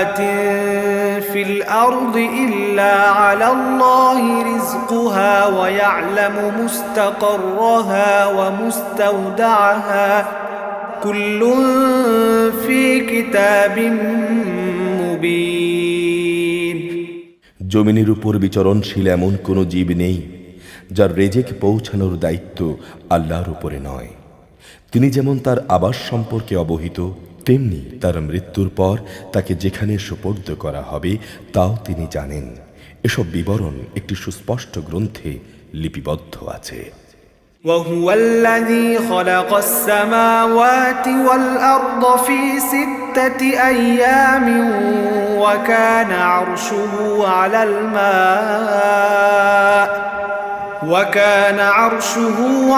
دابة في الأرض إلا على الله رزقها ويعلم مستقرها ومستودعها كل في كتاب مبين। জমিনের উপর বিচরণশীল এমন কোনো জীব নেই যার রেজেক পৌঁছানোর দায়িত্ব আল্লাহর উপরে নয়। তিনি যেমন তার আবাস সম্পর্কে অবহিত, তেমনি তার মৃত্যুর পর তাকে যেখানে সুপর্দ করা হবে তাও তিনি জানেন। এসব বিবরণ একটি সুস্পষ্ট গ্রন্থে লিপিবদ্ধ আছে। وهو الذي خلق السماوات والأرض في 6 أيام وكان عرشه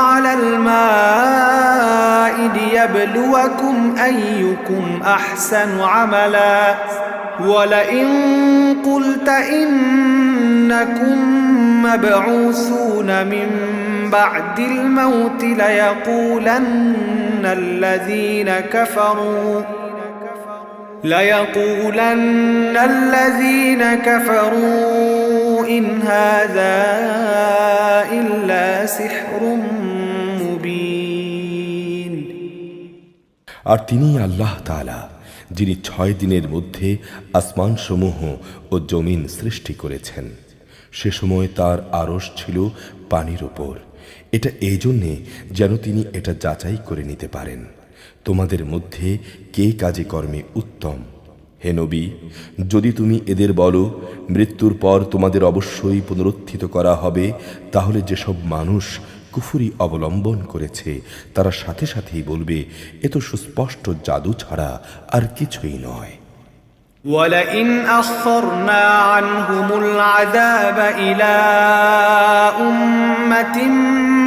على الماء ليبلوكم أيكم أحسن عملا ولئن قلت إنكم مبعوثون من بعد الموت ليقولن الذين كفروا إن هذا إلا سحر مبين। আর তিনি আল্লাহ তাআলা যিনি 6 দিনের মধ্যে আসমানসমূহ ও জমিন সৃষ্টি করেছেন। সে সময় তার আরশ ছিল পানির উপর। এটা এই জন্যে যেন তিনি এটা যাচাই করে নিতে পারেন তোমাদের মধ্যে কে কাজে কর্মে উত্তম। হে নবী, যদি তুমি এদের বলো মৃত্যুর পর তোমাদের অবশ্যই পুনরুত্থিত করা হবে, তাহলে যেসব মানুষ কুফরি অবলম্বন করেছে তারা সাথে সাথেই বলবে এ তো সুস্পষ্ট জাদু ছাড়া আর কিছুই নয়। ولئن أخرنا عنهم العذاب إلى أمة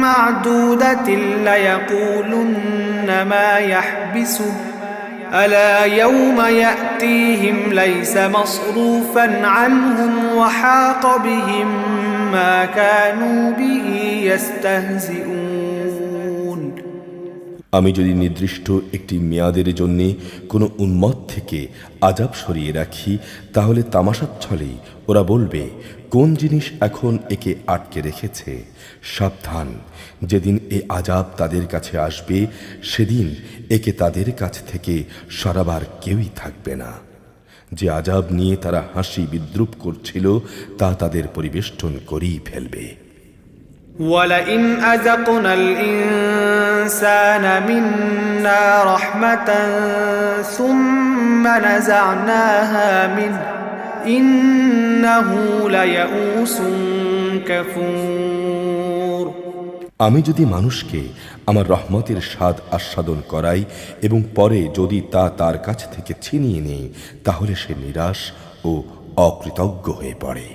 معدودة ليقولن ما يحبسه ألا يوم يأتيهم ليس مصروفا عنهم وحاق بهم ما كانوا به يستهزئون। আমি যদি নির্দিষ্ট একটি মেয়াদের জন্য কোনো উম্মত থেকে আযাব সরিয়ে রাখি, তাহলে তামাশার ছলেই ওরা বলবে কোন জিনিস এখন একে আটকে রেখেছে। সাবধান, যেদিন এই আযাব তাদের কাছে আসবে সেদিন একে তাদের কাছ থেকে সরাবার কেউই থাকবে না। যে আযাব নিয়ে তারা হাসি বিদ্রুপ করছিল তা তাদের পরিবেষ্টন করেই ফেলবে। ولئن أذقنا الإنسان منا رحمة ثم نزعناها منه إنه ليئوس كفور। আমি যদি মানুষকে আমার রহমতের স্বাদ আস্বাদন করাই এবং পরে যদি তা তার কাছ থেকে ছিনিয়ে নেই, তাহলে সে নিরাশ ও অকৃতজ্ঞ হয়ে পড়ে।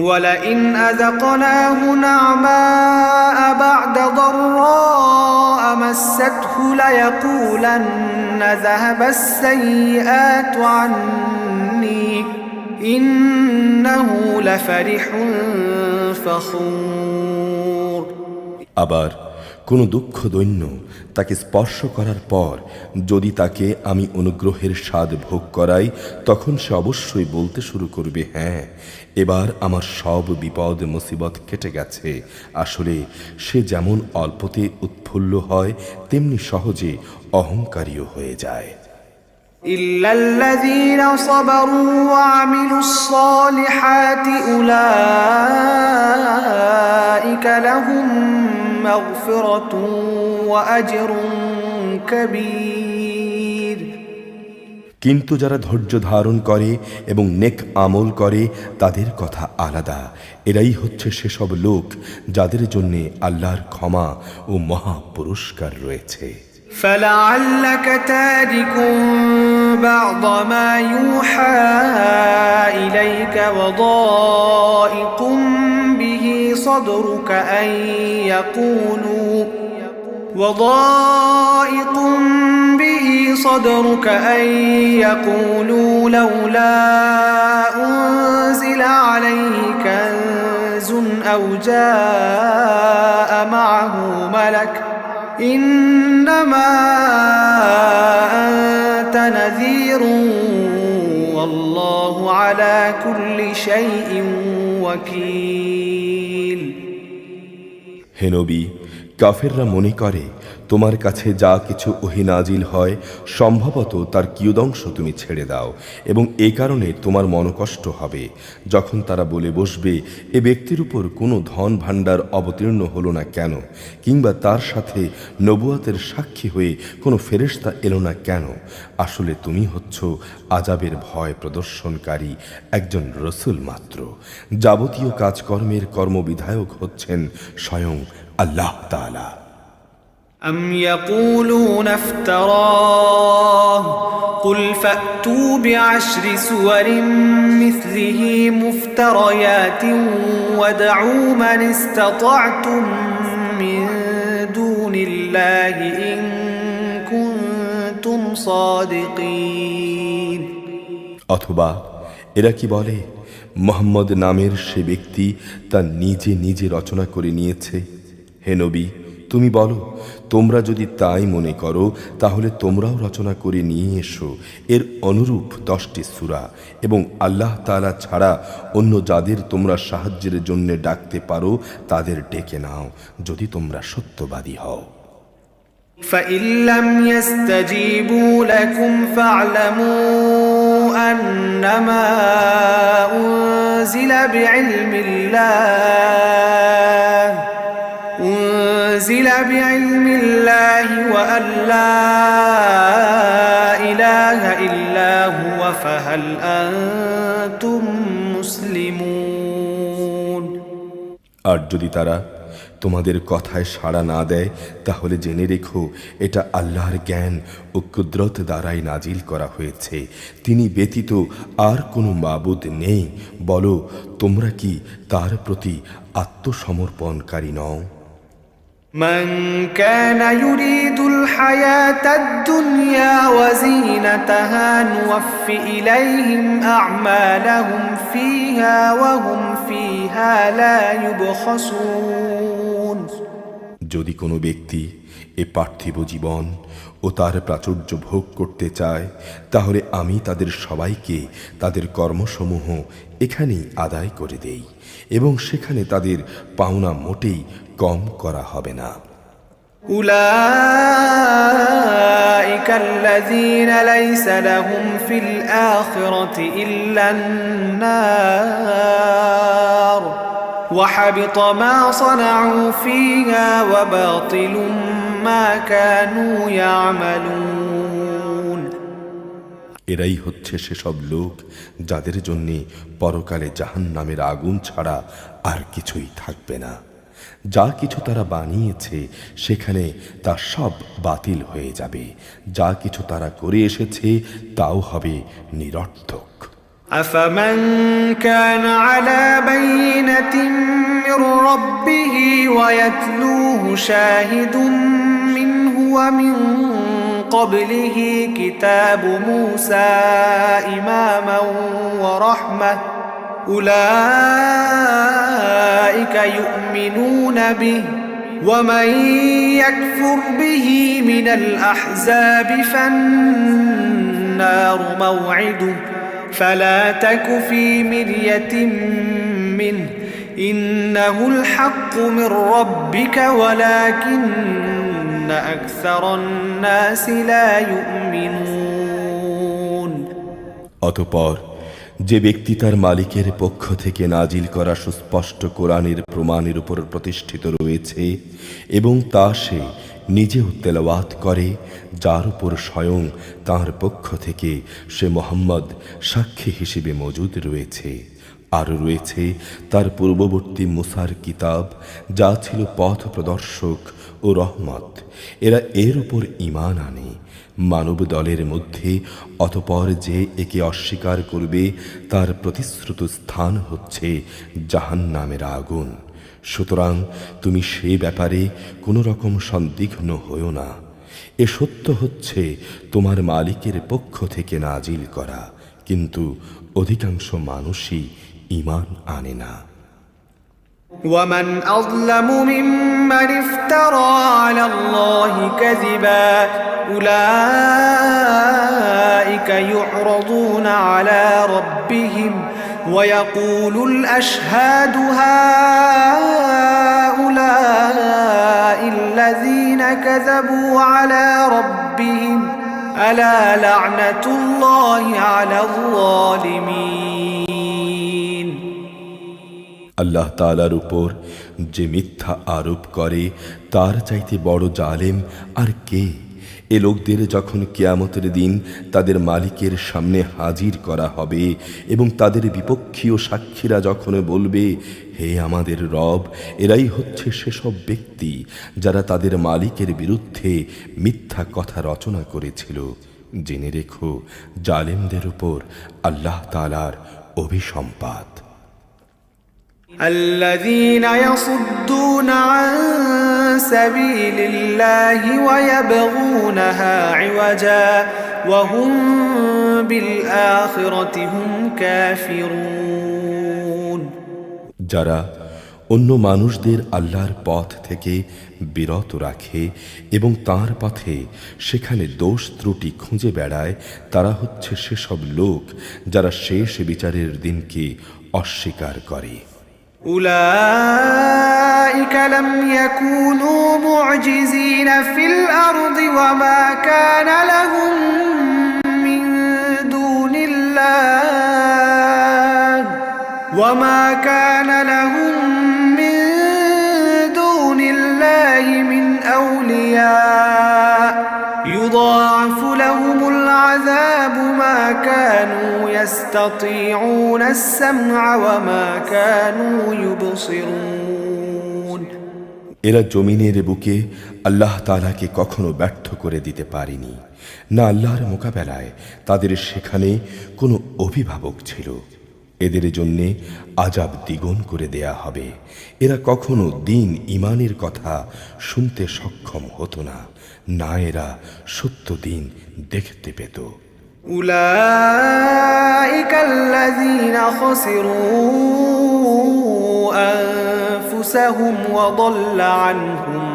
ولئن أذقناه نعماء بعد ضراء مسته ليقولن ذهب السيئات عني إنه لفرح فخور। আবার কোনো দুঃখ দৈন্য তাকে স্পর্শ করার পর যদি তাকে আমি অনুগ্রহের স্বাদ ভোগ করাই, তখন সে অবশ্যই বলতে শুরু করবে, হ্যাঁ, এবার আমার সব বিপদ মুসিবত কেটে গেছে। আসলে সে যেমন অল্পতে উৎফুল্ল হয় তেমনি সহজে অহংকারীও হয়ে যায়। إلا الذين صبروا وعملوا الصالحات أولئك لهم مغفرة وأجر كبير। কিন্তু যারা ধৈর্য ধারণ করে এবং নেক আমল করে তাদের কথা আলাদা। এরাই হচ্ছে সেসব লোক যাদের জন্য আল্লাহর ক্ষমা ও মহা পুরস্কার রয়েছে। فلعلك تارك بعض ما يوحى إليك وضائق به صدرك أن يقولوا لولا أنزل عليه كنز أو جاء معه ملك إنما أنت نذير والله على كل شيء وكيل হে নবী, কাফেররা মনে করে তোমার কাছে যা কিছু ওহী নাজিল হয় সম্ভবত তার কিয়দংশ তুমি ছেড়ে দাও, এবং এ কারণে তোমার মনকষ্ট হবে যখন তারা বলে বসবে, এ ব্যক্তির উপর কোনো ধন ভাণ্ডার অবতীর্ণ হলো না কেন, কিংবা তার সাথে নবুয়াতের সাক্ষী হয়ে কোনো ফেরেশতা এলো না কেন। আসলে তুমি হচ্ছ আযাবের ভয় প্রদর্শনকারী একজন রসুল মাত্র। যাবতীয় কাজকর্মের কর্মবিধায়ক হচ্ছেন স্বয়ং আল্লাহ তাআলা। أم يقولون افتراه قل فأتوا بعشر سور مثله مفتريات وادعوا من استطعتم من دون الله إن كنتم صادقين অথবা এরা কি বলে, মুহাম্মদ নামের সে ব্যক্তি তা নিজে নিজে রচনা করে নিয়েছে? হে নবী, তুমি বলো, তোমরা যদি তাই মনে করো তাহলে তোমরাও রচনা করে নিয়ে এসো এর অনুরূপ 10টি সূরা, এবং আল্লাহ তাআলা ছাড়া অন্য যাদের তোমরা সাহায্যের জন্য ডাকতে পারো তাদের ডেকে নাও, যদি তোমরা সত্যবাদী হও। فإن لم يستجيبوا لكم فاعلموا أنما أنزل بعلم الله وأن لا إله إلا هو فهل أنتم مسلمون আর যদি তারা তোমাদের কথায় সাড়া না দেয় তাহলে জেনে রেখো এটা আল্লাহর জ্ঞান ও কুদরত দ্বারাই নাজিল করা হয়েছে, তিনি ব্যতীত আর কোনো মাবুদ নেই। বলো, তোমরা কি তার প্রতি আত্মসমর্পণকারী নও? من كان يريد الحياة الدنيا وزينتها نوف إليهم أعمالهم فيها وهم فيها لا يبخسون যদি কোনো ব্যক্তি এ পার্থিব জীবন ও তার প্রাচুর্য ভোগ করতে চায় তাহলে আমি তাদের সবাইকে তাদের কর্মসমূহ এখানেই আদায় করে দেই, এবং সেখানে তাদের পাওনা মোটেই কম করা হবে না। أولئك الذين ليس لهم في الآخرة إلا النار وحبط ما صنعوا فيها وباطل ما كانوا يعملون এরাই হচ্ছে সেসব লোক যাদের জন্যে পরকালে জাহান্নামের আগুন ছাড়া আর কিছুই থাকবে না। যা কিছু তারা বানিয়েছে সেখানে তা সব বাতিল হয়ে যাবে, যা কিছু তারা করে এসেছে তাও হবে নিরর্থক। أفمن كان على بينة من ربه ويتلوه شاهد منه ومن قبله كتاب موسى إماما ورحمة أولئك يؤمنون به ومن يكفر به من الأحزاب فالنار موعده فلا تك في مرية منه إنه الحق من ربك ولكن أكثر الناس لا يؤمنون অতঃপর যে ব্যক্তি তার মালিকের পক্ষ থেকে নাজিল করা সুস্পষ্ট কোরআনের প্রমাণের উপর প্রতিষ্ঠিত রয়েছে এবং তা সে নিজেও তেলাওয়াত করে, যার উপর স্বয়ং তার পক্ষ থেকে সে মুহাম্মদ সাক্ষী হিসেবে মজুদ রয়েছে, আর রয়েছে তার পূর্ববর্তী মুসার কিতাব যা ছিল পথ প্রদর্শক ও রহমত, এরা এর উপর ঈমান আনে। মানব দলের মধ্যে অতঃপর যে একে অস্বীকার করবে তার প্রতিশ্রুত স্থান হচ্ছে জাহান্নামের আগুন। সুতরাং তুমি সে ব্যাপারে কোনো রকম সন্দিগ্ধ হও না। এ সত্য হচ্ছে তোমার মালিকের পক্ষ থেকে নাজিল করা, কিন্তু অধিকাংশ মানুষই ঈমান আনে না। ومن أظلم ممن افترى على الله كذبا أولئك يعرضون على ربهم ويقول الأشهاد هؤلاء الذين كذبوا على ربهم ألا لعنة الله على الظالمين আল্লাহ তাআলার উপর যে মিথ্যা আরোপ করে তার চাইতে বড় জালেম আর কে? এ লোকদের যখন কিয়ামতের দিন তাদের মালিকের সামনে হাজির করা হবে এবং তাদের বিপক্ষীয় সাক্ষীরা যখন বলবে, হে আমাদের রব, এরাই হচ্ছে সেসব ব্যক্তি যারা তাদের মালিকের বিরুদ্ধে মিথ্যা কথা রচনা করেছিল। জেনে রেখো, জালেমদের উপর আল্লাহ তাআলার অভিসম্পাত। الذين يصدون عن سبيل الله ويبغونها عوجا وهم بالآخرة هم كافرون যারা অন্য মানুষদের আল্লাহর পথ থেকে বিরত রাখে এবং তার পথে সেখানে দোষ ত্রুটি খুঁজে বেড়ায়, তারা হচ্ছে সেসব লোক যারা শেষ বিচারের দিনকে অস্বীকার করে। أولئك لم يكونوا معجزين في الأرض وما كان لهم من دون الله من أولياء يضاعف لهم العذاب ما كانوا يستطيعون السمع وما كانوا يبصرون এরা জমিনের বুকে আল্লাহ তাআলাকে কখনো ব্যর্থ করে দিতে পারেনি, না আল্লাহর মোকাবেলায় তাদের সেখানে কোনো অভিভাবক ছিল। এদের জন্যে আযাব দ্বিগুণ করে দেয়া হবে। এরা কখনো দ্বীন ঈমানের কথা শুনতে সক্ষম হতো না, না এরা সত্য দ্বীন দেখতে পেত। أولئك الذين خسروا أنفسهم وضل عنهم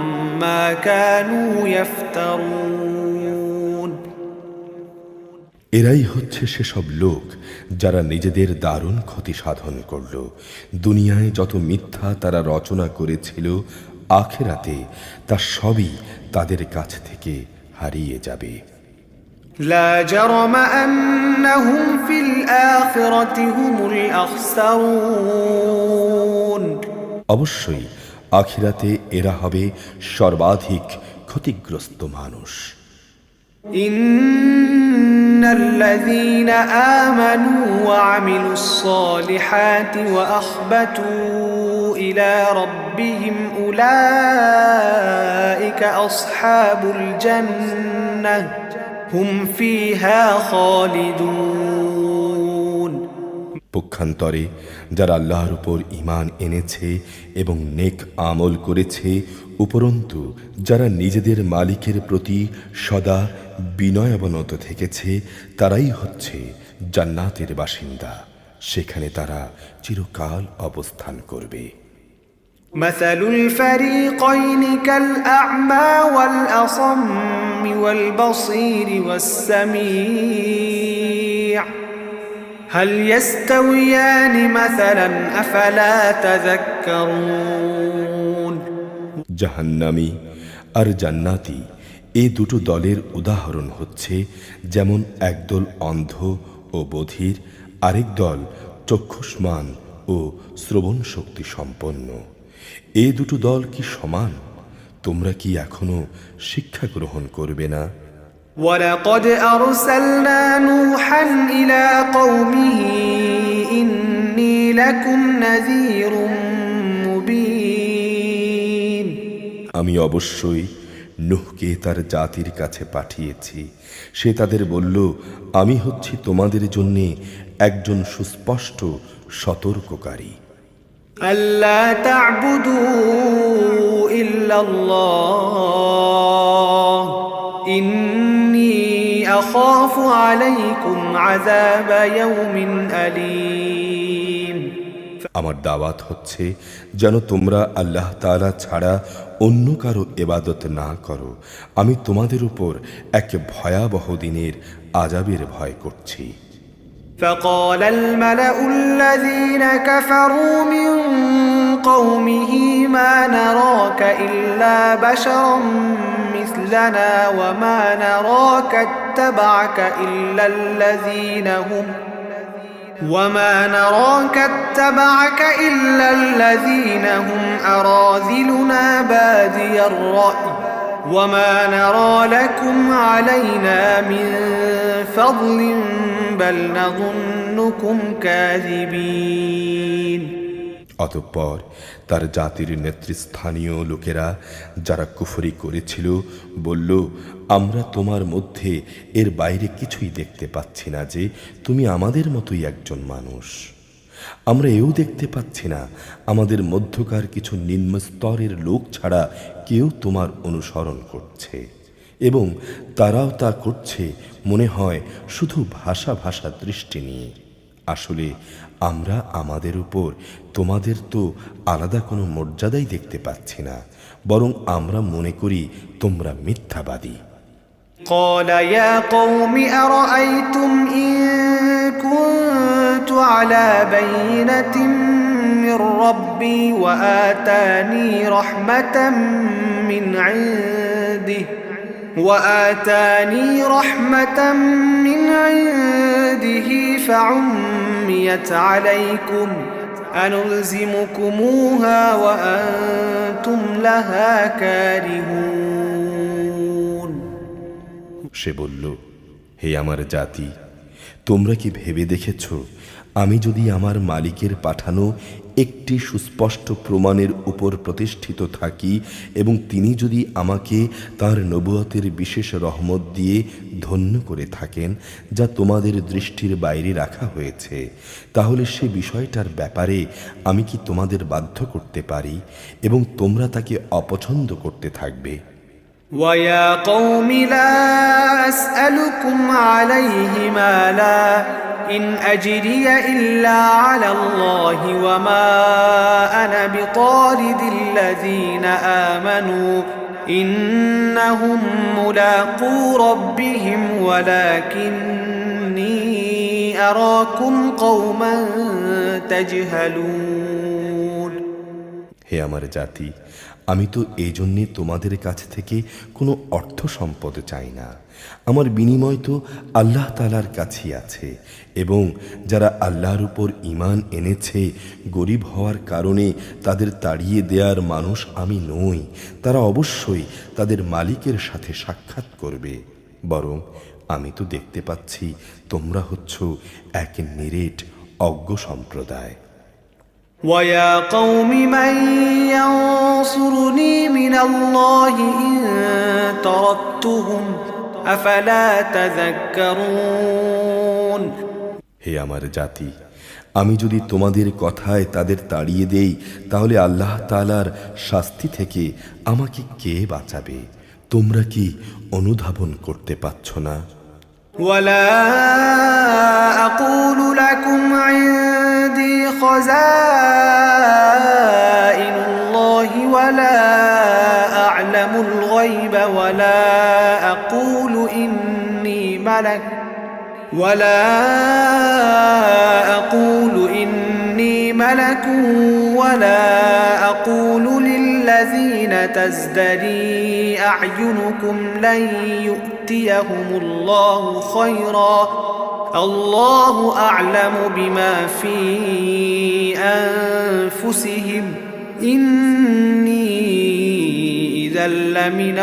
ما كانوا يفترون এরাই হচ্ছে সেসব লোক যারা নিজেদের দারুণ ক্ষতি সাধন করল। দুনিয়ায় যত মিথ্যা তারা রচনা করেছিল, আখিরাতে তা সবই তাদের কাছ থেকে হারিয়ে যাবে। لا جرم أنهم في الآخرة هم الأخسرون অবশ্যই আখিরাতে এরা হবে সর্বাধিক ক্ষতিগ্রস্ত মানুষ। إن الذين آمنوا وعملوا الصالحات وأخبتوا إلى ربهم أولئك أصحاب الجنة هم فيها خالدون পক্ষান্তরে যারা আল্লাহর উপর ঈমান এনেছে এবং নেক আমল করেছে, উপরন্তু যারা নিজেদের মালিকের প্রতি সদা বিনয়াবনত থেকেছে, তারাই হচ্ছে জান্নাতের বাসিন্দা। সেখানে তারা চিরকাল অবস্থান করবে। مثل الفريقين كالأعمى والأصم والبصير والسميع هل يستويان مثلا أفلا تذكرون জাহান্নামী আর জান্নাতি এই দুটো দলের উদাহরণ হচ্ছে যেমন একদল অন্ধ ও বধির, আরেক দল চক্ষুষ্মান ও শ্রবণ শক্তি সম্পন্ন। এই দুটো দল কি সমান? তোমরা কি এখনো শিক্ষা গ্রহণ করবে না? ولقد أرسلنا نوحا إلى قومه إني لكم نذير مبين আমি অবশ্যই নূহকে তার জাতির কাছে পাঠিয়েছি। সে তাদের বলল, আমি হচ্ছি তোমাদের জন্য একজন সুস্পষ্ট সতর্ককারী। ألا تعبدوا إلا الله إني أخاف عليكم عذاب يوم أليم আমার দাওয়াত হচ্ছে যেন তোমরা আল্লাহ তাআলা ছাড়া অন্য কারো ইবাদত না করো। আমি তোমাদের উপর এক ভয়াবহ দিনের আযাবের ভয় করছি। فقال الملأ الذين كفروا من قومه ما نراك إلا بشرا مثلنا وما نراك اتبعك إلا الذين هم أراذلنا بادي الرأي وما نرى لكم علينا من فضل بل نظنكم كاذبين। অতঃপর তার জাতির নেতৃস্থানীয় লোকেরা যারা কুফরি করেছিল বলল, আমরা তোমার মধ্যে এর বাইরে কিছুই দেখতে পাচ্ছি না যে তুমি আমাদের মতোই একজন মানুষ। আমরা এও দেখতে পাচ্ছি না আমাদের মধ্যকার কিছু নিম্ন স্তরের লোক ছাড়া কেউ তোমার অনুসরণ করছে, এবং তারাও তা করছে মনে হয় শুধু ভাষা দৃষ্টি নিয়ে। আসলে আমরা আমাদের উপর তোমাদের তো আলাদা কোনো মর্যাদাই দেখতে পাচ্ছি না, বরং আমরা মনে করি তোমরা মিথ্যাবাদী। قال يا قوم أرأيتم إن كنت على بينة من ربي وآتاني رحمة من عنده فعميت عليكم أنلزمكموها وأنتم لها كارهون। সে বলল, হে আমার জাতি, তোমরা কি ভেবে দেখেছ আমি যদি আমার মালিকের পাঠানো একটি সুস্পষ্ট প্রমাণের উপর প্রতিষ্ঠিত থাকি এবং তিনি যদি আমাকে তার নবুয়তের বিশেষ রহমত দিয়ে ধন্য করে থাকেন যা তোমাদের দৃষ্টির বাইরে রাখা হয়েছে, তাহলে সে বিষয়টার ব্যাপারে আমি কি তোমাদের বাধ্য করতে পারি এবং তোমরা তাকে অপছন্দ করতে থাকবে? وَيَا قَوْمِ لَا أَسْأَلُكُمْ عَلَيْهِ مَالًا إِنْ أَجْرِيَ إِلَّا عَلَى اللَّهِ وَمَا أَنَا بِطَارِدِ الَّذِينَ آمَنُوا إِنَّهُمْ مُلَاقُو رَبِّهِمْ وَلَكِنِّي أَرَاكُمْ قَوْمًا تَجْهَلُونَ। হে আমার জাতি, আমি তো এই জন্যে তোমাদের কাছ থেকে কোনো অর্থ সম্পদ চাই না। আমার বিনিময় তো আল্লাহ তাআলার কাছেই আছে, এবং যারা আল্লাহর উপর ঈমান এনেছে গরিব হওয়ার কারণে তাদের তাড়িয়ে দেওয়ার মানুষ আমি নই। তারা অবশ্যই তাদের মালিকের সাথে সাক্ষাৎ করবে, বরং আমি তো দেখতে পাচ্ছি তোমরা হচ্ছ এক নিরেট অজ্ঞ সম্প্রদায়। وَيَا قَوْمِ مَنْ يَنْصُرُنِي مِنَ اللَّهِ إِنْ تَرَدتُّهُمْ أَفَلَا تَذَكَّرُونَ। হে আমার জাতি, আমি যদি তোমাদের কথায় তাদের তাড়িয়ে দেই তাহলে আল্লাহ তাআলার শাস্তি থেকে আমাকে কে বাঁচাবে? তোমরা কি অনুধাবন করতে পারছ না? وَلَا أَقُولُ لَكُمْ عِنْدِي خَزَائِنُ اللَّهِ وَلَا أَعْلَمُ الْغَيْبَ وَلَا أَقُولُ إِنِّي مَلَكٌ وَلَا أَقُولُ لِلَّذِينَ تَزْدَرِي أَعْيُنُكُمْ لَنْ يُؤْتِيَهُمُ اللَّهُ خَيْرًا الله أعلم بما في أنفسهم إني إذا لمن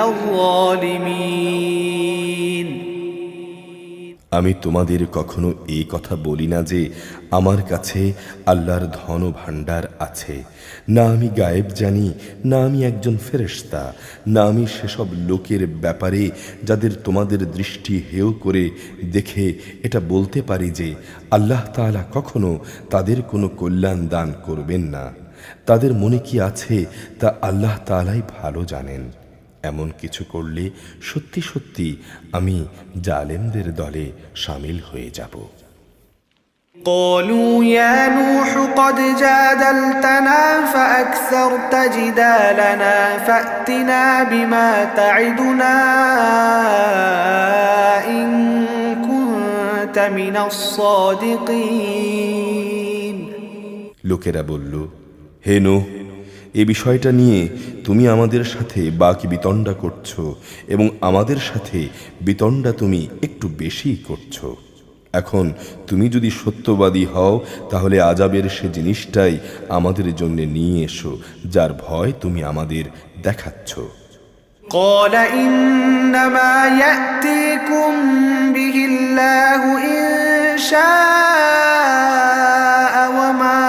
الظالمين। আমি তোমাদের কখনো এই কথা বলি না যে আমার কাছে আল্লাহর ধন ভাণ্ডার আছে, না আমি গায়েব জানি, না আমি একজন ফেরেশতা, না আমি সেসব লোকের ব্যাপারে যাদের তোমাদের দৃষ্টি হেয় করে দেখে এটা বলতে পারি যে আল্লাহ তাআলা কখনো তাদের কোনো কল্যাণ দান করবেন না। তাদের মনে কি আছে তা আল্লাহ তাআলাই ভালো জানেন। এমন কিছু করলে সত্যি সত্যি আমি জালেমদের দলে শামিল হয়ে যাব। قالوا يا نوح قد جادلتنا فأكثرت جدالنا فأتنا بما تعدنا إن كنت كنت من الصادقين লোকেরা বলল, হে নূহ, এই বিষয়টা নিয়ে তুমি আমাদের সাথে বাকি বিতণ্ডা করছো এবং আমাদের সাথে বিতণ্ডা তুমি একটু বেশি করছো। এখন তুমি যদি সত্যবাদী হও তাহলে আযাবের সে জিনিসটাই আমাদের জন্য নিয়ে এসো যার ভয় তুমি আমাদের দেখাচ্ছ। قال إنما يأتيكم به الله إن شاء وما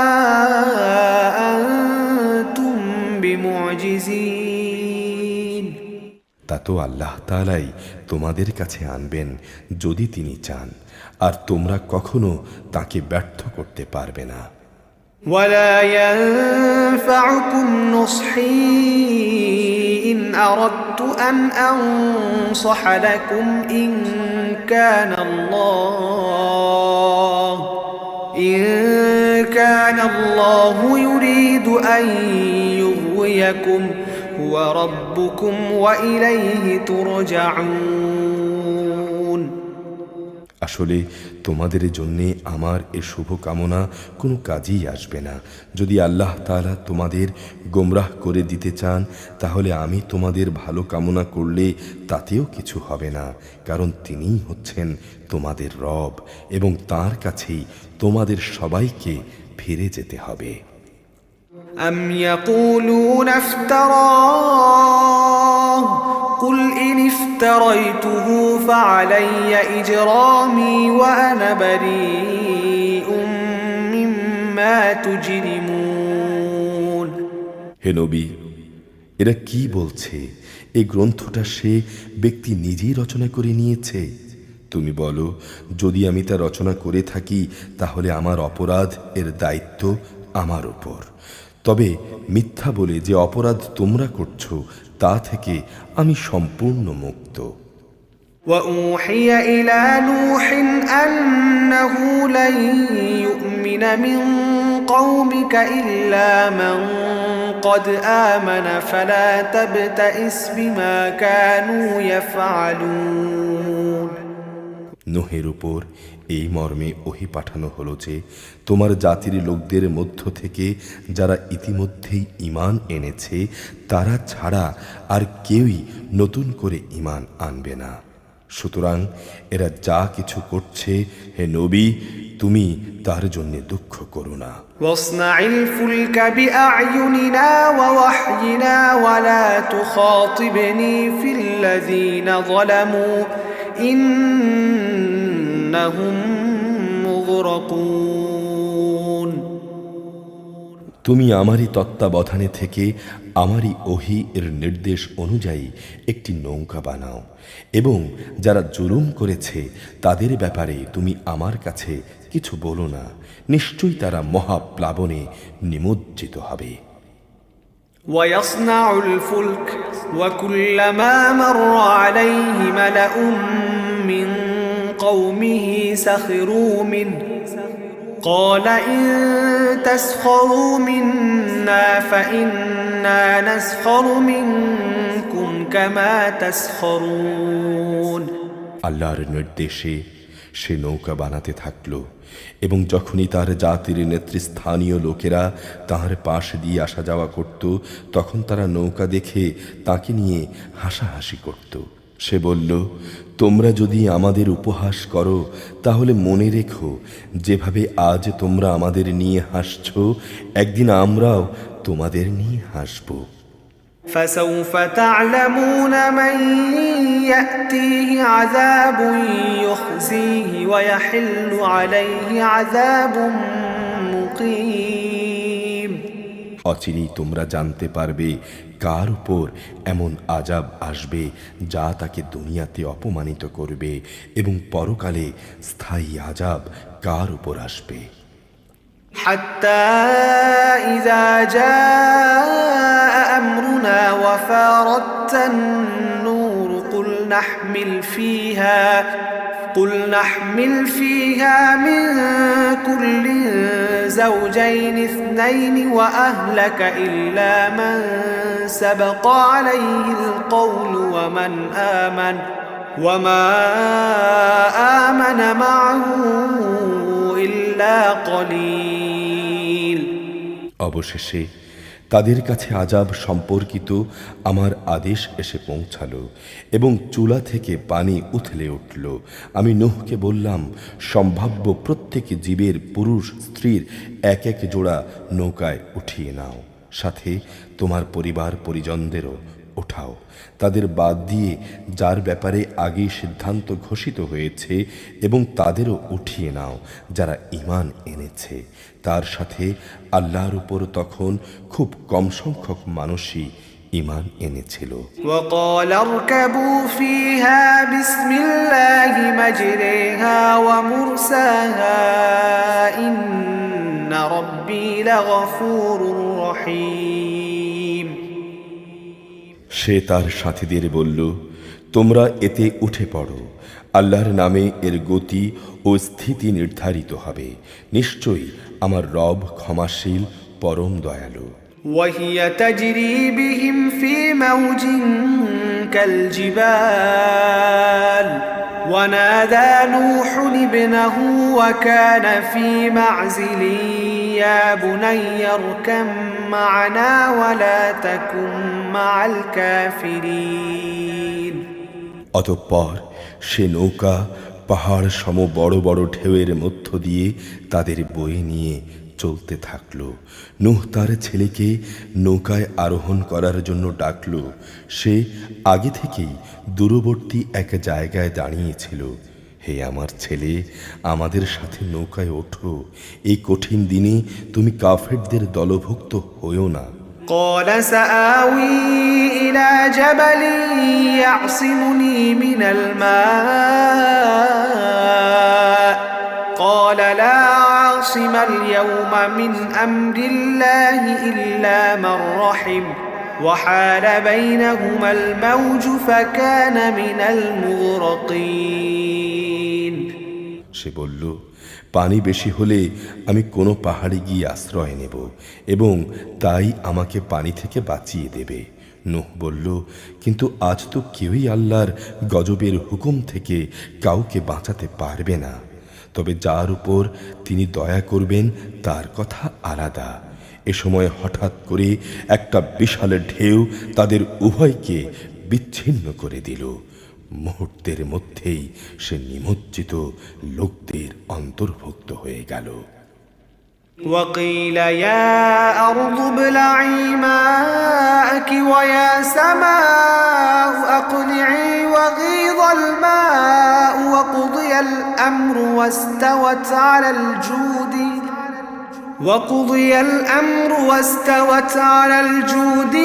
أنتم بمعجزين তা তো আল্লাহ তাআলাই তোমাদের কাছে আনবেন যদি তিনি চান, আর তোমরা কখনো তাকে ব্যর্থ করতে পারবে না। ولا ينفعكم نصحي إن أردت أن أنصح لكم إن كان الله يريد أن يغويكم هو ربكم وإليه ترجعون আসলে তোমাদের জন্যে আমার এ শুভকামনা কোনো কাজেই আসবে না। যদি আল্লাহ তাআলা তোমাদের গোমরাহ করে দিতে চান তাহলে আমি তোমাদের ভালো কামনা করলে তাতেও কিছু হবে না, কারণ তিনিই হচ্ছেন তোমাদের রব এবং তার কাছেই তোমাদের সবাইকে ফিরে যেতে হবে। أم يقولون افتراه قل إن افتريته فعلي إجرامي وأنا بريء مما تجرمون হে নবী, এরা কি বলছে? এই গ্রন্থটা সে ব্যক্তি নিজেই রচনা করে নিয়েছে। তুমি বলো, যদি আমি তা রচনা করে থাকি তাহলে আমার অপরাধ এর দায়িত্ব আমার উপর। তবে মিথ্যা বলে যে অপরাধ তোমরা করছো তা থেকে আমি সম্পূর্ণ মুক্ত। وأوحي إلى نوح أنه لن يؤمن من قومك إلا من قد آمن فلا تبتئس بما كانوا يفعلون নূহের উপর এই মর্মে ওহী পাঠানো হলো যে তোমার জাতির লোকদের মধ্য থেকে যারা ইতিমধ্যেই ঈমান এনেছে তারা ছাড়া আর কেউই নতুন করে ঈমান আনবে না। সুতরাং এরা যা কিছু করছে, হে নবী, তুমি তার জন্য দুঃখ করো না। واصنع الفلك بأعيننا ووحينا ولا تخاطبني في الذين ظلموا إنهم مغرقون তুমি আমারই তত্ত্বাবধানে থেকে আমারই ওহী এর নির্দেশ অনুযায়ী একটি নৌকা বানাও এবং যারা জুলুম করেছে তাদের ব্যাপারে তুমি আমার কাছে কিছু বলো না, নিশ্চয়ই তারা মহাপ্লাবনে নিমজ্জিত হবে। ويصنع الفلك وكلما مر عليه ملأ من قومه سخروا منه قال إن تسخروا منا فإنا نسخر منكم كما تسخرون আল্লাহর নির্দেশে সে নৌকা বানাতে থাকলো এবং যখনই তার জাতির নেতৃস্থানীয় লোকেরা তার পাশ দিয়ে আসা যাওয়া করত তখন তারা নৌকা দেখে তাকে নিয়ে হাসাহাসি করত। সে বলল, তোমরা যদি আমাদের উপহাস করো তাহলে মনে রেখো যেভাবে আজ তোমরা আমাদের নিয়ে হাসছো একদিন আমরাও তোমাদের নিয়ে হাসব। فسوف تعلمون من يأتيه عذاب يخزيه ويحل عليه عذاب مقيم অচিরেই তোমরা জানতে পারবে কার উপর এমন আযাব আসবে যা তাকে দুনিয়াতে অপমানিত করবে এবং পরকালে স্থায়ী আযাব কার উপর আসবে। حتى إذا جاء أمرنا وفارت النور قل نحمل فيها من كل زوجين اثنين وأهلك إلا من سبق عليه القول ومن آمن وما آمن معه إلا قليل অবশেষে তাদের কাছে আযাব সম্পর্কিত আমার আদেশ এসে পৌঁছালো এবং চুলা থেকে পানি উথলে উঠল। আমি নূহকে বললাম, সম্ভাব্য প্রত্যেক জীবের পুরুষ স্ত্রীর এক এক জোড়া নৌকায় উঠিয়ে নাও, সাথে তোমার পরিবার পরিজনদেরও ওঠাও। তাদের বাদ দিয়ে যার ব্যাপারে আগেই সিদ্ধান্ত ঘোষিত হয়েছে এবং তাদেরও উঠিয়ে নাও যারা ঈমান এনেছে। তার সাথে আল্লাহর উপর তখন খুব কম সংখ্যক মানুষই ঈমান এনেছিল। وقال اركبوا فيها بسم الله مجريها ومرساها إن ربي لغفور رحيم সে তার সাথীদের বলল, তোমরা এতে উঠে পড়ো, আল্লাহর নামে এর গতি ও স্থিতি নির্ধারিত হবে, নিশ্চয়ই আমার রব ক্ষমাশীল পরম দয়ালু। وهي تجري بهم في موج كالجبال ونادى نوح ابنه وكان في معزل يا بني اركب معنا ولا تكن مع الكافرين অতঃপর সে নৌকা পাহাড় সম বড় বড় ঢেউয়ের মধ্য দিয়ে তাদের বয়ে নিয়ে চলতে থাকল। নূহ তার ছেলেকে নৌকায় আরোহণ করার জন্য ডাকল। সে আগে থেকেই দূরবর্তী এক জায়গায় দাঁড়িয়েছিল। হে আমার ছেলে, আমাদের সাথে নৌকায় ওঠো, এই কঠিন দিনে তুমি কাফেরদের দলভুক্ত হইও না। قال سآوي إلى جبل يعصمني من الماء قال لا عاصم اليوم من أمر الله إلا من رحم وحال بينهما الموج فكان من المغرقين সে বলল, পানি বেশি হলে আমি কোনো পাহাড়ে গিয়ে আশ্রয় নেব এবং তাই আমাকে পানি থেকে বাঁচিয়ে দেবে। নূহ বলল, কিন্তু আজ তো কেউই আল্লাহর গজবের হুকুম থেকে কাউকে বাঁচাতে পারবে না, তবে যার উপর তিনি দয়া করবেন তার কথা আলাদা। এ সময় হঠাৎ করে একটা বিশাল ঢেউ তাদের উভয়কে বিচ্ছিন্ন করে দিল। মুহূর্তের মধ্যেই সে নিমজ্জিত লোকদের অন্তর্ভুক্ত হয়ে গেল। وقيل يا أرض ابلعي ماءك ويا سماء أقلعي وغيض الماء وقضي الأمر واستوت على الجود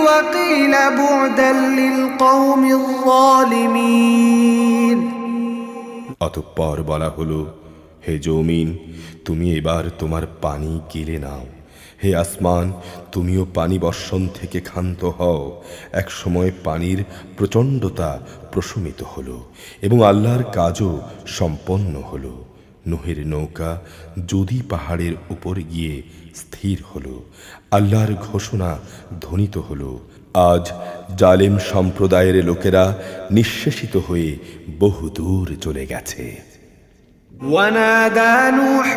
وقيل بعدا للقوم الظالمين অতঃপর বলা হলো, হে জমিন, তুমি এবার তোমার পানি গিলে নাও। হে আসমান, তুমিও পানি বর্ষণ থেকে ক্ষান্ত হও। এক সময় পানির প্রচণ্ডতা প্রশমিত হলো এবং আল্লাহর কাজও সম্পন্ন হলো। নূহের নৌকা যদি পাহাড়ের উপর গিয়ে স্থির হলো। আল্লাহর ঘোষণা ধ্বনিত হলো, আজ জালেম সম্প্রদায়ের লোকেরা নিঃশেষিত হয়ে বহুদূর চলে গেছে। ونادى نوح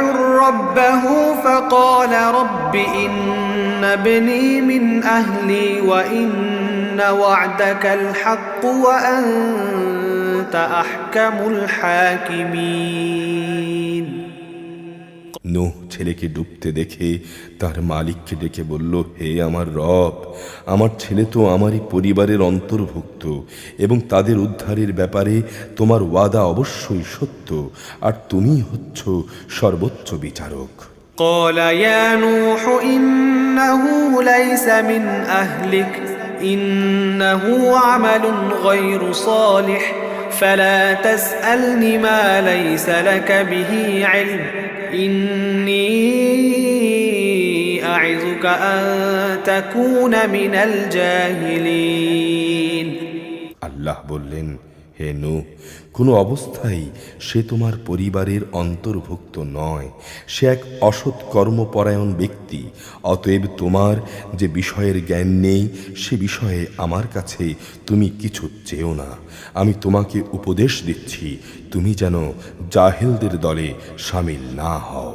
ربه فقال رب إن ابني من أهلي وإن وعدك الحق وأنت أحكم الحاكمين নূহ ছেলেকে ডুবতে দেখে তার মালিককে ডেকে বলল, হে আমার রব, আমার ছেলে তো আমারই পরিবারের অন্তর্ভুক্ত এবং তাদের উদ্ধারের ব্যাপারে তোমার ওয়াদা অবশ্যই সত্য, আর তুমি হচ্ছ সর্বোচ্চ বিচারক। قال يا نوح إنه ليس من أهلك إنه عمل غير صالح فلا تسألني ما ليس لك به علم إني أعظك أن تكون من الجاهلين আল্লাহ বললেন, হে নূহ, কোনো অবস্থায় সে তোমার পরিবারের অন্তর্ভুক্ত নয়, সে এক অসৎ কর্মপরায়ণ ব্যক্তি। অতএব তোমার যে বিষয়ের জ্ঞান নেই সে বিষয়ে আমার কাছে তুমি কিছু চেও না। আমি তোমাকে উপদেশ দিচ্ছি, তুমি যেন জাহেলদের দলে শামিল না হও।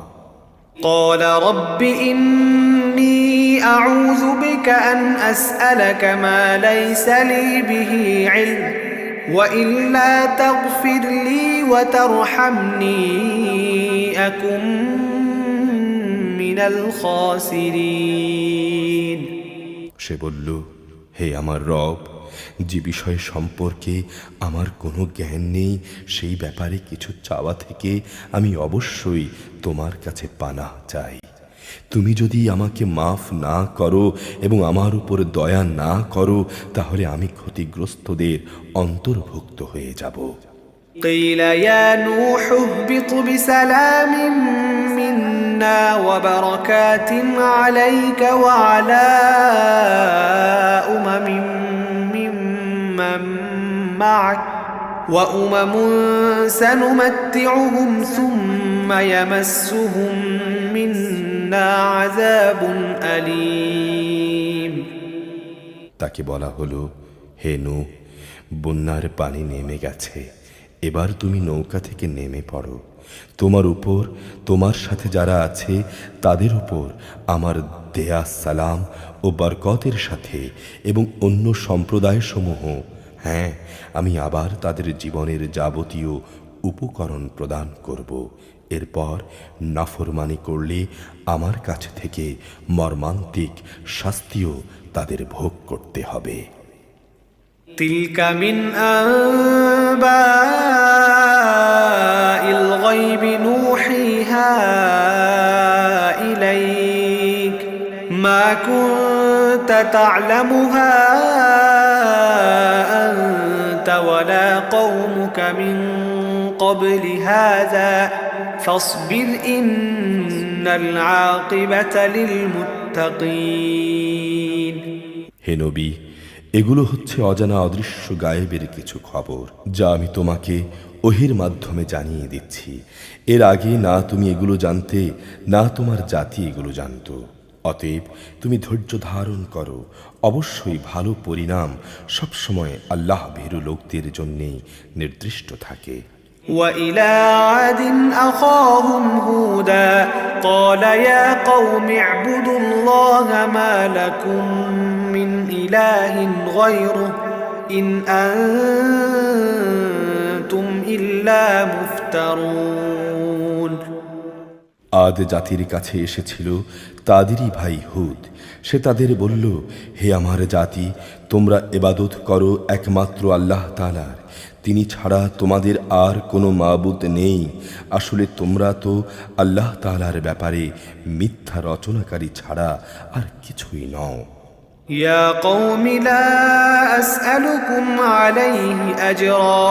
قال رب إني أعوذ بك أن أسألك ما ليس لي به علم وإلا تغفر لي وترحمني أكن من الخاسرين। সে বলল, হে আমার রব, যে বিষয় সম্পর্কে আমার কোনো জ্ঞান নেই সেই ব্যাপারে কিছু চাওয়া থেকে আমি অবশ্যই তোমার কাছে পানাহ চাই। তুমি যদি আমাকে মাফ না করো এবং আমার উপর দয়া না করো তাহলে আমি ক্ষতিগ্রস্তদের অন্তর্ভুক্ত হয়ে যাব। قيل يا نوح اهبط بسلام منا وبركات عليك وعلى أمم ممن معك وأمم سنمتعهم ثم يمسهم منا عذاب أليم। তাকে বলা হলো, হে নূহ, বন্যার পানি নেমে গেছে, এবার তুমি নৌকা থেকে নেমে পড়ো। তোমার উপর, তোমার সাথে যারা আছে তাদের উপর আমার দেয়া সালাম ও বরকতের সাথে এবং অন্য সম্প্রদায়সমূহ, হ্যাঁ, আমি আবার তাদের জীবনের যাবতীয় উপকরণ প্রদান করব। এরপর নাফরমানি করলে আমার কাছে থেকে মর্মান্তিক শাস্তিও তাদের ভোগ করতে হবে। تلك من أنباء الغيب نوحيها إليك ما كنت تعلمها أنت ولا قومك من قبل هذا فاصبر إن العاقبة للمتقين। হে নবী, এগুলো হচ্ছে অজানা অদৃশ্য গায়েবের কিছু খবর যা আমি তোমাকে ওহির মাধ্যমে জানিয়ে দিচ্ছি। এর আগে না তুমি এগুলো জানতে, না তোমার জাতি এগুলো জানত। অতএব তুমি ধৈর্য ধারণ করো, অবশ্যই ভালো পরিণাম সবসময় আল্লাহ ভীরু লোকদের জন্যে নির্দিষ্ট থাকে। وإلى عاد أخاهم هودا قال يا قوم اعبدوا الله ما لكم من إله غيره إن أنتم إلا مفترون। আদ জাতির কাছে এসেছিল তাদেরই ভাই হুদ। সে তাদের বলল, হে আমার জাতি, তোমরা ইবাদত করো একমাত্র আল্লাহ তাআলার, তিনি ছাড়া তোমাদের আর কোনো মাবুদ নেই। আসলে তোমরা তো আল্লাহ তাআলার ব্যাপারে মিথ্যা রচনাকারী ছাড়া আর কিছুই নও। يا قوم لا أسألكم عليه أجرا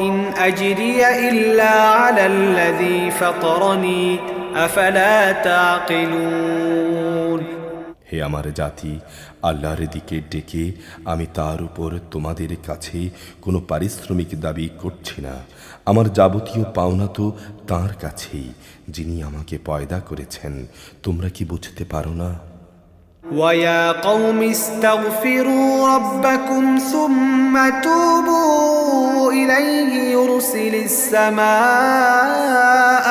إن أجري إلا على الذي فطرني أفلا تعقلون। হে আমার জাতি, আল্লাহর দিকে ডেকে আমি তার উপর তোমাদের কাছে কোনো পারিশ্রমিক দাবি করছি না। আমার যাবতীয় পাওনা তো তাঁর কাছেই, যিনি আমাকে পয়দা করেছেন। তোমরা কি বুঝতে পারো না? ويا قوم استغفروا ربكم ثم توبوا إليه يرسل السماء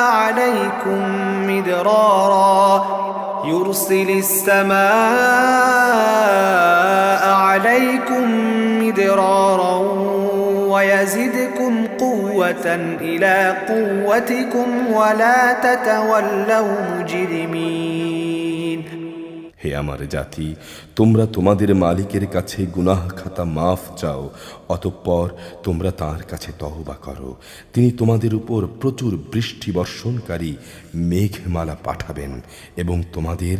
عليكم مدرارا ويزدكم قوة إلى قوتكم ولا تتولوا مجرمين। হে আমার জাতি, তোমরা তোমাদের মালিকের কাছে গুনাহ খাতা মাফ চাও, অতঃপর তোমরা তাঁর কাছে তওবা করো। তিনি তোমাদের উপর প্রচুর বৃষ্টি বর্ষণকারী মেঘমালা পাঠাবেন এবং তোমাদের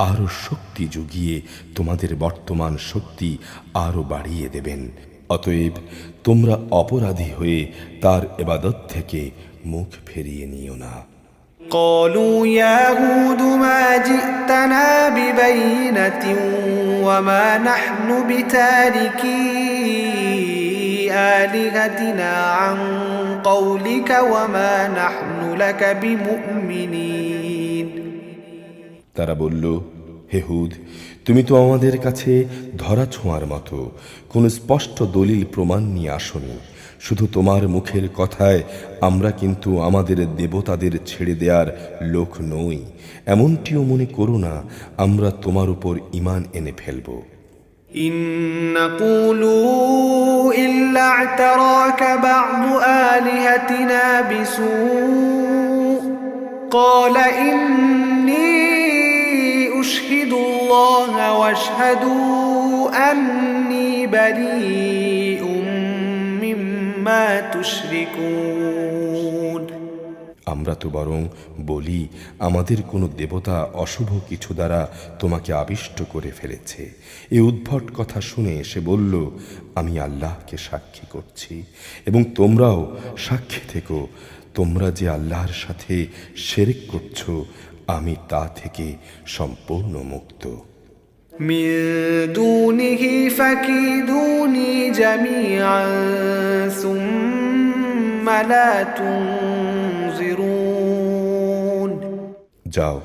আরো শক্তি জুগিয়ে তোমাদের বর্তমান শক্তি আরো বাড়িয়ে দেবেন। অতএব তোমরা অপরাধী হয়ে তার ইবাদত থেকে মুখ ফিরিয়ে নিও না। قالوا يا هود ما جئتنا ببينة وما نحن بتاركي آلهتنا عن قولك وما نحن لك بمؤمنين তারা বলল, হে হুদ, তুমি তো আমাদের কাছে ধরা ছোঁয়ার মতো কোন স্পষ্ট দলিল প্রমাণ নিয়ে আসনি। শুধু তোমার মুখের কথায় আমরা কিন্তু আমাদের দেবতাদের ছেড়ে দেওয়ার লোক নই, এমনটিও মনে করো না আমরা তোমার উপর ঈমান এনে ফেলব। إن نقولوا إلا اعتراك بعض آلهتنا بسوء قال إني أشهد الله واشهدوا أني بريء مما تشركون আমরা তো বরং বলি আমাদের কোনো দেবতা অশুভ কিছু দ্বারা তোমাকে আবিষ্ট করে ফেলেছে। এই উদ্ভট কথা শুনে সে বলল, আমি আল্লাহকে সাক্ষী করছি এবং তোমরাও সাক্ষী থেকো, তোমরা যে আল্লাহর সাথে শিরক করছো আমি তা থেকে সম্পূর্ণ মুক্ত। من دونه فكيدوني جميعا ثم لا تنظرون যাও,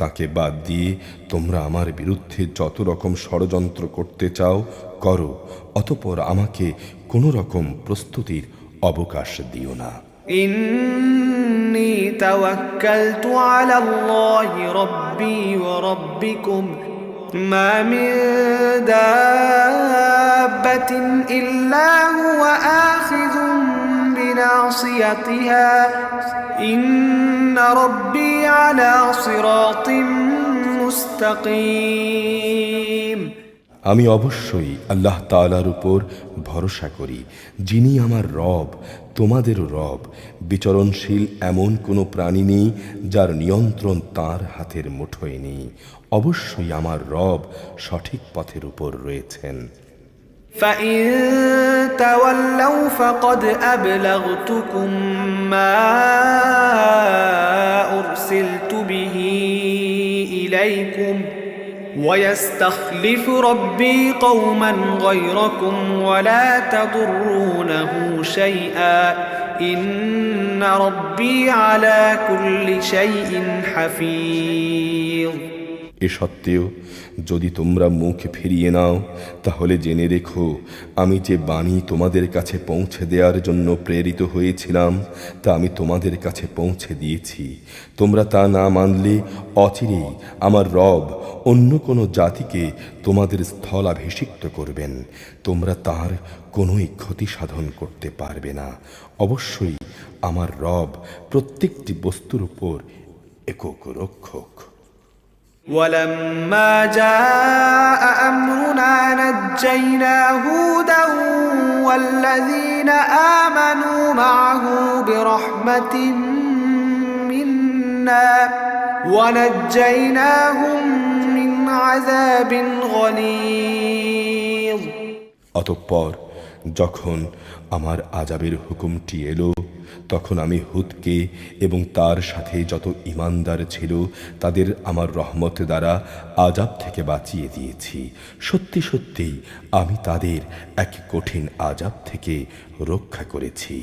তাকে বাদ দিয়ে তোমরা আমার বিরুদ্ধে যত রকম ষড়যন্ত্র করতে চাও করো, অতঃপর আমাকে কোনো রকম প্রস্তুতির অবকাশ দিও না। إني توكلت على الله ربي وربكم ما من دابة إلا هو آخذ بناصيتها إن ربي على صراط مستقيم আমি অবশ্যই আল্লাহ তাআলার উপর ভরসা করি, যিনি আমার রব তোমাদেরও রব। বিচরণশীল এমন কোনো প্রাণী নেই যার নিয়ন্ত্রণ তার হাতের মুঠোয় নেই। অবশ্যই আমার রব সঠিক পথের উপর রয়েছেন। فإن تولوا فقد أبلغتكم ما أرسلت به إليكم ويستخلف ربي قوما غيركم ولا تضرونه شيئا إن ربي على كل شيء حفيظ এ সত্ত্বেও যদি তোমরা মুখ ফিরিয়ে নাও তাহলে জেনে রেখো, আমি যে বাণী তোমাদের কাছে পৌঁছে দেওয়ার জন্য প্রেরিত হয়েছিলাম তা আমি তোমাদের কাছে পৌঁছে দিয়েছি। তোমরা তা না মানলে অচিরেই আমার রব অন্য কোনো জাতিকে তোমাদের স্থলাভিষিক্ত করবেন, তোমরা তার কোনোই ক্ষতি সাধন করতে পারবে না। অবশ্যই আমার রব প্রত্যেকটি বস্তুর উপর একক রক্ষক। ولما جاء أمرنا نجينا هودا والذين آمنوا معه برحمة منا ونجيناهم من عذاب غليظ অতঃপর যখন আমার আযাবের হুকুমটি এলো তখন আমি হুদকে এবং তার সাথে যত ঈমানদার ছিল তাদের আমার রহমত দ্বারা আযাব থেকে বাঁচিয়ে দিয়েছি। সত্যি সত্যি আমি তাদের এক কঠিন আযাব থেকে রক্ষা করেছি।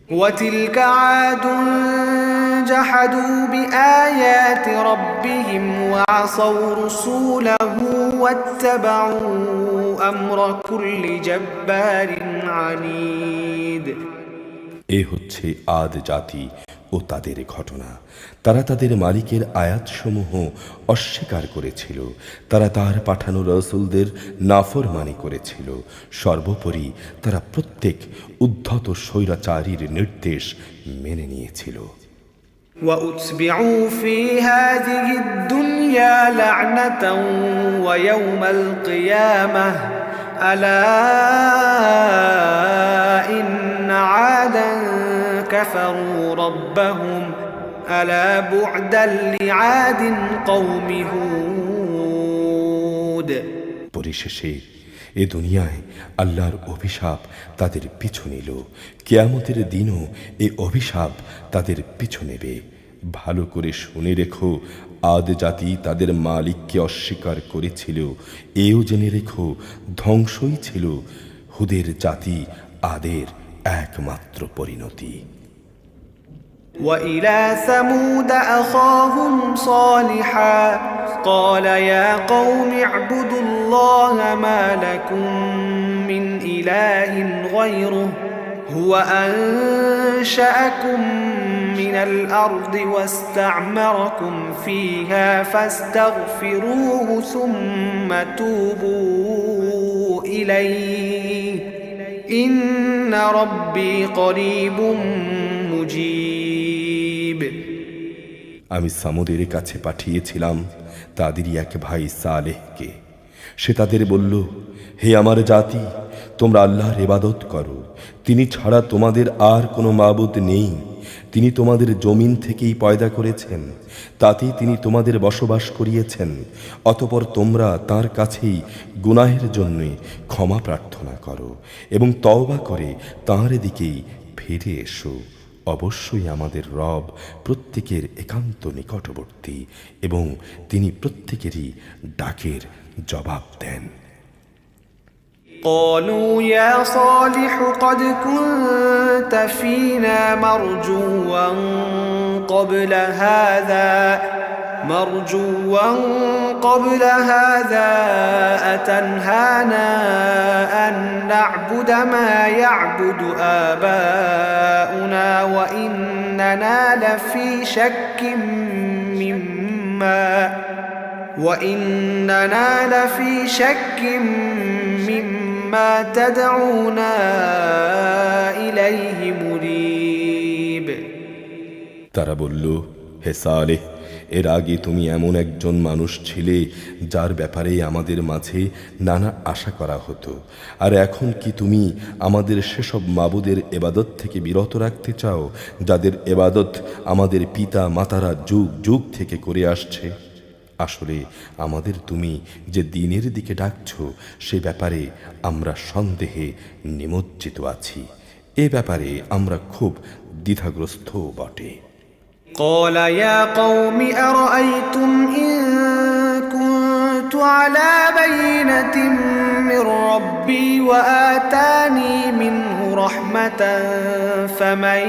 وتلك عاد جحدوا بآيات ربهم وعصوا رسوله واتبعوا أمر كل جبار عنيد এ হচ্ছে আদ জাতি ও তাদের ঘটনা। তারা তাদের মালিকের আয়াতসমূহ অস্বীকার করেছিল, তারা তার পাঠানো রাসূলদের নাফরমানি করেছিল। সর্বোপরি তারা প্রত্যেক উদ্ধত স্বৈরাচারীর নির্দেশ মেনে নিয়েছিল। وأتبعوا في هذه الدنيا لعنة ويوم القيامة ألا إن عادا كفروا ربهم ألا بعدا لعاد قوم هود পরিশেষে এ দুনিয়ায় আল্লাহর অভিশাপ তাদের পিছু নিল, কিয়ামতের দিনও এ অভিশাপ তাদের পিছু নেবে। ভালো করে শুনে রেখো, আদ জাতি তাদের মালিককে অস্বীকার করেছিল। এও জেনে রেখো, ধ্বংসই ছিল হুদের জাতি আদের একমাত্র পরিণতি। وإلى ثمود أخاهم صالحا قال يا قوم اعبدوا الله ما لكم من إله غيره هو أنشأكم من الأرض واستعمركم فيها فاستغفروه ثم توبوا إليه إن ربي قريب مجيب আমি সামুদের কাছে পাঠিয়েছিলাম তাদেরই এক ভাই সালেহকে। সে তাদের বলল, হে আমার জাতি, তোমরা আল্লাহর ইবাদত করো। তিনি ছাড়া তোমাদের আর কোনো মাবুদ নেই। তিনি তোমাদের জমিন থেকেই পয়দা করেছেন, তাতেই তিনি তোমাদের বসবাস করিয়েছেন। অতঃপর তোমরা তার কাছেই গুনাহের জন্য ক্ষমা প্রার্থনা করো এবং তওবা করে তাঁর দিকেই ফিরে এসো। অবশ্যই আমাদের রব প্রত্যেকের একান্ত নিকটবর্তী এবং তিনি প্রত্যেকেরই ডাকের জবাব দেন। قالوا يا صالح قد كنت فينا مرجوا قبل هذا أتنهانا أن نعبد ما يعبد آباؤنا وإننا لفي شك مما تدعونا إليه مريب তারা বলল, হে সালেহ, এর আগে তুমি এমন একজন মানুষ ছিলে যার ব্যাপারে আমাদের মাঝে নানা আশা করা হতো, আর এখন কি তুমি আমাদের সেসব মাবুদের এবাদত থেকে বিরত রাখতে চাও যাদের এবাদত আমাদের পিতা মাতারা যুগ যুগ থেকে করে আসছে? আসলে আমাদের তুমি যে দ্বীনের দিকে ডাকছ সে ব্যাপারে আমরা সন্দেহে নিমজ্জিত আছি। এ ব্যাপারে আমরা খুব দ্বিধাগ্রস্ত বটে। قال يا قوم أرأيتم إن كنت على بينة من ربي وآتاني منه رحمة فمن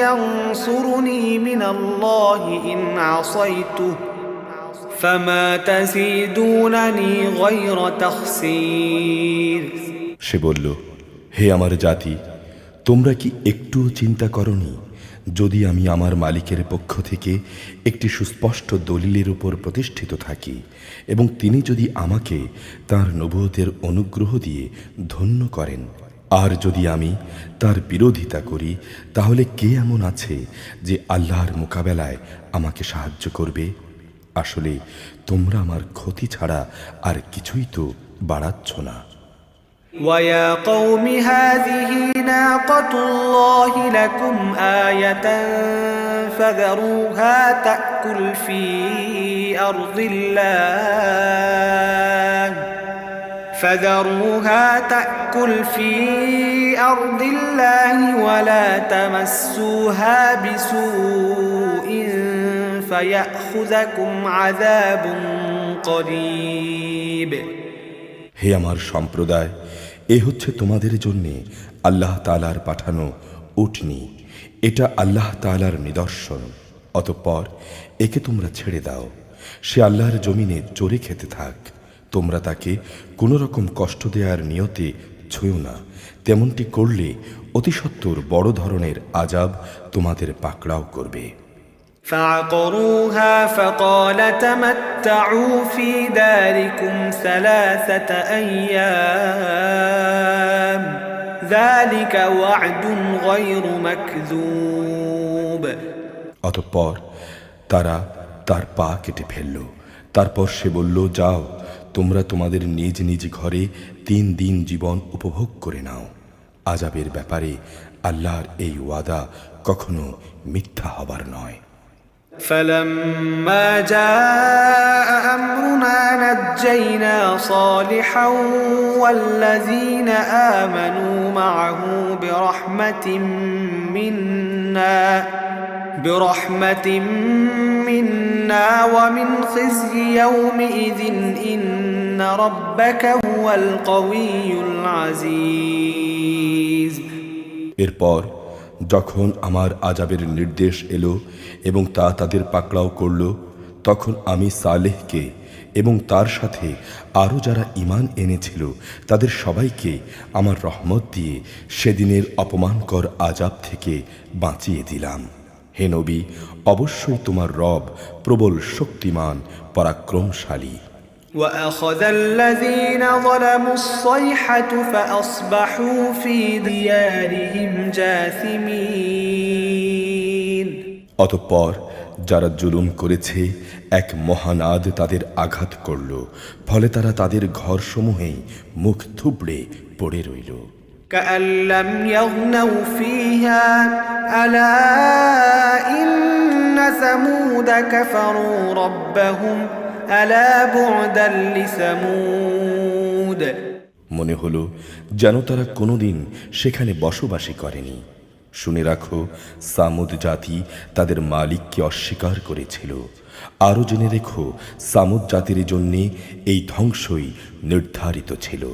ينصرني من الله إن عصيته فما تزيدونني غير تخسير সে বলল, হে আমার জাতি, তোমরা কি একটু চিন্তা করনি যদি আমি আমার মালিকের পক্ষ থেকে একটি সুস্পষ্ট দলিলের উপর প্রতিষ্ঠিত থাকি এবং তিনি যদি আমাকে তার নবুয়তের অনুগ্রহ দিয়ে ধন্য করেন, আর যদি আমি তার বিরোধিতা করি, তাহলে কে এমন আছে যে আল্লাহর মোকাবেলায় আমাকে সাহায্য করবে? আসলে তোমরা আমার ক্ষতি ছাড়া আর কিছুই তো বাড়াচ্ছ না। ويا قوم هذه ناقة الله لكم آية فذروها تأكل في أرض الله ولا تمسوها بسوء فيأخذكم عذاب قريب হে আমার সম্প্রদায়, এ হচ্ছে তোমাদের জন্যে আল্লাহ তাআলার পাঠানো উটনি। এটা আল্লাহ তাআলার নিদর্শন। অতঃপর একে তোমরা ছেড়ে দাও, সে আল্লাহর জমিনে চরে খেতে থাক। তোমরা তাকে কোনো রকম কষ্ট দেওয়ার নিয়তে ছুঁয়ো না। তেমনটি করলে অতি সত্বর বড় ধরনের আযাব তোমাদের পাকড়াও করবে। فعقروها فقال تمتعوا في داركم 3 أيام ذلك وعد غير مكذوب অতঃপর তারা তার পা কেটে ফেলল। তারপর সে বলল, যাও, তোমরা তোমাদের নিজ নিজ ঘরে 3 দিন জীবন উপভোগ করে নাও। আযাবের ব্যাপারে আল্লাহর এই ওয়াদা কখনো মিথ্যা হবার নয়। فلما جاء أمرنا نجينا صالحا والذين آمنوا معه برحمة منا ومن خزي يومئذ إن ربك هو القوي العزيز এরপর যখন আমার আযাবের নির্দেশ এলো এবং তা তাদের পাকড়াও করল, তখন আমি সালেহকে এবং তার সাথে আরও যারা ঈমান এনেছিল তাদের সবাইকে আমার রহমত দিয়ে সেদিনের অপমানকর আযাব থেকে বাঁচিয়ে দিলাম। হে নবী, অবশ্যই তোমার রব প্রবল শক্তিমান, পরাক্রমশালী। وأخذ الذين ظلموا الصيحة فأصبحوا في ديارهم جاثمين। অতঃপর যারা জুলুম করেছে এক মহানাদ তাদের আঘাত করল, ফলে তারা তাদের ঘরসমূহেই মুখ থুবড়ে পড়ে রইল। كأن لم يغنوا فيها ألا إن ثمود كفروا ربهم ألا بعدا لثمود। মনে হলো যেন তারা কোনোদিন সেখানে বসবাসী করেনি। শুনে রাখো, সামুদ জাতি তাদের মালিককে অস্বীকার করেছিল। আরও জেনে রেখো, সামুদ জাতির জন্যে এই ধ্বংসই নির্ধারিত ছিল।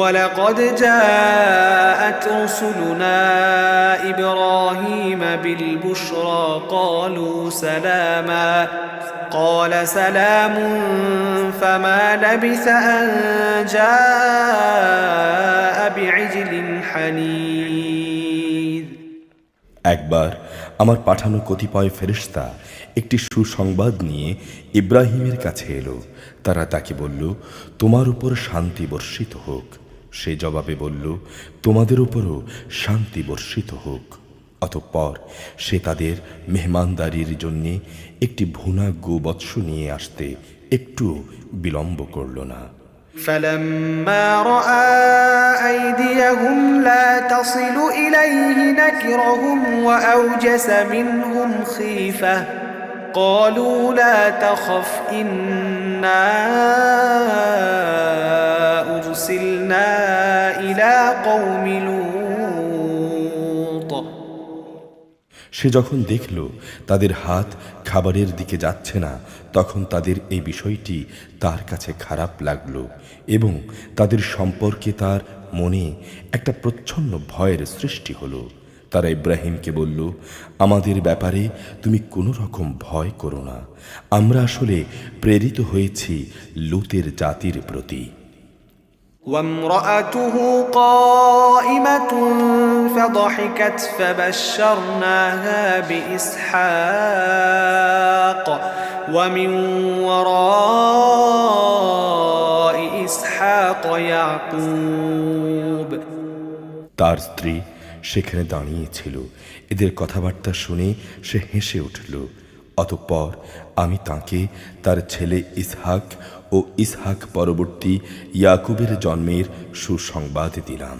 ولقد جاءت رسلنا إبراهيم بالبشرى قالوا سلاما قال سلام فما لبث أن جاء بعجل حنيذ। একবার আমার পাঠানো কতিপয় ফেরেশতা একটি সুসংবাদ নিয়ে ইব্রাহিমের কাছে এলো। তারা তাকে বলল, তোমার উপর শান্তি বর্ষিত হোক। সে জবাবে বলল, তোমাদের উপরও শান্তি বর্ষিত হোক। অতঃপর সে তাদের মেহমানদারির জন্য একটি ভুনা গোবৎস নিয়ে আসতে একটু বিলম্ব করল না। فلما رأى أيديهم لا تصل إليه نكرهم وأوجس منهم خيفة قالوا لا تخف إنا أرسلنا إلى قوم لوط। সে যখন দেখল তাদের হাত খাবারের দিকে যাচ্ছে না, তখন তাদের এই বিষয়টি তার কাছে খারাপ লাগলো এবং তাদের সম্পর্কে তার মনে একটা প্রচ্ছন্ন ভয়ের সৃষ্টি হলো। তারা ইব্রাহিমকে বলল, আমাদের ব্যাপারে তুমি কোনো রকম ভয় করো না, আমরা আসলে প্রেরিত হয়েছি লূতের জাতির প্রতি। وامرأته قائمة فضحكت فبشرناها بإسحاق ومن وراء إسحاق يعقوب। তার স্ত্রী সেখানে দাঁড়িয়েছিল। এদের কথাবার্তা শুনে সে হেসে উঠল। অতঃপর আমি তাকে তার ছেলে ইসহাক ও ইসহাক পরবর্তী ইয়াকুবের জন্মের সুসংবাদ দিলাম।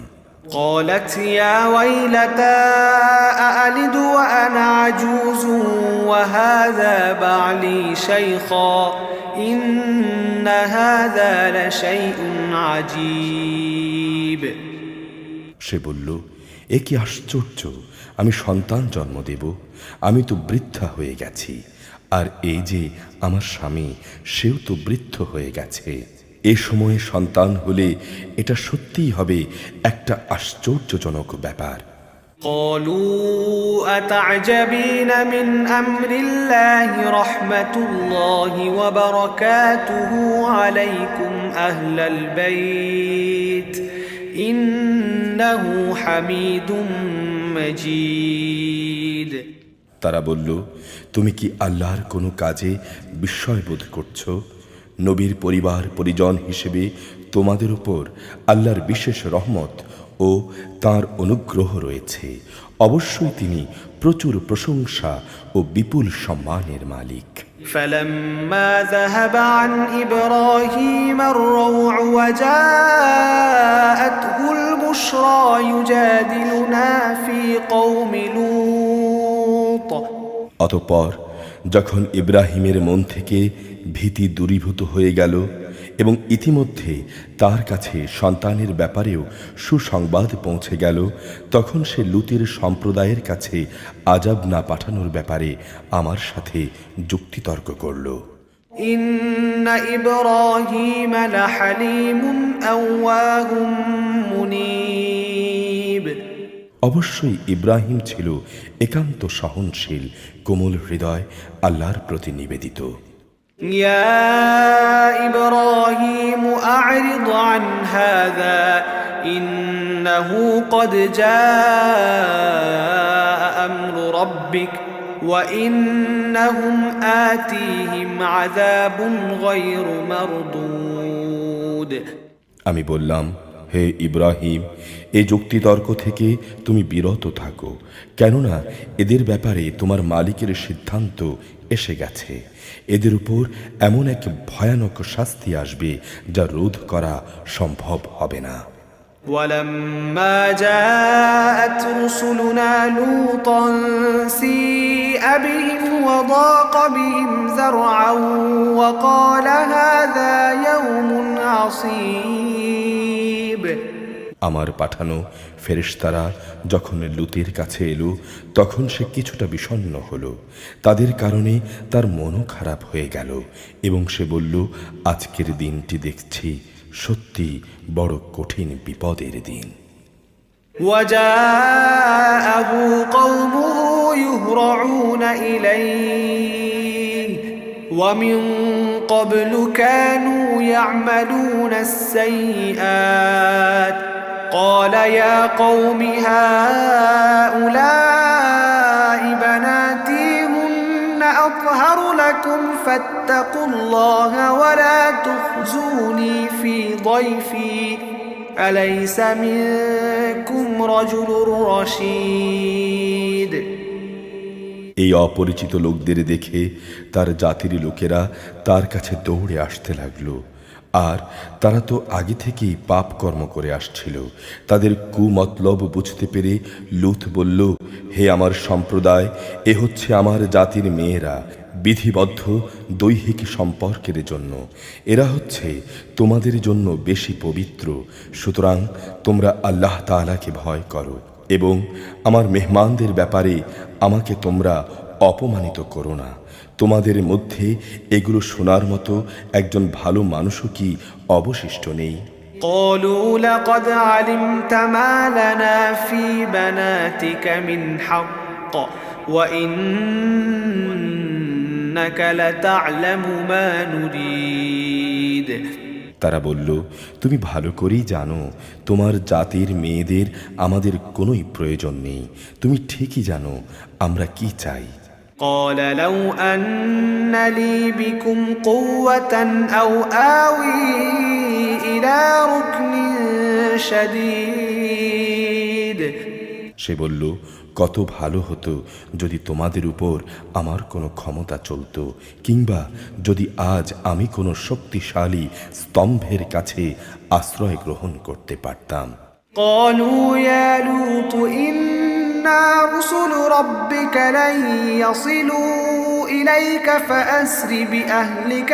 قالت يا ويلتى أألد وأنا عجوز وهذا بعلي شيخا إن هذا لشيء عجيب। সে বলল, এ কি আশ্চর্য, আমি সন্তান জন্ম দেব, আমি তো বৃদ্ধা হয়ে গেছি, আর এই যে আমার স্বামী, সেও তো বৃদ্ধ হয়ে গেছে। এ সময়ে সন্তান হলে এটা সত্যিই হবে একটা আশ্চর্যজনক ব্যাপার। قالوا أتعجبين من أمر الله رحمة الله وبركاته عليكم أهل البيت إنه حميد مجيد। তারা বলল, তুমি কি আল্লাহর কোনো কাজে বিস্ময়বোধ করছো? নবীর পরিবার পরিজন হিসেবে তোমাদের উপর আল্লাহর বিশেষ রহমত ও তার অনুগ্রহ রয়েছে। অবশ্যই তিনি প্রচুর প্রশংসা ও বিপুল সম্মানের মালিক। فلما ذهب عن إبراهيم الروع وجاءته البشرى يجادلنا في قوم لوط। অতঃপর যখন ইব্রাহিমের মন থেকে ভীতি দূরীভূত হয়ে গেল এবং ইতিমধ্যে তার কাছে সন্তানের ব্যাপারেও সুসংবাদ পৌঁছে গেল, তখন সে লূতের সম্প্রদায়ের কাছে আযাব না পাঠানোর ব্যাপারে আমার সাথে যুক্তিতর্ক করল। إن إبراهيم لحليم أواه منيب। অবশ্যই ইব্রাহিম ছিল একান্ত সহনশীল, কোমল হৃদয়, আল্লাহর প্রতি নিবেদিত। يا إبراهيم أعرض عن هذا إنه قد جاء أمر ربك وإنهم آتيهم عذاب غير مردود। আমি বললাম, হে ইব্রাহিম, এই যুক্তিতর্ক থেকে তুমি বিরত থাকো, কেননা এদের ব্যাপারে তোমার মালিকের সিদ্ধান্ত এসে গেছে। এদের উপর এমন এক ভয়ানক শাস্তি আসবে যা রোধ করা সম্ভব হবে না। ولما جاءت رسلنا لوطا سيء بهم وضاق بهم ذرعا وقال هذا يوم عصيب। আমার পাঠানো ফেরেশতারা যখন লূতের কাছে এলো তখন সে কিছুটা বিষণ্ণ হলো। তাদের কারণে তার মনও খারাপ হয়ে গেল এবং সে বলল, আজকের দিনটি দেখছি সত্যি বড় কঠিন বিপদের দিন। وجاءه قومه يهرعون إليه ومن قبل كانوا يعملون السيئات قال يا قوم هؤلاء بناتي هن أطهر لكم فاتقوا الله ولا تخزوني في ضيفي أليس منكم رجل رشيد। এই অপরিচিত লোকদের দেখে তার জাতির লোকেরা তার কাছে দৌড়ে আসতে লাগলো। আর তারা তো আগে থেকেই পাপ কর্ম করে আসছিল। তাদের কুমতলব বুঝতে পেরে লূত বলল, হে আমার সম্প্রদায়, এ হচ্ছে আমার জাতির মেয়েরা, বিধিবদ্ধ দৈহিক সম্পর্কের জন্য। এরা হচ্ছে তোমাদের জন্য বেশি পবিত্র, সুতরাং তোমরা আল্লাহ তাআলাকে ভয় করো এবং আমার মেহমানদের ব্যাপারে আমাকে তোমরা অপমানিত করো না। তোমাদের মধ্যে এগুলো শোনার মতো একজন ভালো মানুষও কি অবশিষ্ট নেই? قالوا لقد علمت ما لنا في بناتك من حق وإنك لتعلم ما نريد। তারা বলল, তুমি ভালো করেই জানো তোমার জাতির মেয়েদের আমাদের কোনোই প্রয়োজন নেই। তুমি ঠিকই জানো আমরা কি চাই। قال لو أن لي بكم قوة أو آوي إلى ركن شديد। সে বলল, কত ভালো হতো যদি তোমাদের উপর আমার কোনো ক্ষমতা চলত, কিংবা যদি আজ আমি কোনো শক্তিশালী স্তম্ভের কাছে আশ্রয় গ্রহণ করতে পারতাম। قالوا يا لوط إنا رسل ربك لن يصلوا إليك فأسر بأهلك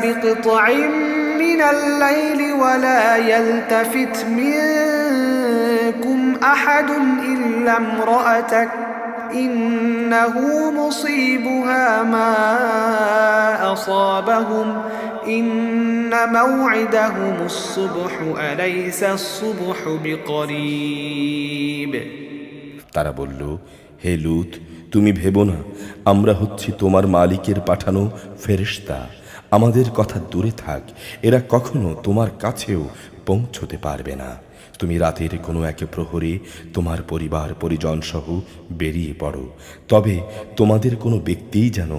بقطع من الليل ولا يلتفت منكم أحد إلا امرأتك إنه مصيبها ما أصابهم إن موعدهم الصبح أليس الصبح بقريب। তারা বলল, হে লূত, তুমি ভেবো না, আমরা হচ্ছি তোমার মালিকের পাঠানো ফেরেশতা। আমাদের কথা দূরে থাক, এরা কখনো তোমার কাছেও পৌঁছতে পারবে না। তুমি রাতের কোনো এক প্রহরে তোমার পরিবার পরিজন সহ বেরিয়ে পড়ো, তবে তোমাদের কোনো ব্যক্তিই যেন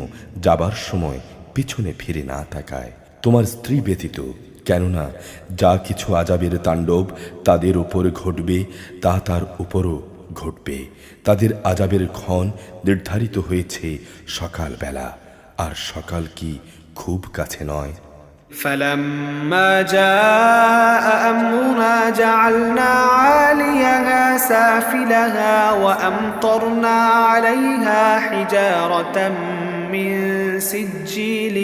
যাবার সময় পিছনে ফিরে না তাকায়, তোমার স্ত্রী ব্যতীত, কেননা যা কিছু আযাবের তাণ্ডব তাদের উপর ঘটবে তা তার উপরও ঘটবে। তাদের আযাবের ক্ষণ নির্ধারিত হয়েছে সকালবেলা, আর সকাল কি খুব কাছে নয়? فلما جاء أمرنا جعلنا عاليها سافلها وأمطرنا عليها حجارة من سجيل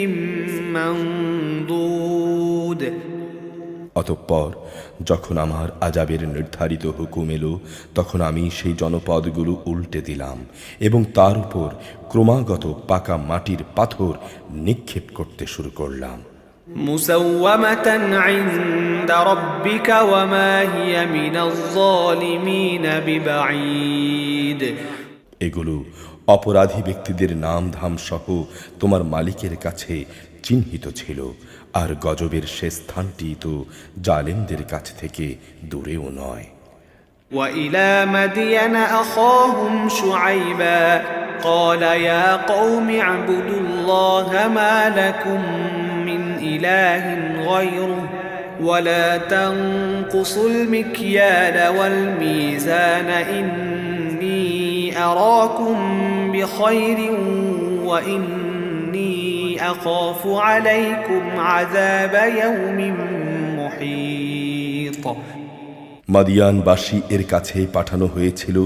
منضود। অতঃপর যখন আমার আযাবের নির্ধারিত হুকুম এলো তখন আমি সেই জনপদগুলো উল্টে দিলাম এবং তার উপর ক্রমাগত পাকা মাটির পাথর নিক্ষেপ করতে শুরু করলাম। مسومة عند ربك وما هي من الظالمين ببعيد এগুলো অপরাধী ব্যক্তিদের নাম ধাম সহ তোমার মালিকের কাছে চিহ্নিত ছিল, আর গজবের সে স্থানটি তো জালেমদের কাছ থেকে দূরেও নয়। وإلى مدين أخاهم شعيبا قال يا قوم اعبدوا الله ما لكم من إله غيره ولا تنقصوا المكيال والميزان إني أراكم بخير وإني أخاف عليكم عذاب يوم محيط মাদিয়ানবাসী এর কাছে পাঠানো হয়েছিল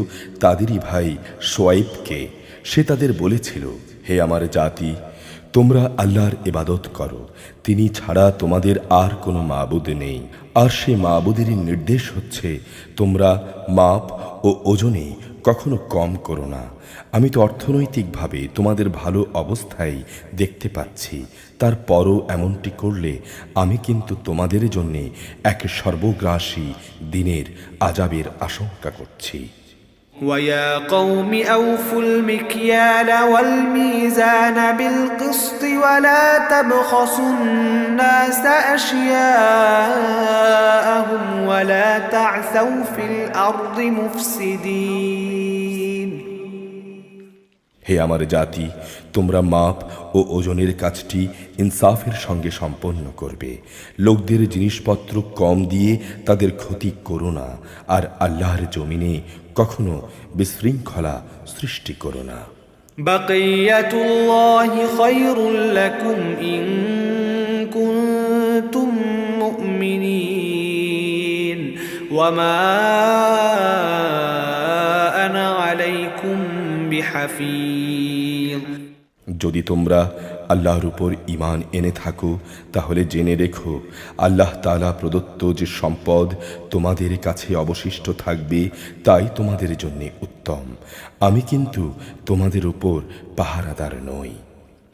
তাদেরই ভাই শোয়াইবকে। সে তাদের বলেছিল, হে আমার জাতি, তোমরা আল্লাহর ইবাদত করো, তিনি ছাড়া তোমাদের আর কোনো মাবুদ নেই। আর সে মাবুদেরই নির্দেশ হচ্ছে, তোমরা মাপ ও ওজনে কখনো কম করো না। আমি তো অর্থনৈতিকভাবে তোমাদের ভালো অবস্থায় দেখতে পাচ্ছি, তারপরও এমনটি করলে আমি কিন্তু তোমাদের জন্যে এক সর্বগ্রাসী দিনের আযাবের আশঙ্কা করছি। ويا قوم أوفوا المكيال والميزان بالقسط ولا تبخسوا الناس أشياءهم ولا تعثوا في الأرض مفسدين হে আমার জাতি, তোমরা মাপ ও ওজনের কাজটি ইনসাফের সঙ্গে সম্পন্ন করবে। লোকদের জিনিসপত্র কম দিয়ে তাদের ক্ষতি করো না, আর আল্লাহর জমিনে কখনো বিশৃঙ্খলা সৃষ্টি করো না। বাকিয়াতুল্লাহি খায়রুল লাকুম ইন কুনতুম মুমিনিন ওয়া মা আনা আলাইকুম বিহাফিজ। যদি তোমরা আল্লাহর উপর ঈমান এনে থাকো, তাহলে জেনে রেখো, আল্লাহ তাআলা প্রদত্ত যে সম্পদ তোমাদের কাছে অবশিষ্ট থাকবে তাই তোমাদের জন্য উত্তম। আমি কিন্তু তোমাদের উপর পাহারাদার নই।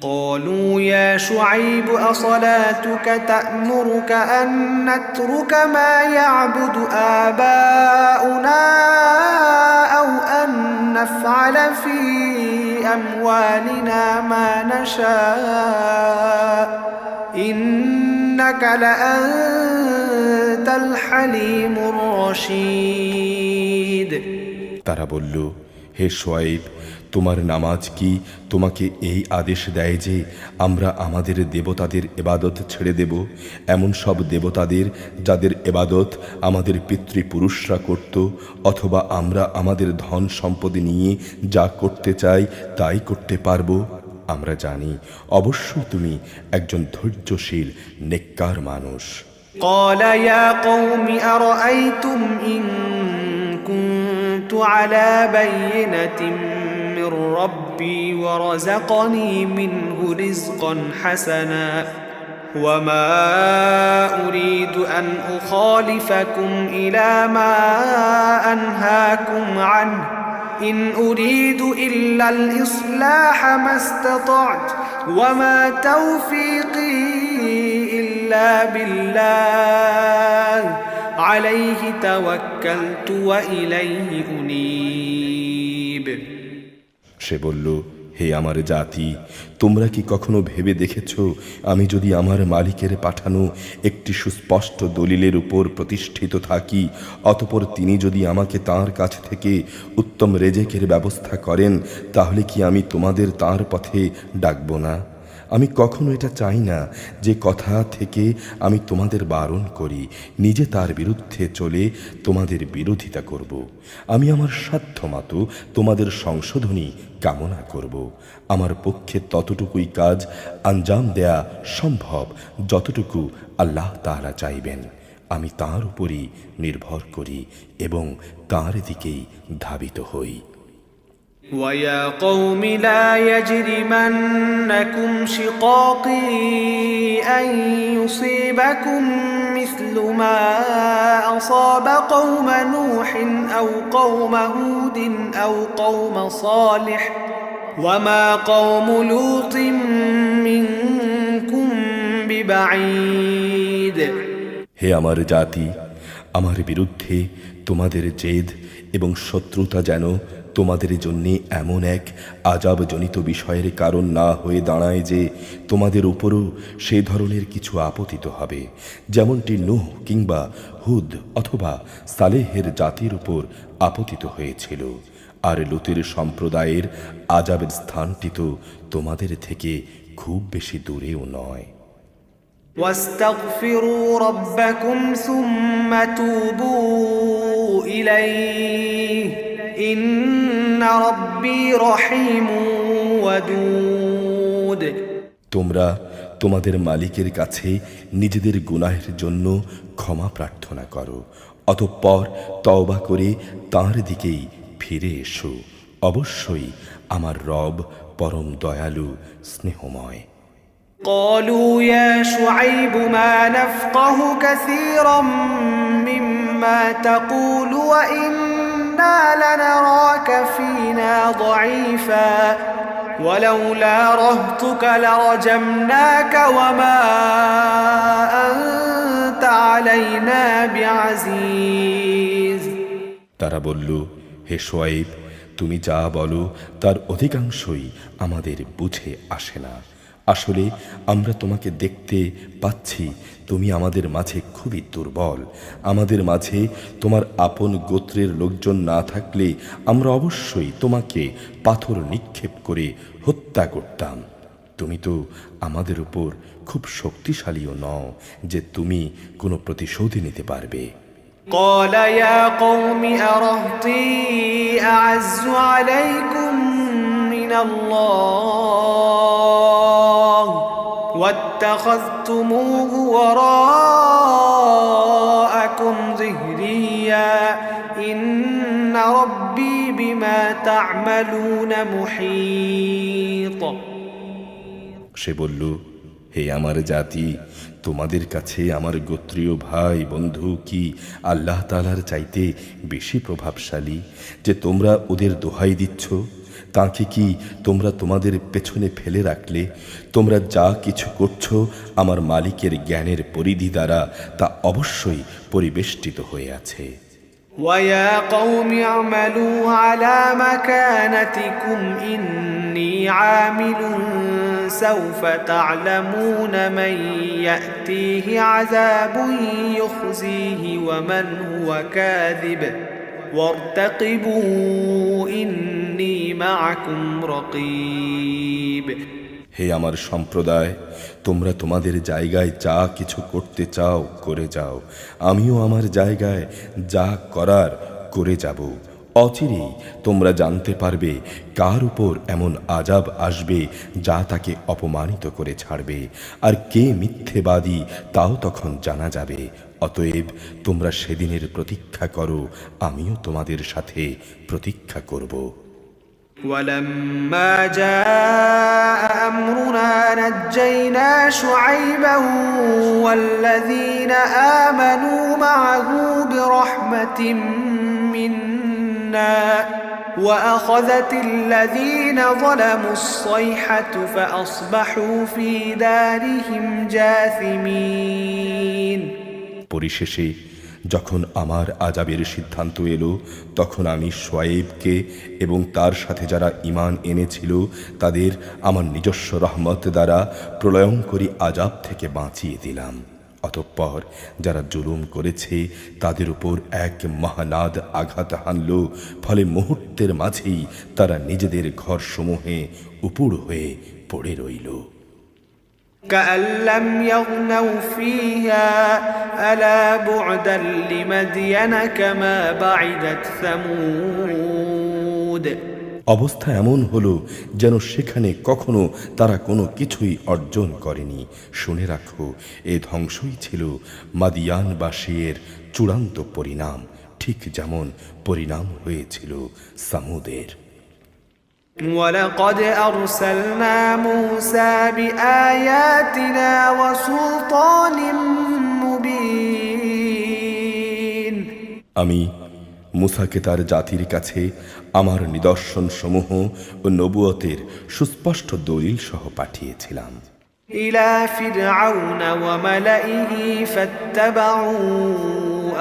قالوا يا شعيب أصلاتك تأمرك أن نترك ما يعبد آباؤنا أو أن نفعل في أموالنا ما نشاء إنك لأنت الحليم الرشيد তারা বলল, হে শোয়াইব, তোমার নামাজ কি তোমাকে এই আদেশ দেয় যে আমরা আমাদের দেবতাদের ইবাদত ছেড়ে দেব, এমন সব দেবতাদের যাদের ইবাদত আমাদের পিতৃপুরুষরা করত, অথবা আমরা আমাদের ধন সম্পদ নিয়ে যা করতে চাই তাই করতে পারবো? আমরা জানি অবশ্যই তুমি একজন ধৈর্যশীল নেককার মানুষ। قال يا قوم أرأيتم إن كنت على بينة من ربي ورزقني منه رزقا حسنا وما أريد أن أخالفكم إلى ما أنهاكم عنه إن أريد إلا الإصلاح ما استطعت وما توفيقي إلا بالله عليه توكلت وإليه أنيب সে বলল, হে আমার জাতি, তোমরা কি কখনো ভেবে দেখেছ, আমি যদি আমার মালিকের পাঠানো একটি সুস্পষ্ট দলিলের উপর প্রতিষ্ঠিত থাকি, অতঃপর তিনি যদি আমাকে তাঁর কাছ থেকে উত্তম রেজেকের ব্যবস্থা করেন, তাহলে কি আমি তোমাদের তাঁর পথে ডাকব না? আমি কখনো এটা চাই না যে কথা থেকে আমি তোমাদের বারণ করি, নিজে তার বিরুদ্ধে চলে তোমাদের বিরোধিতা করব। আমি আমার সাধ্যমতো তোমাদের সংশোধনী কামনা করব। আমার পক্ষে ততটুকুই কাজ আঞ্জাম দেয়া সম্ভব যতটুকু আল্লাহ তাআলা চাইবেন। আমি তাঁর উপরই নির্ভর করি এবং তাঁর দিকেই ধাবিত হই। ويا قوم لا يجرمنكم شقاقي أن يصيبكم مثل ما أصاب قوم نوح أو قوم هود أو قوم صالح وما قوم لوط منكم ببعيد হে আমার জাতি, আমার বিরুদ্ধে তোমাদের জেদ এবং শত্রুতা যেন তোমাদের জন্য এমন এক আযাবজনিত বিষয়ের কারণ না হয়ে দাঁড়ায় যে তোমাদের উপরও সে ধরনের কিছু আপতিত হবে, যেমনটি নূহ কিংবা হুদ অথবা সালেহের জাতির উপর আপতিত হয়েছিল। আর লূতের সম্প্রদায়ের আযাবের স্থানটি তো তোমাদের থেকে খুব বেশি দূরেও নয়। واستغفروا ربكم ثم توبوا إليه إن ربي رحيم ودود তোমরা তোমাদের মালিকের কাছে নিজেদের গুনাহের জন্য ক্ষমা প্রার্থনা করো, অতঃপর তওবা করে তাঁর দিকেই ফিরে এসো। অবশ্যই আমার রব পরম দয়ালু, স্নেহময়। قالوا يا شعيب ما نفقه كثيرا مما تقول وإنا لنراك فينا ضعيفا ولولا رهطك لرجمناك وما أنت علينا بعزيز তারা বলল, হে শুআয়ব, তুমি যা বলো তার অধিকাংশই আমাদের বুঝে আসে না। আসলে আমরা তোমাকে দেখতে পাচ্ছি তুমি আমাদের মাঝে খুবই দুর্বল। আমাদের মাঝে তোমার আপন গোত্রের লোকজন না থাকলে আমরা অবশ্যই তোমাকে পাথর নিক্ষেপ করে হত্যা করতাম। তুমি তো আমাদের উপর খুব শক্তিশালীও নও যে তুমি কোনো প্রতিশোধ নিতে পারবে। قال يا قوم أرهطي أعز عليكم من الله واتخذتموه وراءكم ظهريا إن ربي بما تعملون محيط সে বলল, হে আমার জাতি, তোমাদের কাছে আমার গোত্রীয় ভাই বন্ধু কি আল্লাহ তাআলার চাইতে বেশি প্রভাবশালী যে তোমরা ওদের দোহাই দিচ্ছ? তাকে কি তোমরা তোমাদের পেছনে ফেলে রাখলে? তোমরা যা কিছু করছো আমার মালিকের জ্ঞানের পরিধি দ্বারা তা অবশ্যই পরিবেষ্টিত হয়ে আছে। ويا قوم اعملوا على مكانتكم إني عامل سوف تعلمون من يأتيه عذاب يخزيه ومن هو كاذب وارتقبوا إني معكم رقيب হে আমার সম্প্রদায়, তোমরা তোমাদের জায়গায় যা কিছু করতে চাও করে যাও, আমিও আমার জায়গায় যা করার করে যাব। অচিরেই তোমরা জানতে পারবে কার উপর এমন আযাব আসবে যা তাকে অপমানিত করে ছাড়বে, আর কে মিথ্যেবাদী তাও তখন জানা যাবে। অতএব তোমরা সেদিনের প্রতীক্ষা করো, আমিও তোমাদের সাথে প্রতীক্ষা করব। ولما جاء أمرنا نجينا شعيبا والذين آمنوا معه برحمة منا وأخذت الذين ظلموا الصيحة فأصبحوا في دارهم جاثمين পরিশেষে যখন আমার আযাবের সিদ্ধান্ত এলো, তখন আমি শুআয়বকে এবং তার সাথে যারা ঈমান এনেছিল তাদের আমার নিজস্ব রহমত দ্বারা প্রলয়ঙ্করী আযাব থেকে বাঁচিয়ে দিলাম। অতঃপর যারা জুলুম করেছে তাদের উপর এক মহানাদ আঘাত হানল, ফলে মুহূর্তের মাঝেই তারা নিজেদের ঘরসমূহে উপুড় হয়ে পড়ে রইল। كأن لم يغنوا فيها ألا بعدا لمدين كما بعدت ثمود অবস্থা এমন হলো যেন সেখানে কখনো তারা কোনো কিছুই অর্জন করেনি। শুনে রাখো, এ ধ্বংসই ছিল মাদিয়ানবাসীর চূড়ান্ত পরিণাম, ঠিক যেমন পরিণাম হয়েছিল সামুদের। ولقد أرسلنا موسى بآياتنا وسلطان مبين আমি মুসাকে তার জাতির কাছে আমার নিদর্শন সমূহ ও নবুয়তের সুস্পষ্ট দলিল সহ পাঠিয়েছিলাম। إلى فرعون وملئه فاتبعوا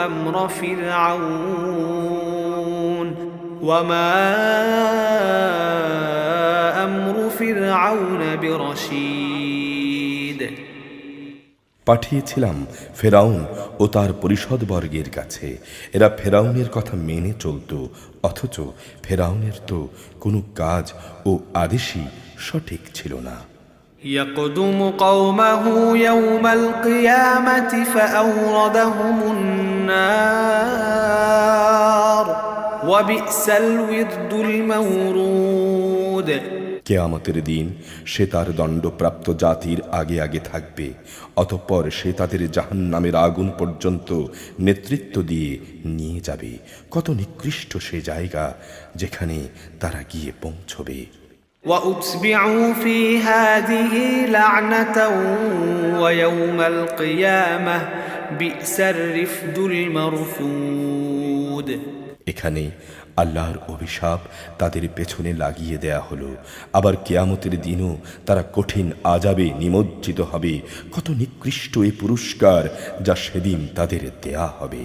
أمر فرعون وما أمر فرعون برشيد পাঠিয়েছিলাম ফেরাউন ও তার পরিষদবর্গের কাছে। এরা ফেরাউনের কথা মেনে চলত, অথচ ফেরাউনের তো কোনো কাজ ও আদেশই সঠিক ছিল না। يقدم قومه يوم القيامة فأوردهم النار وبئس الورد المورود কেয়ামতের দিন সে তার দণ্ডপ্রাপ্ত জাতির আগে আগে থাকবে, অতঃপর সে তাদের জাহান্নামের আগুন পর্যন্ত নেতৃত্ব দিয়ে নিয়ে যাবে। কত নিকৃষ্ট সে জায়গা যেখানে তারা গিয়ে পৌঁছবে। وأتبعوا في هذه لعنة ويوم القيامة بئس الرفد المرفود এখানে আল্লাহর অভিশাপ তাদের পেছনে লাগিয়ে দেয়া হলো, আবার কিয়ামতের দিনও তারা কঠিন আযাবে নিমজ্জিত হবে। কত নিকৃষ্ট এই পুরস্কার যা সেদিন তাদের দেয়া হবে।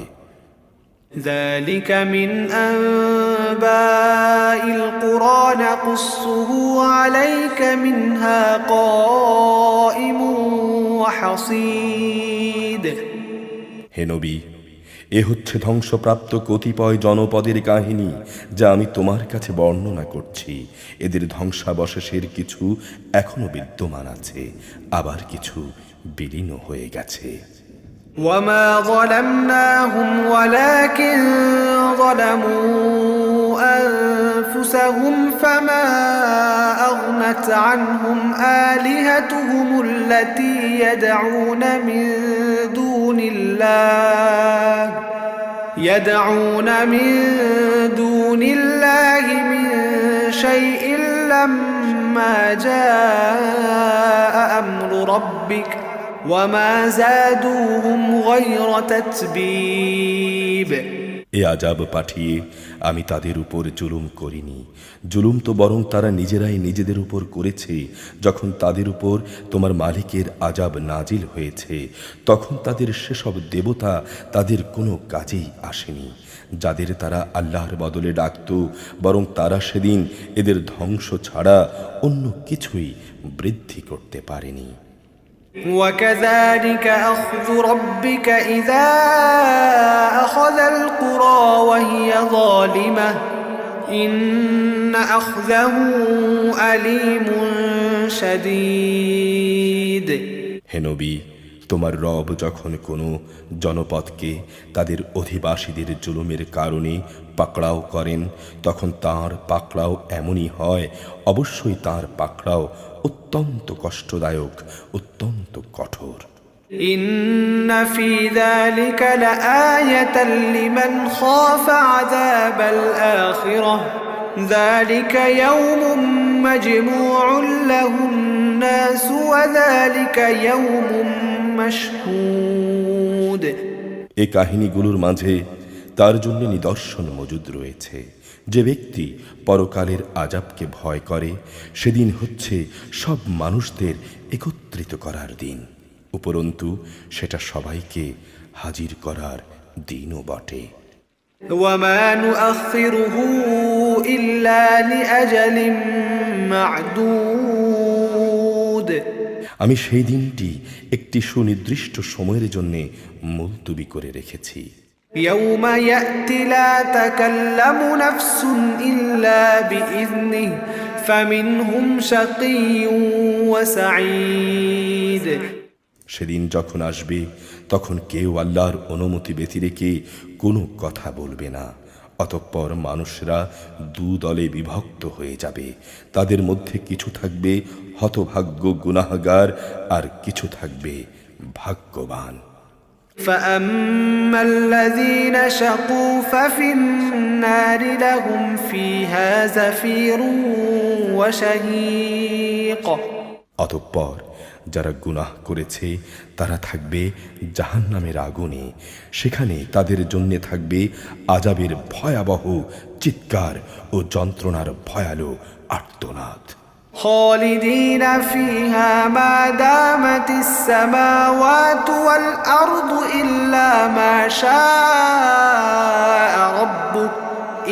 ذلك من أنباء القرى نقصه عليك منها قائم وحصيد হে নবী, এ হচ্ছে ধ্বংসপ্রাপ্ত কতিপয় জনপদের কাহিনী যা আমি তোমার কাছে বর্ণনা করছি। এদের ধ্বংসাবশেষের কিছু এখনো বিদ্যমান আছে, আবার কিছু বিলীন হয়ে গেছে। وما ظلمناهم ولكن ظلموا أنفسهم فما أغنت عنهم آلهتهم التي يدعون من دون الله من شيء لما جاء أمر ربك وما زادوهم غير تتبيب এ আযাব পাঠিয়ে আমি তাদের উপর জুলুম করিনি, জুলুম তো বরং তারা নিজেরাই নিজেদের উপর করেছে। যখন তাদের উপর তোমার মালিকের আযাব নাজিল হয়েছে, তখন তাদের সেসব দেবতা তাদের কোনো কাজেই আসেনি যাদের তারা আল্লাহর বদলে ডাকত, বরং তারা সেদিন এদের ধ্বংস ছাড়া অন্য কিছুই বৃদ্ধি করতে পারেনি। وكذلك أخذ ربك إذا أخذ القرى وهي ظالمة إن أخذه أليم شديد হে নবী, তোমার রব যখন কোনো জনপদকে তাদের অধিবাসীদের জুলুমের কারণে পাকড়াও করেন, তখন তার পাকড়াও এমনই হয়। অবশ্যই তার পাকড়াও অত্যন্ত কষ্টদায়ক, অত্যন্ত কঠোর। إن في ذلك لآية لمن خاف عذاب الآخرة ذلك يوم مجموع له الناس وذلك يوم مشهود এই কাহিনীগুলোর মাঝে তার জন্য নিদর্শন মজুদ রয়েছে। যে ব্যক্তি পরকালের আযাবকে ভয় করে, সেদিন হচ্ছে সব মানুষদের একত্রিত করার দিন, উপরন্তু সেটা সবাইকে হাজির করার দিনও বটে। وما نؤخره إلا لأجل معدود আমি সেই দিনটি একটি সুনির্দিষ্ট সময়ের জন্য মুলতবি করে রেখেছি। يوم يأتي لا تكلم نفس إلا بإذنه فمنهم شقي وسعيد সেদিন যখন আসবে, তখন কেউ আল্লাহর অনুমতি ব্যতিরেকে কোনো কথা বলবে না। অতঃপর মানুষরা দু দলে বিভক্ত হয়ে যাবে। তাদের মধ্যে কিছু থাকবে হতভাগ্য গুনাহগার, আর কিছু থাকবে ভাগ্যবান। فأما الذين شقوا ففي النار لهم فيها زفير وشهيق অতঃপর যারা গুনাহ করেছে তারা থাকবে জাহান্নামের আগুনে, সেখানে তাদের জন্য থাকবে আযাবের ভয়াবহ চিৎকার ও যন্ত্রণার ভয়ালো আর্তনাদ। خالدين فيها ما دامت السماوات والأرض إلا ما شاء ربك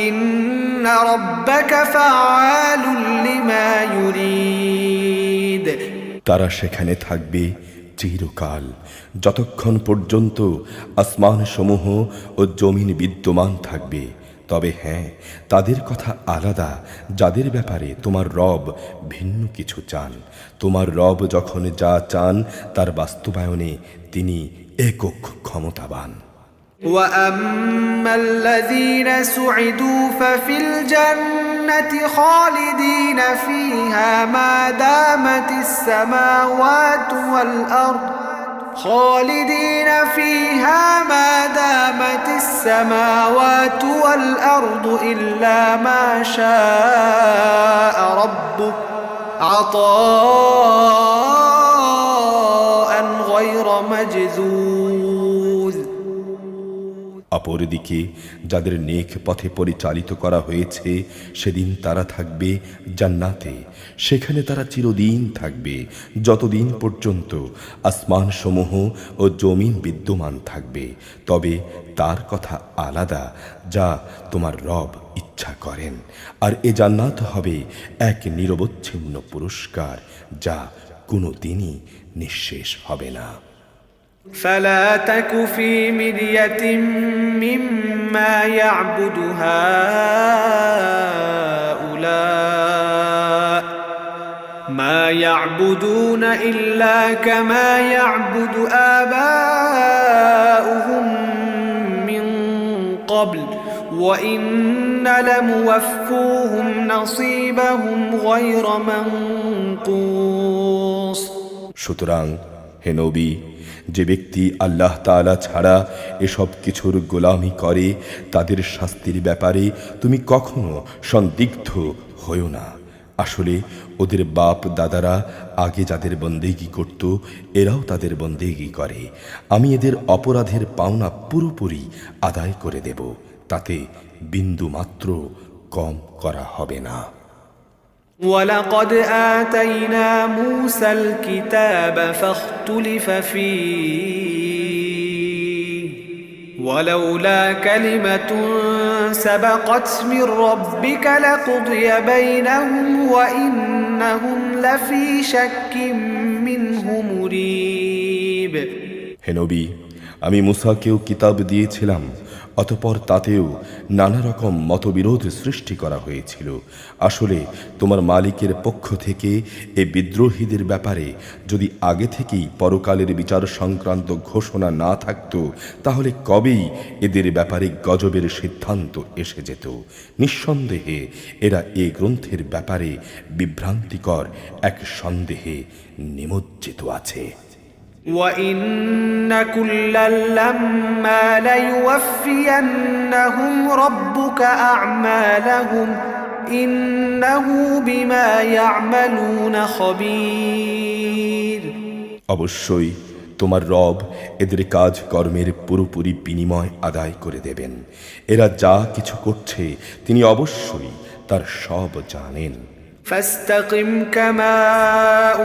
إن ربك فعال لما يريد তারা সেখানে থাকবে চিরকাল, যতক্ষণ পর্যন্ত আসমান সমূহ ও জমিন বিদ্যমান থাকবে। তবে হ্যাঁ, তাদের কথা আলাদা যাদের ব্যাপারে তোমার রব ভিন্ন কিছু চান। তোমার রব যখন যা চান তার বাস্তবায়নে তিনি একক ক্ষমতাবান। وأما الذين سعدوا ففي الجنة خالدين فيها ما دامت السماوات والأرض خالدين فيها ما دامت السماوات والأرض إلا ما شاء ربك عطاء غير مجذوذ অপরদিকে যাদের নেক পথে পরিচালিত করা হয়েছে সেদিন তারা থাকবে জান্নাতে। সেখানে তারা চিরদিন থাকবে, যতদিন পর্যন্ত আসমান সমূহ ও জমিন বিদ্যমান থাকবে। তবে তার কথা আলাদা যা তোমার রব ইচ্ছা করেন। আর এ জান্নাত হবে এক নিরবচ্ছিন্ন পুরস্কার যা কোনো দিনই নিঃশেষ হবে না। فلا تك في مرية مما يعبد هؤلاء ما يعبدون إلا كما يعبد آباؤهم من قبل وإن لموفوهم نصيبهم غير منقوص সুতরাং হে নবী, যে ব্যক্তি আল্লাহ তাআলা ছাড়া এসব কিছুর গোলামি করে তাদের শাস্তির ব্যাপারে তুমি কখনো সন্দিগ্ধ হয়ো না। আসলে ওদের বাপ দাদারা আগে যাদের বন্দেগী করত এরাও তাদের বন্দেগী করে। আমি এদের অপরাধের পাওনা পুরোপুরি আদায় করে দেব, তাতে বিন্দু মাত্র কম করা হবে না। ولقد آتينا موسى الكتاب فاختلف فيه ولولا كلمة سبقت من ربك لقضي بينهم وإنهم لفي شك منه مريب হে নবী, আমি মুসাকেও কিতাব দিয়েছিলাম, অতঃপর তাতেও নানা রকম মতবিরোধ সৃষ্টি করা হয়েছিল। আসলে তোমার মালিকের পক্ষ থেকে এ বিদ্রোহীদের ব্যাপারে যদি আগে থেকেই পরকালের বিচার সংক্রান্ত ঘোষণা না থাকত তাহলে কবেই এদের ব্যাপারে গজবের সিদ্ধান্ত এসে যেত। নিঃসন্দেহে এরা এ গ্রন্থের ব্যাপারে বিভ্রান্তিকর এক সন্দেহে নিমজ্জিত আছে। وَإِنَّ كُلًّا لَّمَّا لَيُوَفِّيَنَّهُمْ رَبُّكَ أَعْمَالَهُمْ إِنَّهُ بِمَا يَعْمَلُونَ خَبِيرٌ অবশ্যই তোমার রব এদের কাজ কর্মের পুরোপুরি বিনিময় আদায় করে দেবেন। এরা যা কিছু করছে তিনি অবশ্যই তার সব জানেন। فاستقم كما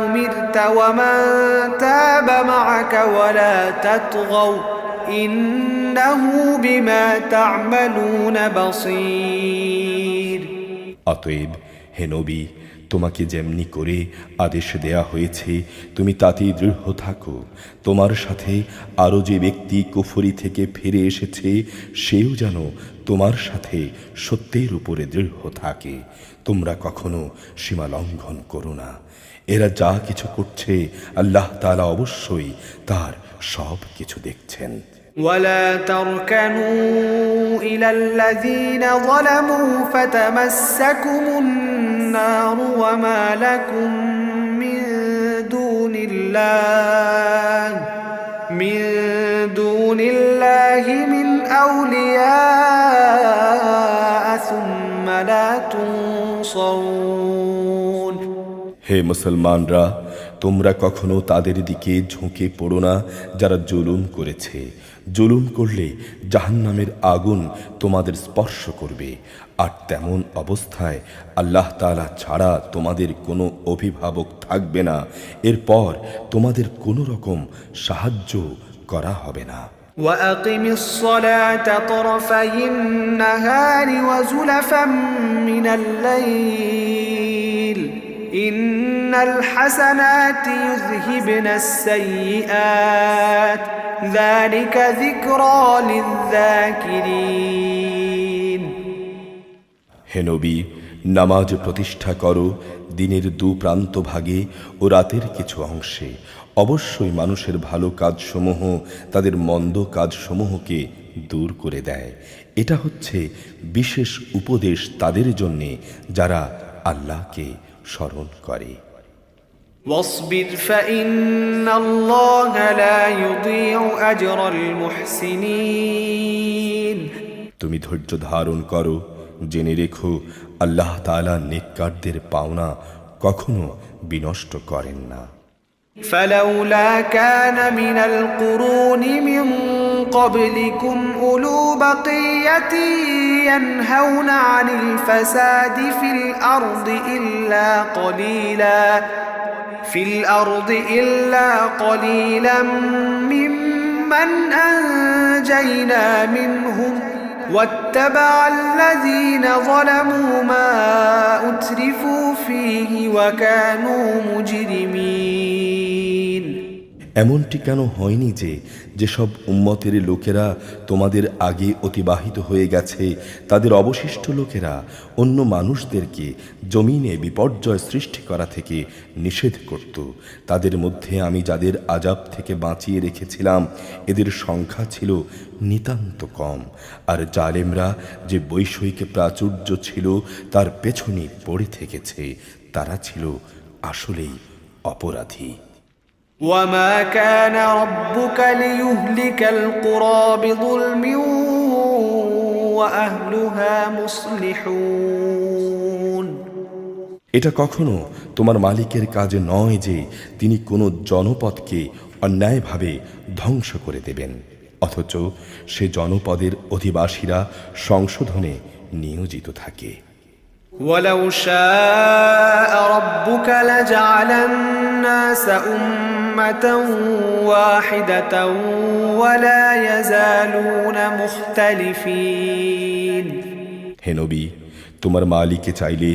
أمرت ومن تاب معك ولا تطغوا إنه بما تعملون بصير অতএব হে নবী, তোমাকে যেমনি করে আদেশ দেয়া হয়েছে তুমি তাতেই দৃঢ় থাকো। তোমার সাথে আরও যে ব্যক্তি কুফরি থেকে ফিরে এসেছে সেও যেন তোমার সাথে সত্যের উপরে দৃঢ় থাকে। তোমরা কখনো সীমা লঙ্ঘন করো না। এরা যা কিছু করছে আল্লাহ তাআলা অবশ্যই তার সব কিছু দেখছেন। ولا تركنوا إلى الذين ظلموا فتمسكم النار وما لكم من دون الله من أولياء ثم لا تنصرون হে মুসলমানরা, তোমরা কখনো তাদের দিকে ঝুঁকে পড়ো না যারা জুলুম করেছে। জুলুম করলে জাহান্নামের আগুন তোমাদের স্পর্শ করবে, আর তেমন অবস্থায় আল্লাহ তাআলা ছাড়া তোমাদের কোনো অভিভাবক থাকবে না, এরপর তোমাদের কোনো রকম সাহায্য করা হবে না। وأقم الصلاة طرفي النهار وزلفا من الليل إن الحسنات يذهبن السيئات ذلك ذكرى للذاكرين। হে নবী, নামাজ প্রতিষ্ঠা করো দিনের দু প্রান্ত ভাগে ও রাতের কিছু অংশে। অবশ্যই মানুষের ভালো কাজসমূহ তাদের মন্দ কাজসমূহকে দূর করে দেয়। এটা হচ্ছে বিশেষ উপদেশ তাদের জন্যে যারা আল্লাহকে স্মরণ করে। واصبر فإن الله لا يضيع أجر المحسنين। তুমি ধৈর্য ধারণ করো, জেনে রেখো আল্লাহ তাআলা নেককারদের পাওনা কখনো বিনষ্ট করেন না। فلولا كان من القرون من قبلكم أولو بقية ينهون عن الفساد في الأرض إلا قليلا ممن أنجينا منهم واتبع الذين ظلموا ما أترفوا فيه وكانوا مجرمين। এমনটি কেন হয়নি যে যেসব উম্মতের লোকেরা তোমাদের আগে অতিবাহিত হয়ে গেছে তাদের অবশিষ্ট লোকেরা অন্য মানুষদেরকে জমিনে বিপর্যয় সৃষ্টি করা থেকে নিষেধ করত, তাদের মধ্যে আমি যাদের আযাব থেকে বাঁচিয়ে রেখেছিলাম এদের সংখ্যা ছিল নিতান্ত কম, আর জালেমরা যে বৈষয়িক প্রাচুর্য ছিল তার পেছনে পড়ে থেকেছে, তারা ছিল আসলেই অপরাধী। وما كان ربك ليهلك القرى بظلم وأهلها مصلحون। এটা কখনো তোমার মালিকের কাজ নয় যে তিনি কোনো জনপদকে অন্যায়ভাবে ধ্বংস করে দেবেন, অথচ সে জনপদের অধিবাসীরা সংশোধনে নিয়োজিত থাকে। ولو شاء ربك لجعل الناس أمة واحدة ولا يزالون مختلفين। হে নবী, তোমার মালিকে চাইলে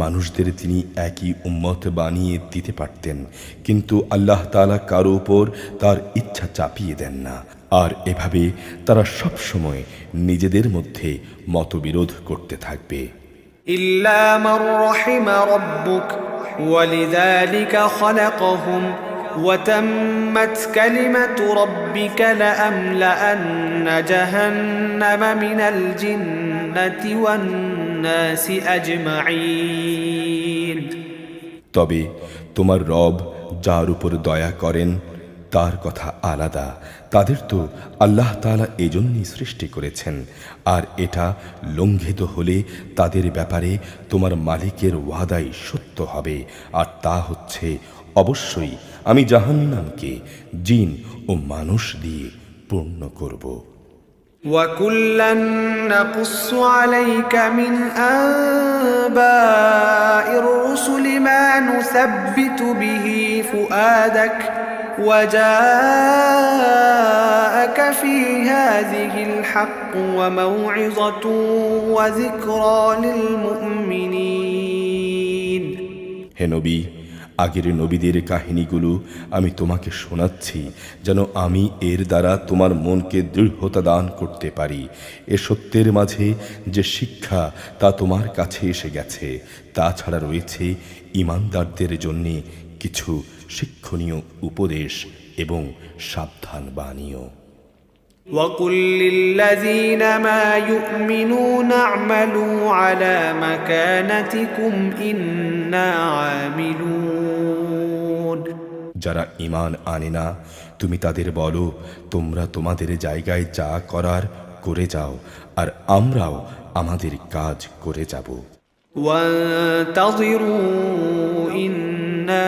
মানুষদের তিনি একই উম্মত বানিয়ে দিতে পারতেন, কিন্তু আল্লাহ তাআলা কারো উপর তার ইচ্ছা চাপিয়ে দেন না, আর এভাবে তারা সব সময় নিজেদের মধ্যে মতবিরোধ করতে থাকবে। إلا من رحم ربك ولذلك خلقهم وتمت كلمة ربك لأملأن جهنم من الجنة والناس أجمعين। তবে তোমার রব যার উপর দয়া করেন তার কথা আলাদা, তাদের তো আল্লাহ তাআলা এজন্যই সৃষ্টি করেছেন, আর এটা লঙ্ঘিত হলে তাদের ব্যাপারে তোমার মালিকের ওয়াদাই সত্য হবে, আর তা হচ্ছে অবশ্যই আমি জাহান্নামকে জিন ও মানুষ দিয়ে পূর্ণ করব। وكلا نقص عليك من أنباء الرسل ما نثبت به فؤادك وجاءك في هذه الحق وموعظة وذكرى للمؤمنين। হে নবী, আগের নবীদের কাহিনীগুলো আমি তোমাকে শোনাচ্ছি যেন আমি এর দ্বারা তোমার মনকে দৃঢ়তা দান করতে পারি। এ সত্যের মাঝে যে শিক্ষা তা তোমার কাছে এসে গেছে, তাছাড়া রয়েছে ঈমানদারদের জন্য কিছু শিক্ষণীয় উপদেশ এবং সাবধান বাণীও। وقل للذين ما يؤمنون اعملوا على مكانتكم إنا عاملون। যারা ঈমান আনে না তুমি তাদের বলো, তোমরা তোমাদের জায়গায় যা করার করে যাও, আর আমরাও আমাদের কাজ করে যাব। وانتظروا إنا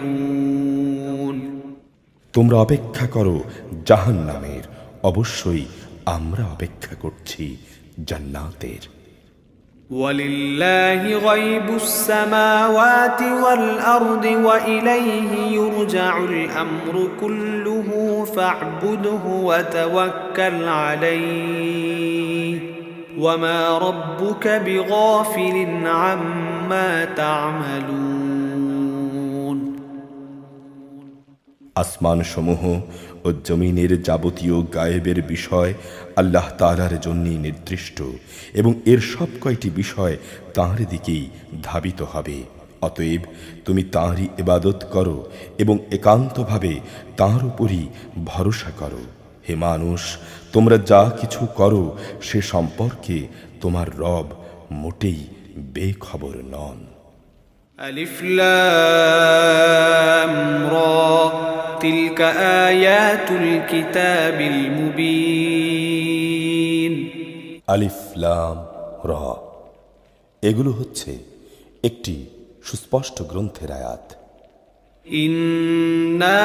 منتظرون। তোমরা অপেক্ষা করো জাহান্নামের, অবশ্যই আমরা অপেক্ষা করছি জান্নাতের। ولله غيب السماوات والأرض وإليه يرجع الأمر كله فاعبده وتوكل عليه وما ربك بغافل عما تعملون। আসমান সমূহ ও জমিনের যাবতীয় গায়েবের বিষয় আল্লাহ তাআলার জন্যই নির্দিষ্ট এবং এর সব কয়টি বিষয় তাঁর দিকেই ধাবিত হবে। অতএব তুমি তাঁরই ইবাদত করো এবং একান্তভাবে তাঁর উপরই ভরসা করো। হে মানুষ, তোমরা যা কিছু করো সে সম্পর্কে তোমার রব মোটেই বেখবর নন। ألف لام را تلك آيات الكتاب المبين। আলিফ লাম র, এগুলো হচ্ছে একটি সুস্পষ্ট গ্রন্থের আয়াত। إنا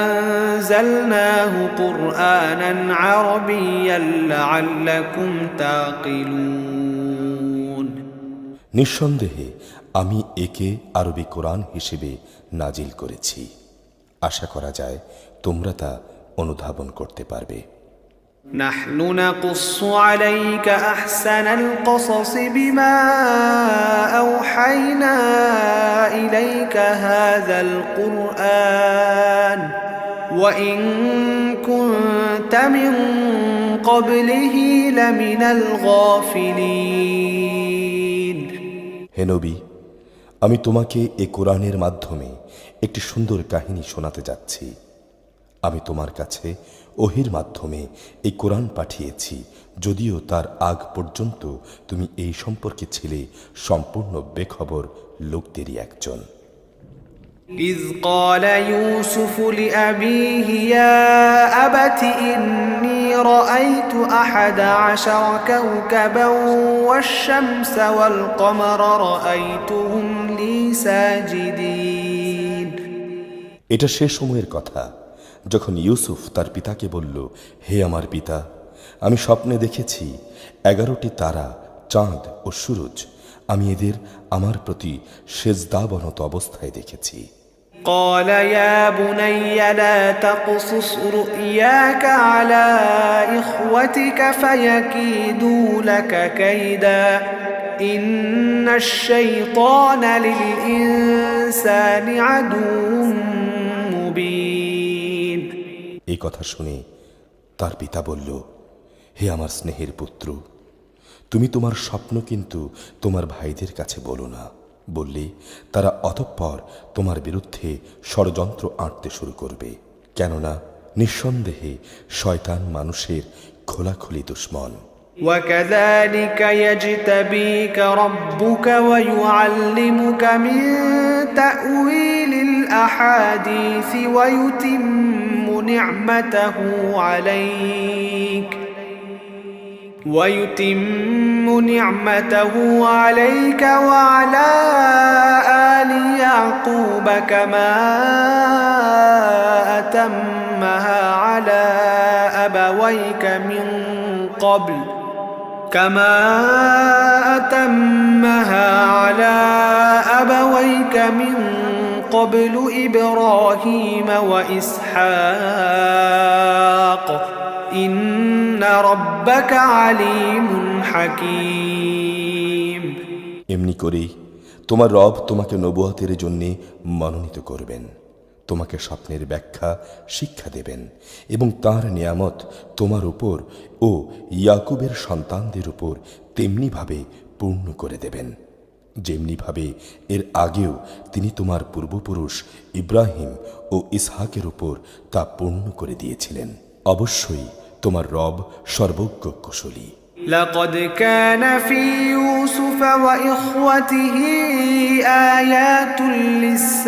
أنزلناه قرآنا عربيا لعلكم تعقلون। নিঃসন্দেহে আমি একে আরবি কোরআন হিসেবে নাজিল করেছি, আশা করা যায় তোমরা তা অনুধাবন করতে পারবে। نحن نقص عليك أحسن القصص بما أوحينا إليك هذا القرآن وإن كنت من قبله لمن الغافلين۔ হে নবী, আমি তোমাকে এ কোরআনের মাধ্যমে একটি সুন্দর কাহিনী শোনাতে যাচ্ছি। আমি তোমার কাছে ওহির মাধ্যমে এই কোরআন পাঠিয়েছি, যদিও তার আগ পর্যন্ত তুমি এই সম্পর্কে ছিলে সম্পূর্ণ বেখবর লোকদেরই একজন। إذ قال يوسف لأبيه يا أبت إني رأيت 11 كوكبا والشمس والقمر رأيتهم لي ساجدين। এটা সে সময়ের কথা যখন ইউসুফ তার পিতাকে বলল, হে আমার পিতা, আমি স্বপ্নে দেখেছি 11টি তারা, চাঁদ ও সূরজ, আমি এদের আমার প্রতি সেজদাবনত অবস্থায় দেখেছি। قال يا بني لا تقصص رؤياك على إخوتك فيكيدوا لك كيدا إن الشيطان للإنسان عدو مبين۔ এই কথা শুনে তার পিতা বলল, হে আমার স্নেহের পুত্র, তুমি তোমার স্বপ্ন কিন্তু তোমার ভাইদের কাছে বলো না, বললে তারা অতঃপর তোমার বিরুদ্ধে ষড়যন্ত্র আঁটতে শুরু করবে, কেননা নিঃসন্দেহে শয়তান মানুষের খোলাখুলি দুশ্মন। وكذلك يجتبيك ربك ويعلمك من تأويل الأحاديث ويتم نعمته عليك وعلى آل يعقوب كما أتمها على أبويك من قبل إبراهيم وإسحاق إن ربك عليم حكيم۔ এমনি করেই তোমার রব তোমাকে নবুয়তের জন্য মনোনীত করবেন, তোমাকে স্বপ্নের ব্যাখ্যা শিক্ষা দেবেন এবং তাঁর নিয়ামত তোমার উপর ও ইয়াকুবের সন্তানদের উপর তেমনিভাবে পূর্ণ করে দেবেন, যেমনিভাবে এর আগেও তিনি তোমার পূর্বপুরুষ ইব্রাহিম ও ইসহাকের উপর তা পূর্ণ করে দিয়েছিলেন। অবশ্যই তোমার রব সর্বজ্ঞ কুশলী। لقد كان في يوسف وإخوته آيات للسائلين।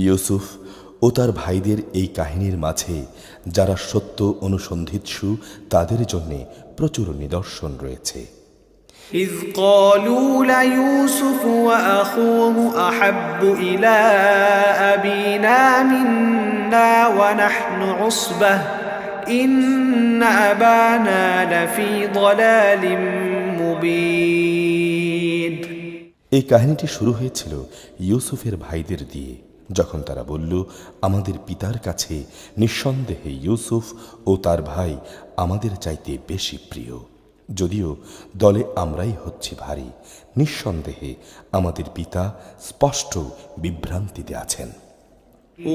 ইউসুফ ও তার ভাইদের এই কাহিনীর মাঝে যারা সত্য অনুসন্ধিৎসু তাদের জন্য প্রচুর নিদর্শন রয়েছে। إذ قالوا ليوسف وأخوه أحب إلى أبينا منا ونحن عصبة إن أبانا لفي ضلال مبين। এই কাহিনীটি শুরু হয়েছিল ইউসুফের ভাইদের দিয়ে, যখন তারা বলল, আমাদের পিতার কাছে নিঃসন্দেহে ইউসুফ ও তার ভাই আমাদের চাইতে বেশি প্রিয়, যদিও দলে আমরাই হচ্ছি ভারী। নিঃসন্দেহে আমাদের পিতা স্পষ্ট বিভ্রান্তিতে আছেন।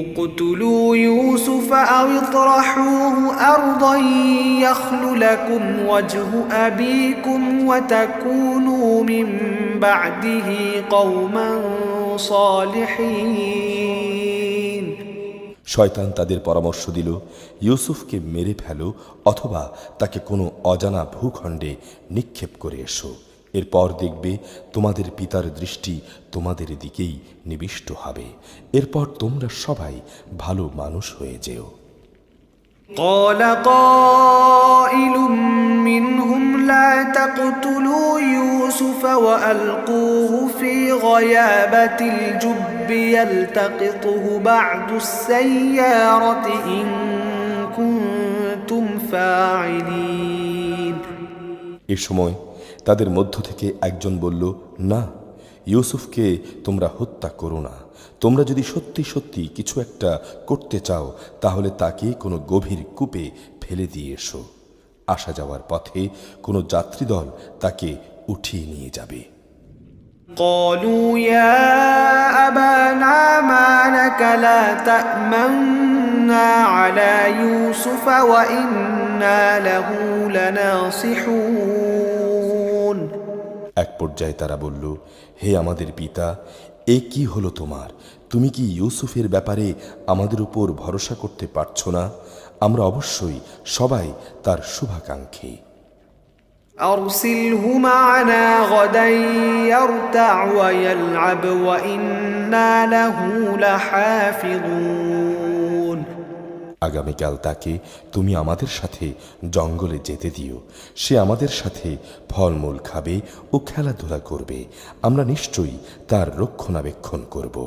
اقتلوا يوسف أو اطرحوه أرضا يخل لكم وجه أبيكم وتكونوا من بعده قوما صالحين। শয়তান তাদের পরামর্শ দিল, ইউসুফকে মেরে ফেলো অথবা তাকে কোনো অজানা ভূখণ্ডে নিক্ষেপ করে এসো, এরপর দেখবে তোমাদের পিতার দৃষ্টি তোমাদের দিকেই নিবিষ্ট হবে, এরপর তোমরা সবাই ভালো মানুষ হয়ে যেও। قال قائل منهم لا تقتلوا يوسف وألقوه في غيابة الجب يلتقطه بعض السيارة إن كنتم فاعلين। এ সময় তাদের মধ্য থেকে একজন বলল, না, ইউসুফকে তোমরা হত্যা করো না। তোমরা যদি সত্যি সত্যি কিছু একটা করতে চাও তাহলে তাকে কোনো গভীর কূপে ফেলে দিয়ে এসো। আসা যাওয়ার পথে কোনো যাত্রীদল তাকে উঠিয়ে নিয়ে যাবে। قالوا يا أبانا ما لك لا تأمنا على يوسف وإنا له لناصحون। এক পর্যায়ে তারা বলল, হে আমাদের পিতা, এ কি হলো তোমার? তুমি কি ইউসুফের ব্যাপারে আমাদের উপর ভরসা করতে পারছো না? আমরা অবশ্যই সবাই তার শুভাকাঙ্ক্ষী। أرسله معنا غدا يرتع ويلعب وإنا له لحافظون। আগামীকাল তাকে তুমি আমাদের সাথে জঙ্গলে যেতে দিও, সে আমাদের সাথে ফলমূল খাবে ও খেলাধুলা করবে, আমরা নিশ্চয়ই তার রক্ষণাবেক্ষণ করব।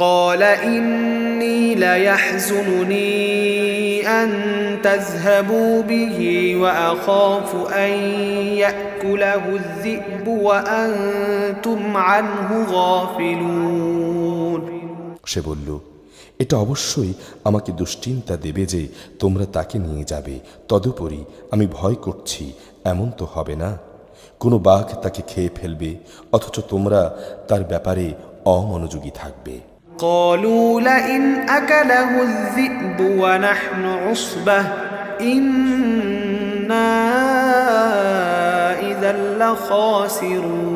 قال إني ليحزنني أن تذهبوا به وأخاف أن يأكله الذئب وأنتم عنه غافلون। সে বলল, এটা অবশ্যই আমাকে দুশ্চিন্তা দেবে যে তোমরা তাকে নিয়ে যাবে, তদুপরি আমি ভয় করছি এমন তো হবে না কোনো বাঘ তাকে খেয়ে ফেলবে অথচ তোমরা তার ব্যাপারে অমনোযোগী থাকবে। قالوا لئن أكله الذئب ونحن عصبة إنا إذا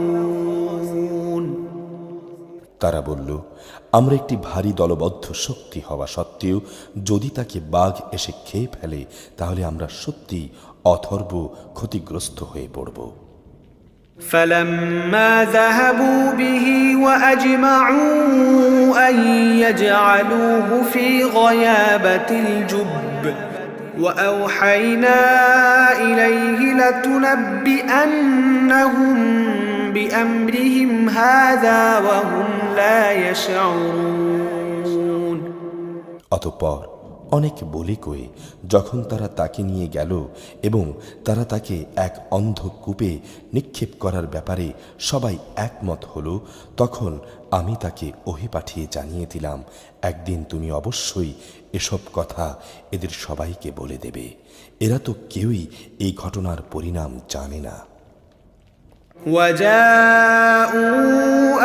لخاسرون। তারা বলল, আমরা একটি ভারী দলবদ্ধ শক্তি হওয়া সত্ত্বেও যদি তাকে বাঘ এসে খেয়ে ফেলে তাহলে আমরা সত্যি অথর্ব ক্ষতিগ্রস্ত হয়ে পড়ব। فلما ذهبوا به وأجمعوا أن يجعلوه في غيابة الجب وأوحينا إليه لتنبئنهم بأمرهم هذا وهم لا يشعرون। অতঃপর অনেক বলে কয়ে যখন তারা তাকে নিয়ে গেল এবং তারা তাকে এক অন্ধ কূপে নিক্ষেপ করার ব্যাপারে সবাই একমত হলো, তখন আমি তাকে ওহি পাঠিয়ে জানিয়ে দিলাম, একদিন তুমি অবশ্যই এসব কথা এদের সবাইকে বলে দেবে, এরা তো কেউই এই ঘটনার পরিণাম জানে না। وجاءوا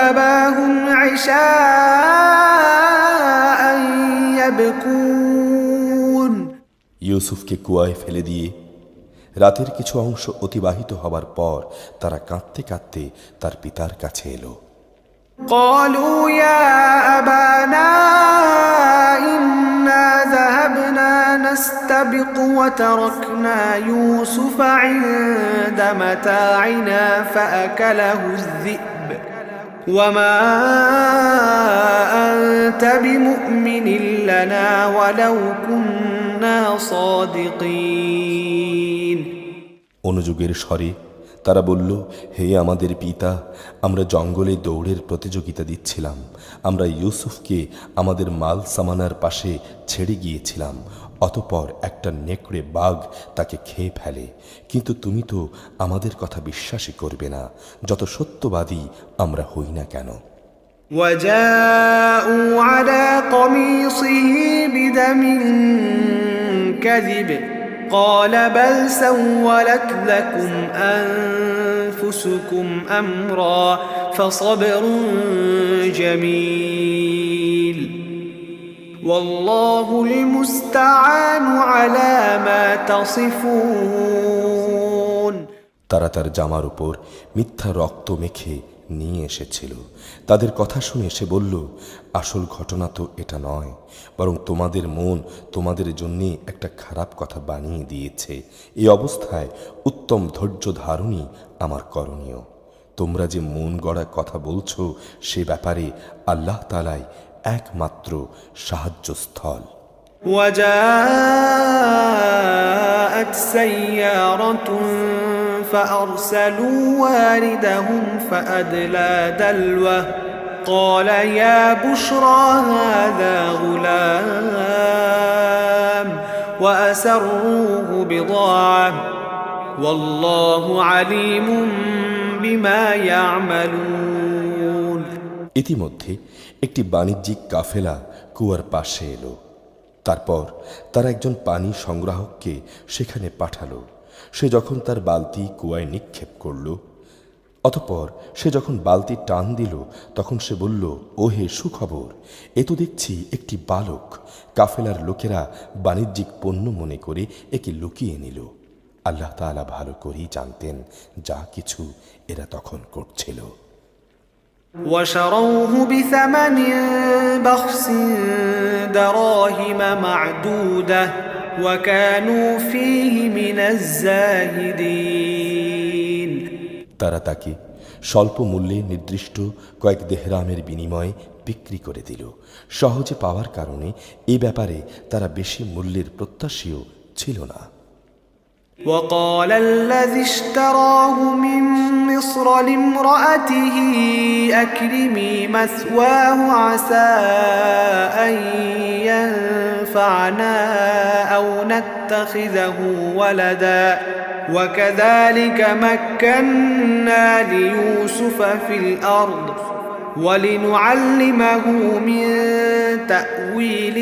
أباهم عشاء يبكون। ইউসুফকে কুয়ায় ফেলে দিয়ে রাতের কিছু অংশ অতিবাহিত হবার পর তারা কাঁদতে কাঁদতে তার পিতার কাছে এলো। قالوا يا أبانا إنا ذهبنا نستبق وتركنا يوسف عند متاعنا فأكله الذئب وما أنت بمؤمن لنا ولو كنا صادقين। অনুযোগের স্বরে তারা বলল, হে আমাদের পিতা, আমরা জঙ্গলে দৌড়ের প্রতিযোগিতা দিচ্ছিলাম। আমরা ইউসুফকে আমাদের মাল সামানার পাশে ছেড়ে গিয়েছিলাম। অতঃপর একটা নেকড়ে বাঘ তাকে খেয়ে ফেলে। কিন্তু তুমি তো আমাদের কথা বিশ্বাসই করবে না, যত সত্যবাদী আমরা হই না কেন। وجاءوا على قميصه بدم كذب قال بل سولت لكم أنفسكم أمرا فصبر جميل والله المستعان على ما تصفون। তারা তার জামার উপর মিথ্যা রক্ত মেখে নিয়ে এসেছিল। তাদের কথা শুনে সে বলল, আসল ঘটনা তো এটা নয়, বরং তোমাদের মন তোমাদের জন্য একটা খারাপ কথা বানিয়ে দিয়েছে। এই অবস্থায় উত্তম ধৈর্য ধারণই আমার করণীয়। তোমরা যে মন গড়া কথা বলছো, সে ব্যাপারে আল্লাহ তাআলাই একমাত্র সাহায্যস্থল। وجاءت سيارة فأرسلوا واردهم فأدلى دلوه قال يا بشرى هذا غلام وأسروه بضاعة والله عليم بما يعملون। ইতিমধ্যে একটি বাণিজ্যিক কাফেলা কুয়ার পাশে এলো। তারপর তার একজন পানি সংগ্রাহককে সেখানে পাঠালো। সে যখন তার বালতি কুয়ায় নিক্ষেপ করল, অতঃপর সে যখন বালতি টান দিল, তখন সে বলল, ও হে সুখবর, এ তো দেখছি একটি বালক। কাফেলার লোকেরা বাণিজ্যিক পণ্য মনে করে একে লুকিয়ে নিল। আল্লাহ তাআলা ভালো করেই জানতেন যা কিছু এরা তখন করছিল। وشروه بثمن بخس دراهم معدودة وكانوا فيه من الزاهدين। তারা তাকে স্বল্প মূল্যে নির্দিষ্ট কয়েক দেহরামের বিনিময়ে বিক্রি করে দিল। সহজে পাওয়ার কারণে এ ব্যাপারে তারা বেশি মূল্যের প্রত্যাশীও ছিল না। وقال الذي اشتراه من مصر لامرأته أكرمي مثواه عسى أن ينفعنا أو نتخذه ولدا وكذلك مكنا ليوسف في الأرض ولنعلمه من تأويل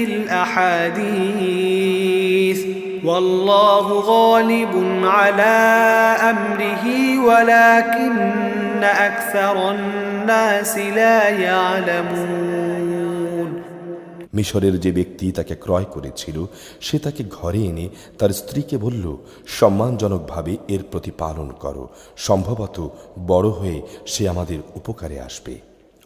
الأحاديث والله غالب على أمره ولكن أكثر الناس لا يعلمون। মিশরের যে ব্যক্তি তাকে ক্রয় করেছিল, সে তাকে ঘরে এনে তার স্ত্রীকে বলল, সম্মানজনকভাবে এর প্রতিপালন করো, সম্ভবত বড় হয়ে সে আমাদের উপকারে আসবে,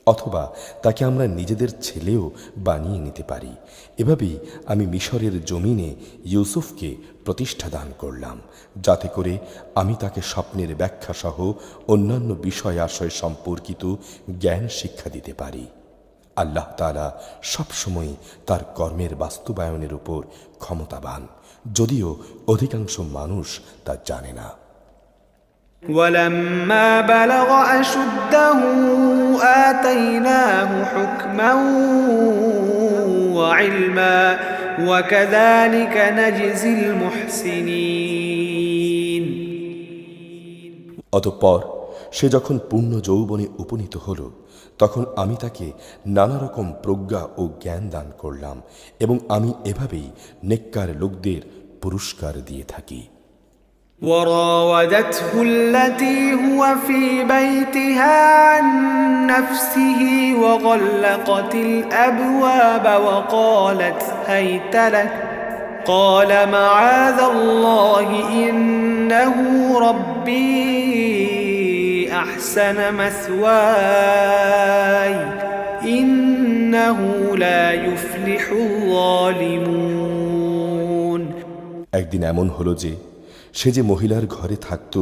অথবা তাকে আমরা নিজেদের ছেলেও বানিয়ে নিতে পারি। এভাবেই আমি মিশরের জমিনে ইউসুফকে প্রতিষ্ঠা দান করলাম, যাতে করে আমি তাকে স্বপ্নের ব্যাখ্যা সহ অন্যান্য বিষয় আশয় সম্পর্কিত জ্ঞান শিক্ষা দিতে পারি। আল্লাহ তাআলা সবসময় তার কর্মের বাস্তবায়নের উপর ক্ষমতাবান, যদিও অধিকাংশ মানুষ তা জানে না। ولما بلغ أشده آتيناه حكما وعلما وكذلك نجزي المحسنين। অতঃপর সে যখন পূর্ণ যৌবনে উপনীত হল, তখন আমি তাকে নানা রকম প্রজ্ঞা ও জ্ঞান দান করলাম, এবং আমি এভাবেই নেককার লোকদের পুরস্কার দিয়ে থাকি। وراودته التي هو في بيتها عن نفسه وغلقت الأبواب وقالت هيت لك قال معاذ الله إنه ربي أحسن مثواي إنه لا يفلح الظالمون। একদিন এমন হলো যে সে যে মহিলার ঘরে থাকত,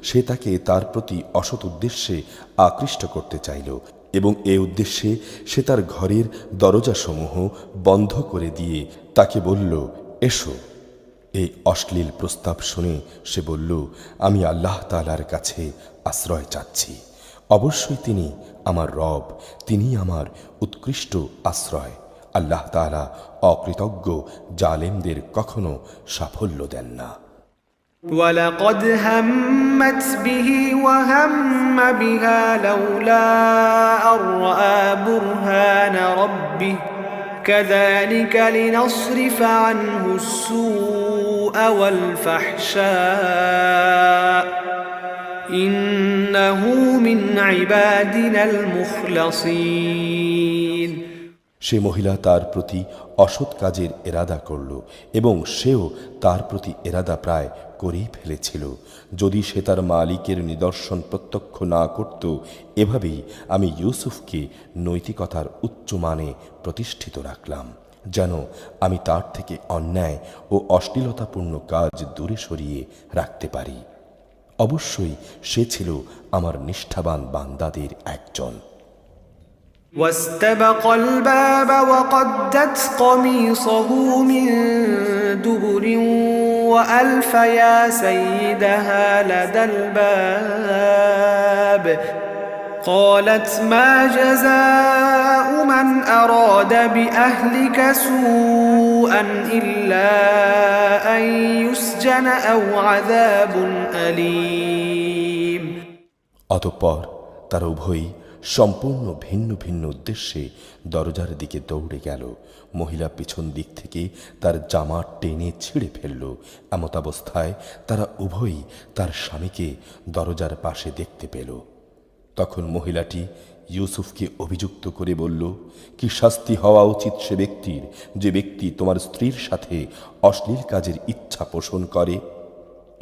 সে তাকে তার প্রতি অসৎ উদ্দেশ্যে আকৃষ্ট করতে চাইল, এবং এ উদ্দেশ্যে সে তার ঘরের দরজাসমূহ বন্ধ করে দিয়ে তাকে বলল, এসো। এই অশ্লীল প্রস্তাব শুনে সে বলল, আমি আল্লাহ তাআলার কাছে আশ্রয় চাচ্ছি। অবশ্যই তিনি আমার রব, তিনি আমার উৎকৃষ্ট আশ্রয়। আল্লাহ তাআলা অকৃতজ্ঞ জালেমদের কখনো সাফল্য দেন না। ولقد همت به وهم بها لولا أن رأى برهان ربه كذلك لنصرف عنه السوء والفحشاء إنه من عبادنا المخلصين সে মহিলা তার প্রতি অসৎ কাজের এরাদা করল এবং সেও তার প্রতি এরাদা প্রায় করেই ফেলেছিল। যদি সে তার মালিকের নিদর্শন প্রত্যক্ষ না করত, এভাবেই আমি ইউসুফকে নৈতিকতার উচ্চ মানে প্রতিষ্ঠিত রাখলাম, যেন আমি তার থেকে অন্যায় ও অশ্লীলতাপূর্ণ কাজ দূরে সরিয়ে রাখতে পারি। অবশ্যই সে ছিল আমার নিষ্ঠাবান বান্দাদের একজন। واستبق الباب وقدت قميصه من دبر وألف يا سيدها لدى الباب قالت ما جزاء من أراد بأهلك سوءا إلا أن يسجن أو عذاب أليم অতঃপর তারা উভয়ই সম্পূর্ণ ভিন্ন ভিন্ন উদ্দেশ্যে দরজার দিকে দৌড়ে গেল। মহিলা পিছন দিক থেকে তার জামা টেনে ছিঁড়ে ফেলল। এমতাবস্থায় তারা উভয়ই তার স্বামীকে দরজার পাশে দেখতে পেল। তখন মহিলাটি ইউসুফকে অভিযুক্ত করে বলল, কি শাস্তি হওয়া উচিত সে ব্যক্তির যে ব্যক্তি তোমার স্ত্রীর সাথে অশ্লীল কাজের ইচ্ছা পোষণ করে?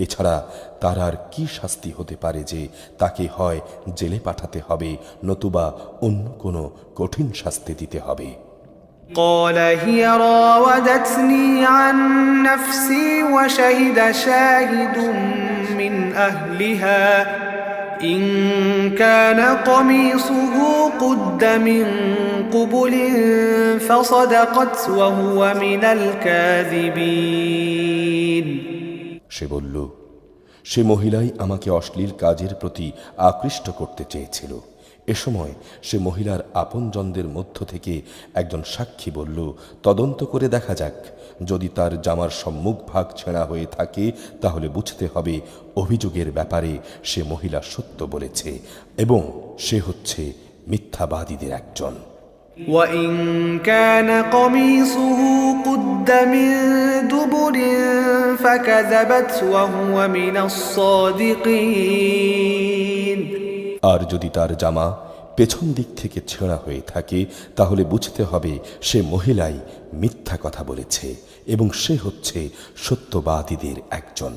এছাড়া তার আর কি শাস্তি হতে পারে যে তাকে হয় জেলে পাঠাতে হবে, নতুবা অন্য কোনো কঠিন শাস্তি দিতে হবে। قال هي راودتني عن نفسي وشهد شاهد من أهلها إن كان قميصه قد من قبل فصدقت وهو من الكاذبين সে বলল, সে মহিলাই আমাকে অশ্লীল কাজের প্রতি আকৃষ্ট করতে চেয়েছিল। এ সময় সে মহিলার আপনজনদের মধ্য থেকে একজন সাক্ষী বলল, তদন্ত করে দেখা যাক, যদি তার জামার সম্মুখ ভাগ ছেঁড়া হয়ে থাকে তাহলে বুঝতে হবে অভিযোগের ব্যাপারে সে মহিলা সত্য বলেছে এবং সে হচ্ছে মিথ্যাবাদীদের একজন। وإن كان قميصه قد من دبر فكذبت وهو من الصادقين আর যদি তার জামা পেছন দিক থেকে ছেঁড়া হয়ে থাকে তাহলে বুঝতে হবে সে মহিলাই মিথ্যা কথা বলেছে এবং সে হচ্ছে সত্যবাদীদের একজন।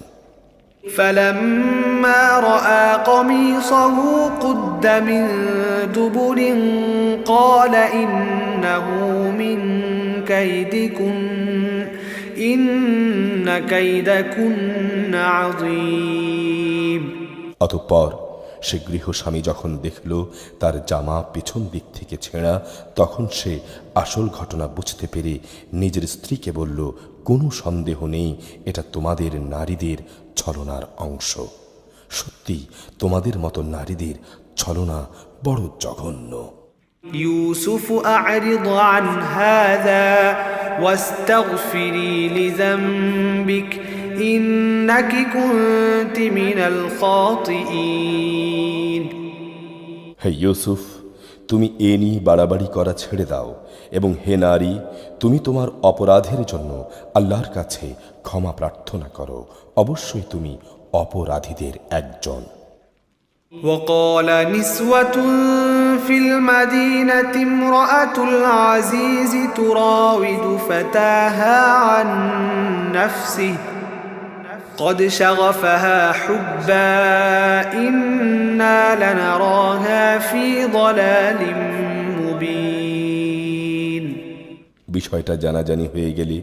فلما رأى قميصه قد من دبر قال إنه من كيدكن إن كيدكن عظيم অতঃপর সে গৃহস্বামী যখন দেখল তার জামা পিছন দিক থেকে ছেঁড়া, তখন সে আসল ঘটনা বুঝতে পেরে নিজের স্ত্রীকে বলল, কোনো সন্দেহ নেই এটা তোমাদের নারীদের ছলনার অংশ। সত্যি তোমাদের মতো নারীদের ছলনা বড় জঘন্য। يوسف أعرض عن هذا واستغفري لذنبك إنك كنت من الخاطئين হে ইউসুফ, তুমি এ নিয়ে বাড়াবাড়ি করা ছেড়ে দাও এবং হে নারী, তুমি তোমার অপরাধের জন্য আল্লাহর কাছে ক্ষমা প্রার্থনা করো। অবশ্যই তুমি অপরাধীদের একজন। وقال نسوة في المدينة امرأة العزيز تراود فتاها عن نفسه قد شغفها حبا إنا لنراها في ضلال مبين বিষয়টা জানাজানি হয়ে গেলে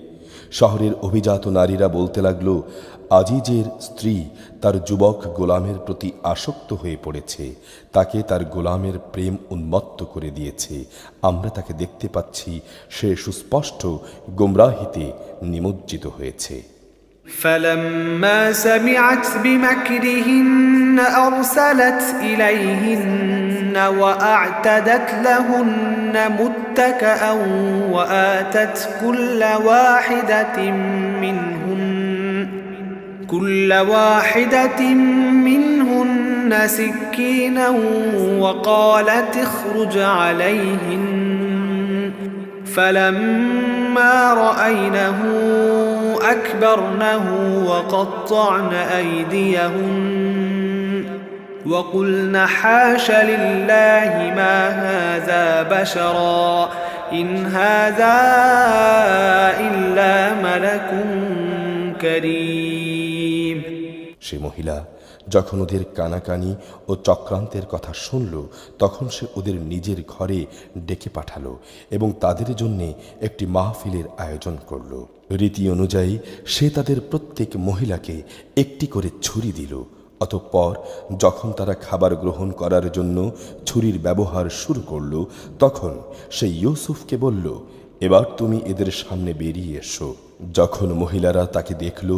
শহরের অভিজাত নারীরা বলতে লাগলো, আজিজের স্ত্রী তার যুবক গোলামের প্রতি আসক্ত হয়ে পড়েছে, তাকে তার গোলামের প্রেম উন্মত্ত করে দিয়েছে। আমরা তাকে দেখতে পাচ্ছি সে সুস্পষ্ট গোমরাহিতে নিমজ্জিত হয়েছে। فلما سمعت بمكرهن أرسلت إليهن وأعتدت لهن متكأ وآتت كل واحدة منهن سكينا وقالت اخرج عليهن فلما رأينه أكبرنه وقطعن أيديهن وقلن حاش لله ما هذا بشرا إن هذا إلا ملك كريم সে মহিলা যখন ওদের কানাকানি ও চক্রান্তের কথা শুনল তখন সে ওদের নিজের ঘরে ডেকে পাঠালো এবং তাদের জন্য একটি মাহফিলের আয়োজন করল। রীতি অনুযায়ী সে তাদের প্রত্যেক মহিলাকে একটি করে ছুরি দিল। অতঃপর যখন তারা খাবার গ্রহণ করার জন্য ছুরির ব্যবহার শুরু করল তখন সে ইউসুফকে বলল, এবার তুমি এদের সামনে বেরিয়ে এসো। যখন মহিলারা তাকে দেখল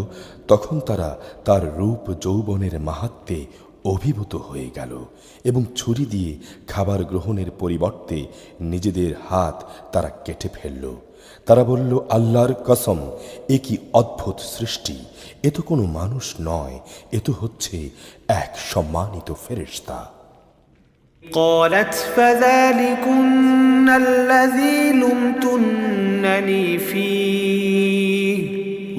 তখন তারা তার রূপ যৌবনের মাহাত্ম্যে অভিভূত হয়ে গেল এবং ছুরি দিয়ে খাবার গ্রহণের পরিবর্তে নিজেদের হাত তারা কেটে ফেলল। তারা বলল, আল্লাহর কসম, এ কি অদ্ভুত সৃষ্টি! এ তো কোনো মানুষ নয়, এ তো হচ্ছে এক সম্মানিত ফেরেশতা। قالت فذلكن الذي لمتنني فيه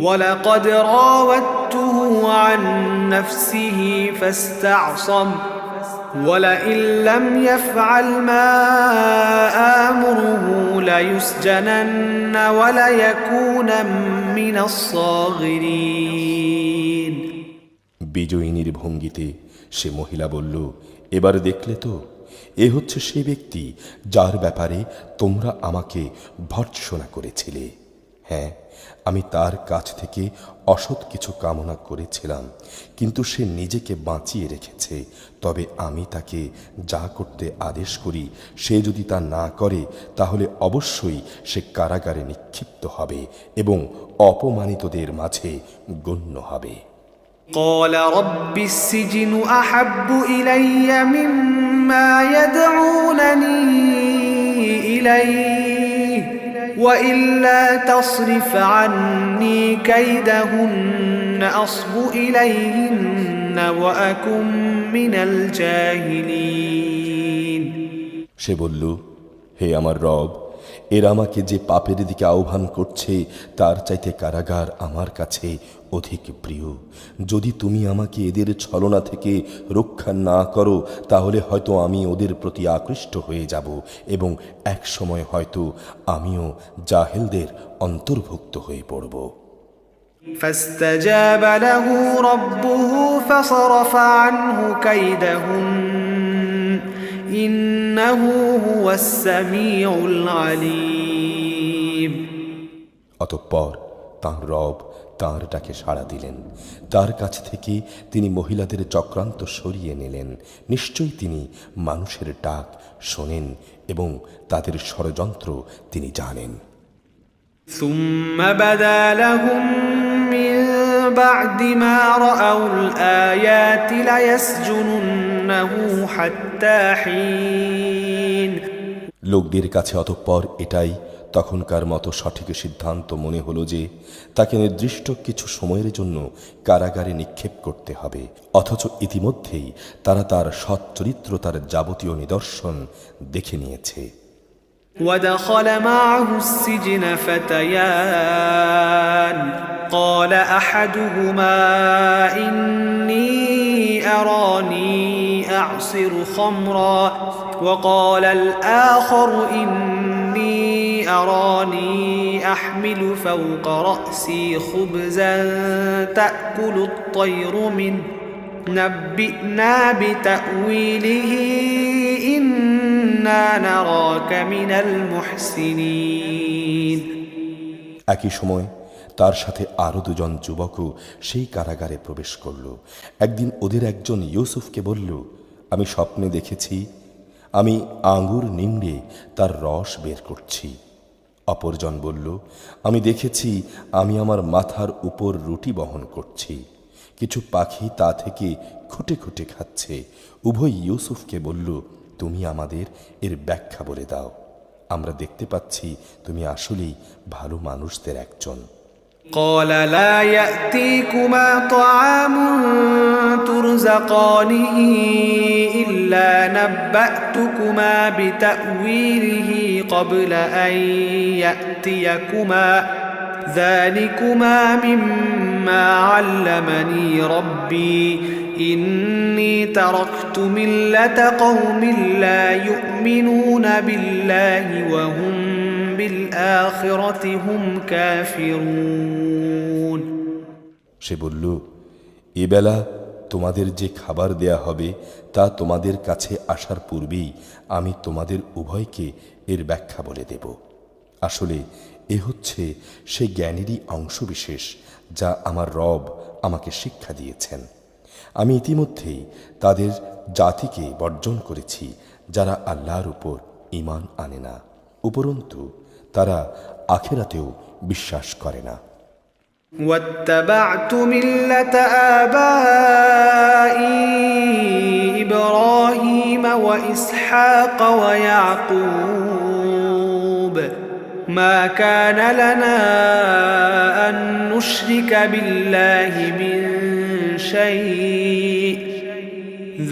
ولقد راودته عن نفسه فاستعصم ولئن لم يفعل ما آمره ليسجنن وليكونا من الصاغرين। বিজয়িনীর ভঙ্গিতে সে মহিলা বলল, এবার দেখলে তো, এ হচ্ছে সে ব্যক্তি যার ব্যাপারে তোমরা আমাকে ভর্ৎসনা করেছিলে। হ্যাঁ, আমি তার কাছ থেকে অসৎ কিছু কামনা করেছিলাম, কিন্তু সে নিজেকে বাঁচিয়ে রেখেছে। তবে আমি তাকে যা করতে আদেশ করি সে যদি তা না করে তাহলে অবশ্যই সে কারাগারে নিক্ষিপ্ত হবে এবং অপমানিতদের মাঝে গণ্য হবে। قال رب السجن أحب إلي مما يدعونني إليه وإلا تصرف عني كيدهن أصب إليهن وأكن من الجاهلين। সে বলল, হে আমার রব, এরা আমাকে যে পাপের দিকে আহ্বান করছে তার চাইতে কারাগার আমার কাছে অধিক প্রিয়। যদি তুমি আমাকে এদের ছলনা থেকে রক্ষা না করো তাহলে হয়তো আমি ওদের প্রতি আকৃষ্ট হয়ে যাব এবং এক সময় হয়তো আমিও জাহেলদের অন্তর্ভুক্ত হয়ে পড়ব। فاستجاب له ربه فصرف عنه كيدهن إنه هو السميع العليم। অতঃপর তাঁর রব তাঁর ডাকে সাড়া দিলেন। তার কাছ থেকে তিনি মহিলাদের চক্রান্ত সরিয়ে নিলেন। নিশ্চয়ই তিনি মানুষের ডাক শোনেন এবং তাদের ষড়যন্ত্র তিনি জানেন। ثم بدا لهم من بعد ما رأوا الآيات ليسجننه حتى حين। লোকদের কাছে অতঃপর এটাই তখনকার মতো সঠিক সিদ্ধান্ত মনে হলো যে তাকে নির্দিষ্ট কিছু সময়ের জন্য কারাগারে নিক্ষেপ করতে হবে, অথচ ইতিমধ্যেই তারা তার সৎ চরিত্রতার যাবতীয় নিদর্শন দেখে নিয়েছে। ودخل معه السجن فتيان قال أحدهما إني أراني أعصر خمرا وقال الآخر إني أراني أحمل فوق رأسي خبزا تأكل الطير منه نبئنا بتأويله إنا نراك من المحسنين। একই সময় তার সাথে আরো দুজন যুবকও সেই কারাগারে প্রবেশ করল। একদিন ওদের একজন ইউসুফকে বলল, আমি স্বপ্নে দেখেছি আমি আঙ্গুর নিংড়ে তার রস বের করছি। অপরজন বলল, আমি দেখেছি আমি আমার মাথার উপর রুটি বহন করছি, কিছু পাখি তা থেকে খুঁটে খুঁটে খাচ্ছে। উভয় ইউসুফকে বলল, তুমি আমাদের এর ব্যাখ্যা বলে দাও, আমরা দেখতে পাচ্ছি তুমি আসলেই ভালো মানুষদের একজন। قال لا يأتيكما طعام ترزقانه إلا نبأتكما بتأويله قبل أن يأتيكما ذلكما مما علمني ربي إني تركت ملة قوم لا يؤمنون بالله وهم بالآخرة هم كافرون। সে বলল, এবেলা তোমাদের যে খাবার দেয়া হবে তা তোমাদের কাছে আসার পূর্বেই আমি তোমাদের উভয়কে এর ব্যাখ্যা বলে দেব। আসলে এ হচ্ছে সে জ্ঞানেরই অংশবিশেষ যা আমার রব আমাকে শিক্ষা দিয়েছেন। আমি ইতিমধ্যেই তাদের জাতিকে বর্জন করেছি যারা আল্লাহর উপর ঈমান আনে না, উপরন্তু তারা আখিরাতেও বিশ্বাস করে না। واتبعت ملة آبائي إبراهيم وإسحاق ويعقوب ما كان لنا أن نشرك بالله من شيء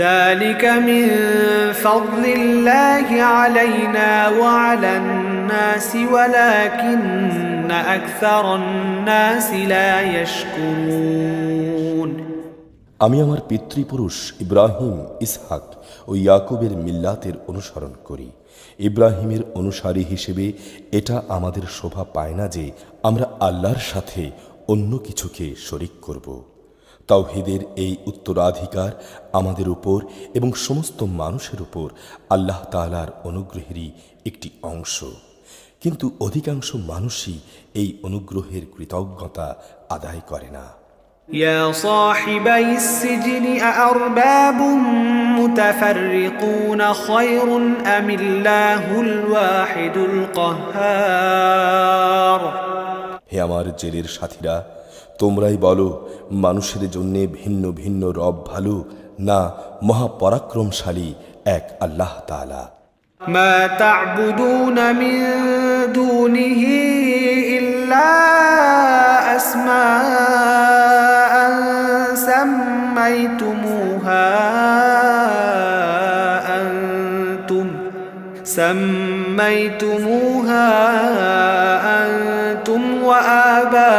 ذلك من فضل الله علينا وعلى الناس ولكن أكثر الناس لا يشكرون। আমি আমার পিতৃপুরুষ ইব্রাহিম, ইসহাক ও ইয়াকুবের মিল্লাতের অনুসরণ করি। ইব্রাহিমের অনুসারী হিসেবে এটা আমাদের শোভা পায় না যে আমরা আল্লাহর সাথে অন্য কিছুকে শরিক করব। তাওহীদের এই উত্তরাধিকার আমাদের উপর এবং সমস্ত মানুষের উপর আল্লাহ তাআলার অনুগ্রহেরই একটি অংশ, কিন্তু অধিকাংশ মানুষই এই অনুগ্রহের কৃতজ্ঞতা আদায় করে না। يا صاحبي السجن أأرباب متفرقون خير أم الله الواحد القهار। হে আমার জেলের সাথীরা, তোমরাই বলো, মানুষের জন্য ভিন্ন ভিন্ন রব ভালো না মহাপরাক্রমশালী এক আল্লাহ তাআলা। ما تعبدون من دونه إلا أسماء سميتموها أنتم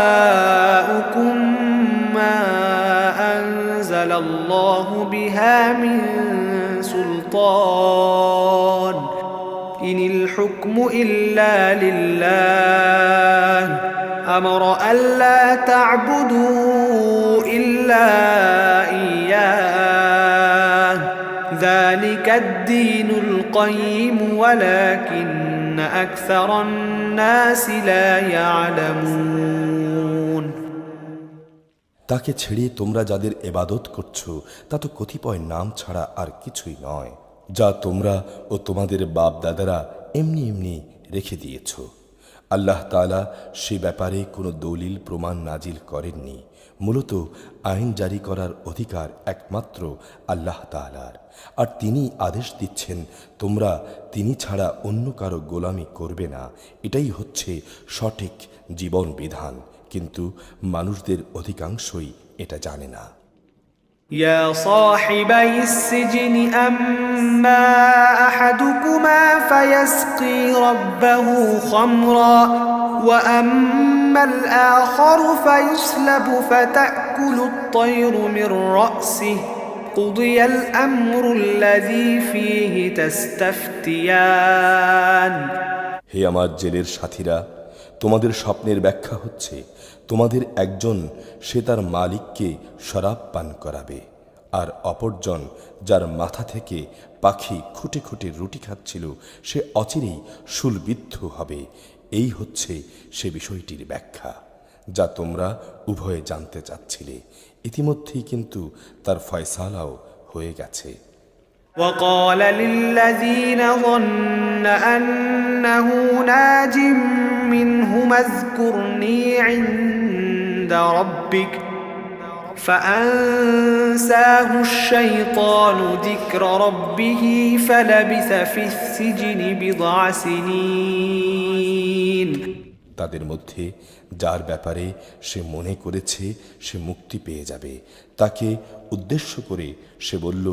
وآباؤكم ما أنزل الله بها من سلطان إن الحكم إلا لله أمر ألا تعبدوا إلا إياه ذلك الدين القيم ولكن أكثر الناس لا يعلمون। তাকে ছেড়ে তোমরা যাদের ইবাদত করছো তা তো কতিপয় নাম ছাড়া আর কিছুই নয়, যা তোমরা ও তোমাদের বাপ দাদারা এমনি এমনি রেখে দিয়েছ। আল্লাহ তাআলা সে ব্যাপারে কোনো দলিল প্রমাণ নাজিল করেননি। মূলত আইন জারি করার অধিকার একমাত্র আল্লাহ তাআলার, আর তিনি আদেশ দিচ্ছেন তোমরা তিনি ছাড়া অন্য কারো গোলামি করবে না। এটাই হচ্ছে সঠিক জীবন বিধান, কিন্তু মানুষদের অধিকাংশই এটা জানে না। يا صاحبي السجن أما أحدكما فيسقي ربه خمرا وأما الآخر فيصلب فتأكل الطير من رأسه قضي الأمر الذي فيه تستفتيان। হে আমার জেলের সাথীরা, তোমাদের স্বপ্নের ব্যাখ্যা হচ্ছে তোমাদের একজন সে তার মালিককে শরাব পান করাবে, আর অপরজন যার মাথা থেকে পাখি খুঁটে খুঁটে রুটি খাচ্ছিল সে অচিরেই শূলবিদ্ধ হবে। এই হচ্ছে সে বিষয়টির ব্যাখ্যা যা তোমরা উভয়ে জানতে চাচ্ছিলে। ইতিমধ্যেই কিন্তু তার ফয়সালাও হয়ে গেছে। وقال للذين ظن أنه ناج منهم اذكرني عند ربك فأنساه الشيطان ذكر ربه فلبث في السجن بضع سنين তাদের মধ্যে যার ব্যাপারে সে মনে করেছে সে মুক্তি পেয়ে যাবে তাকে উদ্দেশ্য করে সে বলল,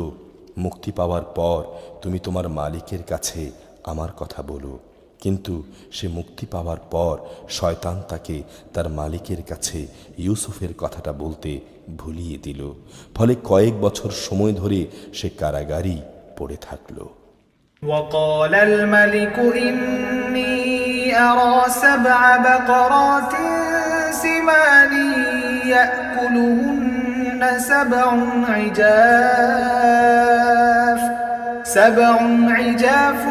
মুক্তি পাওয়ার পর তুমি তোমার মালিকের কাছে আমার কথা বলো। কিন্তু সে মুক্তি পাওয়ার পর শয়তান তাকে তার মালিকের কাছে ইউসুফের কথাটা বলতে ভুলিয়ে দিল। ফলে কয়েক বছর সময় ধরে সে কারাগারই পড়ে থাকল। وقال الملك إني أرى 7 بقرات سمان يأكلهن 7 عجاف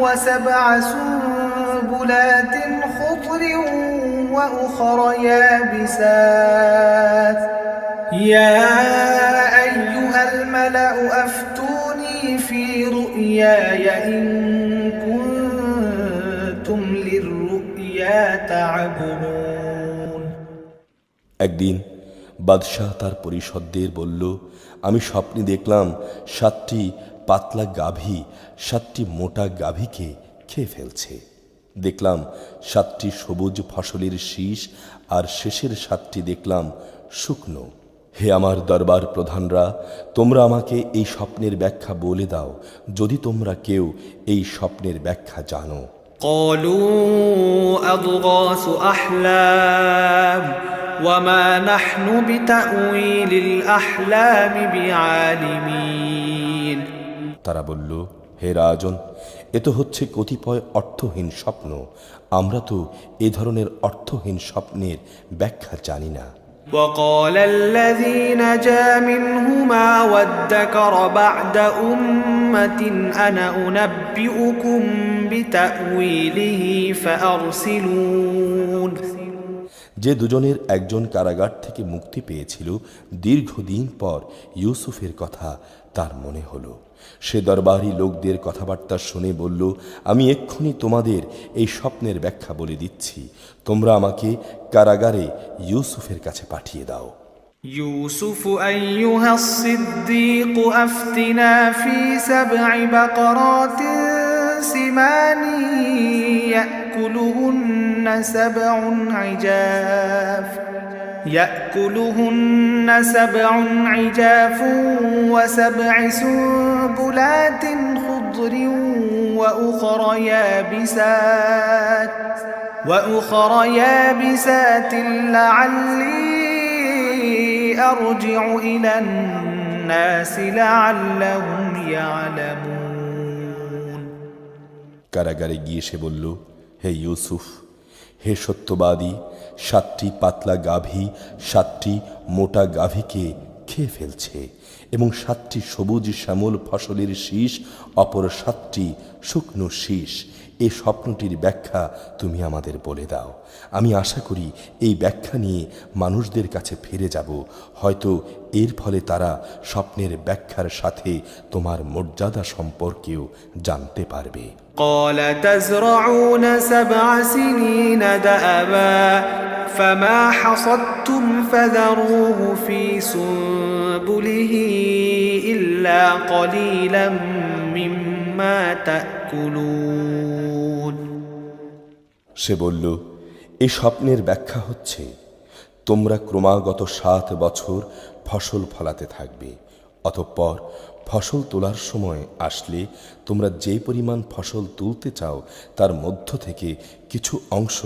و7 سنبلات خضر وأخر يابسات يا أيها الملأ أفتوني في رؤياي إن كنتم للرؤيا تعبرون একদিন বাদশাহ তার পরিষদদের বলল, আমি স্বপ্নে দেখলাম 7টি পাতলা গাভী 7টি মোটা গাভীকে খেয়ে ফেলছে। দেখলাম 7টি সবুজ ফসলের শীষ আর শেষের 7টি দেখলাম শুকনো। হে আমার দরবার প্রধানরা, তোমরা আমাকে এই স্বপ্নের ব্যাখ্যা বলে দাও যদি তোমরা কেউ এই স্বপ্নের ব্যাখ্যা জানো। قالوا أضغاث أحلام وما نحن بتأويل الأحلام بعالمين তারা বলল, হে রাজন, এ তো হচ্ছে কতিপয় অর্থহীন স্বপ্ন, আমরা তো এ ধরনের অর্থহীন স্বপ্নের ব্যাখ্যা জানি না। وقال الذي نجا منهما وادكر بعد أمة أنا أنبئكم بتأويله فأرسلون যে দুজনের একজন কারাগার থেকে মুক্তি পেয়েছিল, দীর্ঘদিন পর ইউসুফের কথা তার মনে হলো। সে দরবারি লোকদের কথাবার্তা শুনে বলল, আমি এক্ষুনি তোমাদের এই স্বপ্নের ব্যাখ্যা বলে দিচ্ছি, তোমরা আমাকে কারাগারে ইউসুফের কাছে পাঠিয়ে দাও। يوسف أيها الصديق أفتنا في 7 بقرات سمان يأكلهن 7 عجاف و7 سنبلات خضر وأخر يابسات لعلي أرجع إلى الناس لعلهم يعلمون কারাগারে গিয়ে সে বলল, হে ইউসুফ, হে সত্যবাদী, 7টি পাতলা গাভী 7টি মোটা গাভীকে খেয়ে ফেলছে এবং 7টি সবুজ শ্যামল ফসলের শীষ অপর 7টি শুকনো শীষ। এই স্বপ্নটির ব্যাখ্যা তুমি আমাদের বলে দাও। আমি আশা করি এই ব্যাখ্যা নিয়ে মানুষদের কাছে ফিরে যাব, হয়তো এর ফলে তারা স্বপ্নের ব্যাখ্যার সাথে তোমার মর্যাদা সম্পর্কেও জানতে পারবে। قال تزرعون 7 سنين دأبا فما حصدتم فذروه في سنبله إلا قليلا مما تأكلون সে বলল, এই স্বপ্নের ব্যাখ্যা হচ্ছে, তোমরা ক্রমাগত 7 বছর ফসল ফলাতে থাকবে, অতঃপর ফসল তোলার সময় আসলে তোমরা যে পরিমাণ ফসল তুলতে চাও তার মধ্য থেকে কিছু অংশ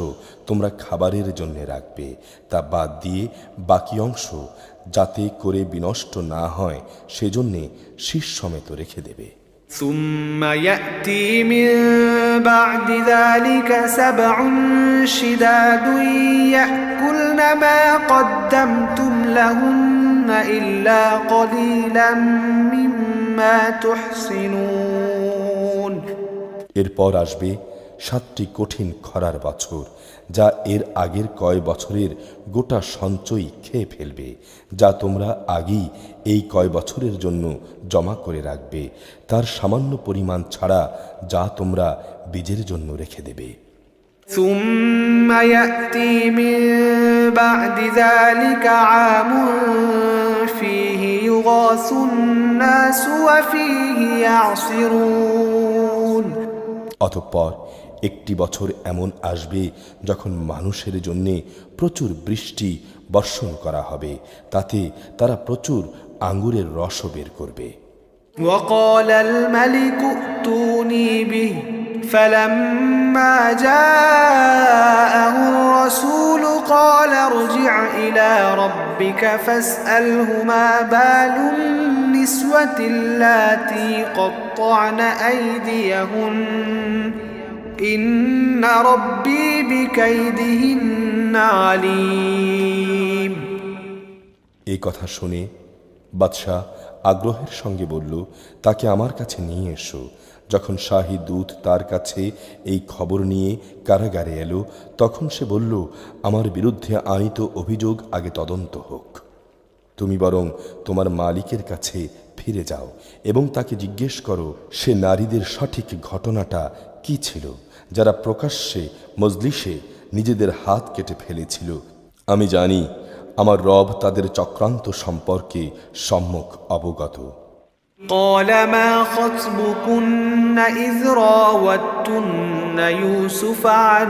তোমরা খাবারের জন্য রাখবে, তা বাদ দিয়ে বাকি অংশ যাতে করে বিনষ্ট না হয় সেজন্যে শীষ সমেত রেখে দেবে। ثم يأتي من بعد ذلك 7 شداد يأكلن ما قدمتم لهن إلا قليلا مما تحصنون এরপর আসবে 7টি কঠিন খরার বছর, যা এর আগের কয় বছরের গোটা সঞ্চয় খেয়ে ফেলবে, যা তোমরা আগেই এই কয় বছরের জন্য জমা করে রাখবে, তার সামান্য পরিমাণ ছাড়া যা তোমরা বীজের জন্য রেখে দেবে। ثم يأتي من بعد ذلك عام فيه يغاث الناس وفيه يعصرون। অতঃপর একটি বছর এমন আসবে যখন মানুষের জন্যে প্রচুর বৃষ্টি বর্ষণ করা হবে, তাতে তারা প্রচুর আঙ্গুরের রসও বের করবে। وقال الملك ائتوني به فلما جاءه الرسول قال ارجع إلى ربك فاسأله ما بال النسوة اللاتي قطعن أيديهن إن ربي بكيدهن عليم। এই কথা শুনে বাদশাহ আগ্রহের সঙ্গে বলল, তাকে আমার কাছে নিয়ে এসো। যখন শাহী দূত তার কাছে এই খবর নিয়ে কারাগারে এলো, তখন সে বলল, আমার বিরুদ্ধে আনীত অভিযোগ আগে তদন্ত হোক। তুমি বরং তোমার মালিকের কাছে ফিরে যাও এবং তাকে জিজ্ঞেস করো সে নারীদের সঠিক ঘটনাটা কি ছিল, যারা প্রকাশ্যে মজলিসে নিজেদের হাত কেটে ফেলেছিল। আমি জানি আমার রব তাদের চক্রান্ত সম্পর্কে সম্যক অবগত। قال ما خطبكن إذ راوتن يوسف عن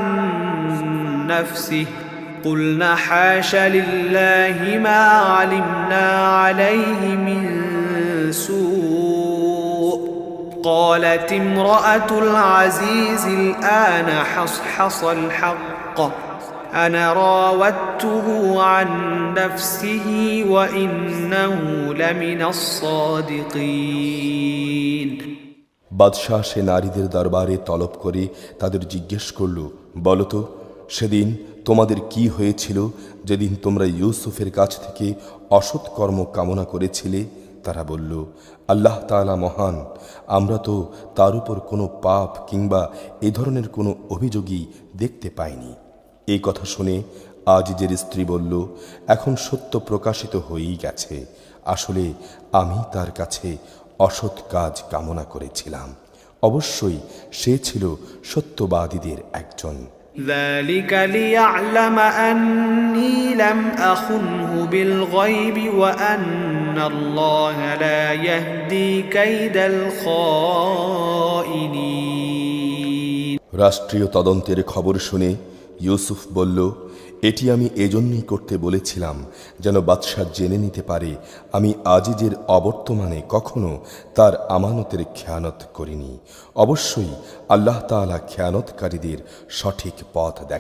نفسه قلنا حاش لله ما علمنا عليه من سوء قالت امرأة العزيز الآن حصحص الحق أنا راودته عن نفسه وإنه لمن الصادقين। বাদশাহ সে নারীদের দরবারে তলব করে তাদের জিজ্ঞেস করল, বলো তো সেদিন তোমাদের কি হয়েছিল, যেদিন তোমরা ইউসুফের কাছ থেকে অসৎ কর্ম কামনা করেছিলে? তারা বলল, আল্লাহ তাআলা মহান, আমরা তো তার উপর কোনো পাপ কিংবা এ ধরনের কোনো অভিযোগই দেখতে পাইনি। এই কথা শুনে আজিজের স্ত্রী বলল, এখন সত্য প্রকাশিত হয়েই গেছে। আসলে আমি তার কাছে অসৎ কাজ কামনা করেছিলাম। অবশ্যই সে ছিল সত্যবাদীদের একজন। ذلك ليعلم أني لم أخنه بالغيب وأن الله لا يهدي كيد الخائنين। রাষ্ট্রীয় তদন্তের খবর শুনে ইউসুফ বলল, এটি আমি এজন্যই করতে বলেছিলাম যেন বাদশাহ জেনে নিতে পারে আমি আজিজের অবর্তমানে কখনো তার আমানতের খেয়ানত করিনি। অবশ্যই আল্লাহ তাআলা খেয়ানতকারীদের সঠিক পথ দেখান।